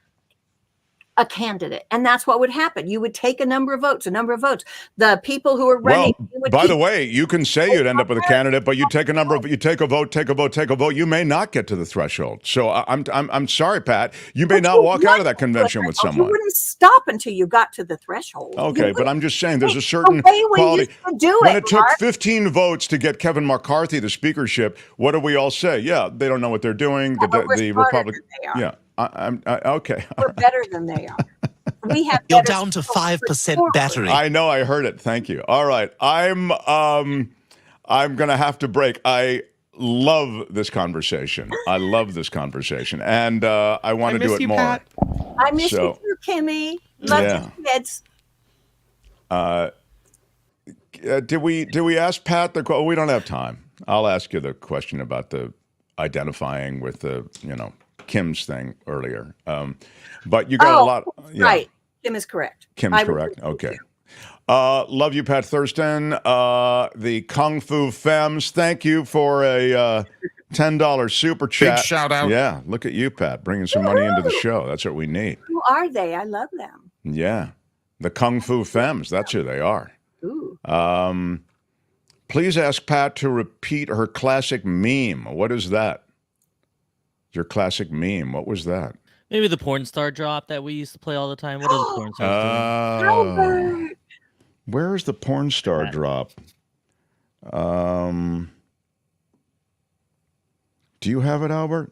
a candidate, and that's what would happen. You would take a number of votes. The people who are running. Well, by the way, you can say you'd end up with a candidate, but you take a vote. You may not get to the threshold. So I'm sorry, Pat. You may not walk out of that convention with someone. You wouldn't stop until you got to the threshold. Okay, but I'm just saying there's a certain quality. When it took 15 votes to get Kevin McCarthy the speakership, what do we all say? Yeah, they don't know what they're doing. The Republican. Yeah. Okay. We're better than they are. We have. You're down to 5% battery. I know. I heard it. Thank you. All right. I'm gonna have to break. I love this conversation. And I want to do it more. Pat. I miss you too, Kimmy. Love you, kids. Did we ask Pat the? We don't have time. I'll ask you the question about the identifying with the Kim's thing earlier. But you got a lot. Yeah. Right. Kim is correct. Kim's correct. Okay. Love you, Pat Thurston. The Kung Fu Femmes, thank you for a $10 super chat. Big shout out. Yeah, look at you, Pat, bringing some money into the show. That's what we need. Who are they? I love them. Yeah. The Kung Fu Femmes, that's who they are. Ooh. Please ask Pat to repeat her classic meme. What is that? Your classic meme. What was that? Maybe the porn star drop that we used to play all the time. What are the porn stars doing? Albert. Where is the porn star drop? Do you have it, Albert?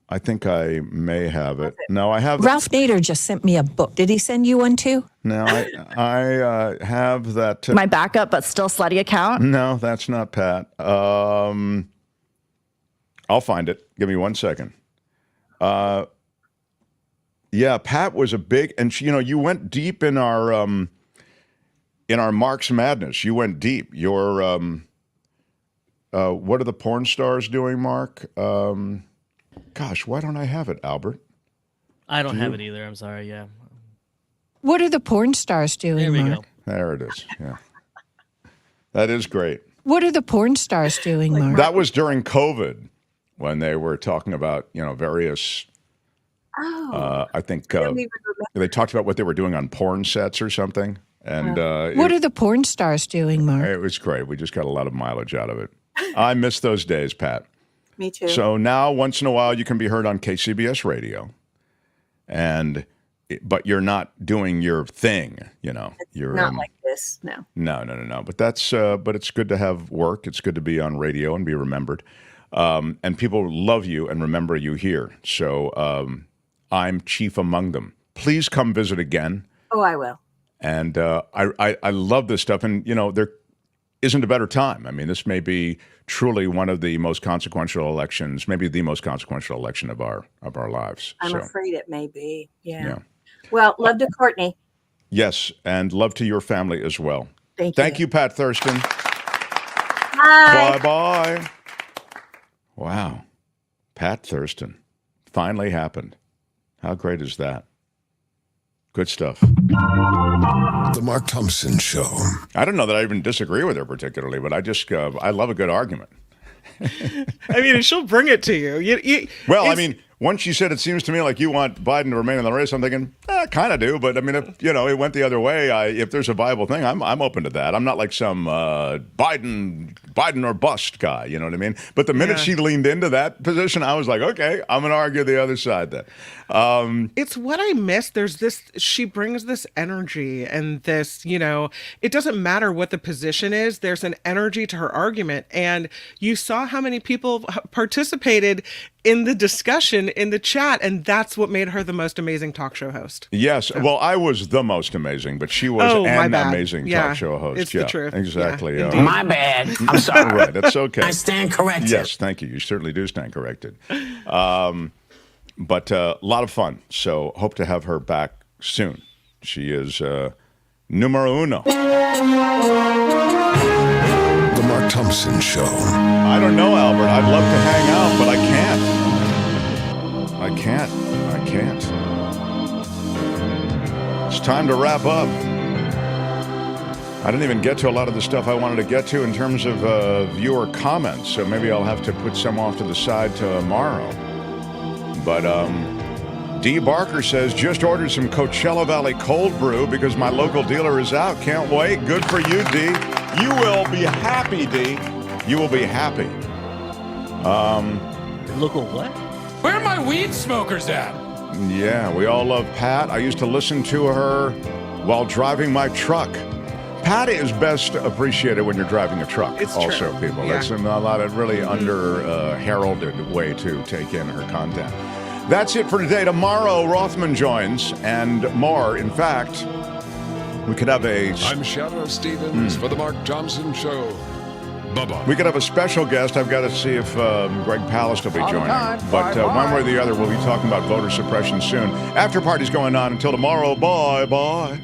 I think I may have it. No, I have. Ralph Nader just sent me a book. Did he send you one too? No, I have that. My backup, but still slutty account? No, that's not Pat. I'll find it. Give me 1 second. Yeah, Pat was a big, and she, you went deep in our Mark's Madness. You went deep. Your what are the porn stars doing, Mark? Gosh, why don't I have it, Albert? I don't have it either. I'm sorry. Yeah. What are the porn stars doing, There we Mark? go. There it is. Yeah, that is great. What are the porn stars doing, Mark? That was during COVID when they were talking about various. I think they talked about what they were doing on porn sets or something. And what are the porn stars doing, Mark? It was great. We just got a lot of mileage out of it. I miss those days, Pat. Me too. So now, once in a while, you can be heard on KCBS radio, but you're not doing your thing. You're not like this. No. No. But that's but it's good to have work. It's good to be on radio and be remembered, and people love you and remember you here. So I'm chief among them. Please come visit again. Oh, I will. And I love this stuff, and there isn't a better time. I mean, this may be truly one of the most consequential elections, maybe the most consequential election of our lives. I'm So, afraid it may be. yeah. Well, love to Courtney. Yes, and love to your family as well. Thank you, Pat Thurston. Bye. Bye-bye. Wow. Pat Thurston. Finally happened. How great is that? Good stuff. The Mark Thompson Show. I don't know that I even disagree with her particularly, but I just I love a good argument. I mean, she'll bring it to you. Well, I mean, once she said, it seems to me like you want Biden to remain in the race, I'm thinking, kind of do. But I mean, if it went the other way, if there's a viable thing, I'm open to that. I'm not like some Biden or bust guy. You know what I mean? But the minute she leaned into that position, I was like, okay, I'm going to argue the other side then. It's what I miss. She brings this energy and this, it doesn't matter what the position is. There's an energy to her argument. And you saw how many people participated in the discussion in the chat. And that's what made her the most amazing talk show host. Yes. Well, I was the most amazing, but she was an amazing talk show host. It's the truth. Exactly. Yeah, My bad. I'm sorry. Right. That's okay. I stand corrected. Yes. Thank you. You certainly do stand corrected. But a lot of fun. So hope to have her back soon. She is Numero uno. The Mark Thompson Show. I don't know, Albert. I'd love to hang out, but I can't. I can't. It's time to wrap up. I didn't even get to a lot of the stuff I wanted to get to in terms of viewer comments, so maybe I'll have to put some off to the side tomorrow. But D. Barker says, just ordered some Coachella Valley cold brew because my local dealer is out. Can't wait. Good for you, D. You will be happy, D. You will be happy. Local what? Where are my weed smokers at? Yeah, we all love Pat. I used to listen to her while driving my truck. Pat is best appreciated when you're driving a truck. It's also, true. people. Yeah. That's a lot of really heralded way to take in her content. That's it for today. Tomorrow, Rothman joins and more. In fact, we could have I'm Shadow Stevens for the Mark Thompson Show. Bye-bye. We could have a special guest. I've got to see if Greg Palast will be joining. But one way or the other, we'll be talking about voter suppression soon. After party's going on until tomorrow. Bye-bye.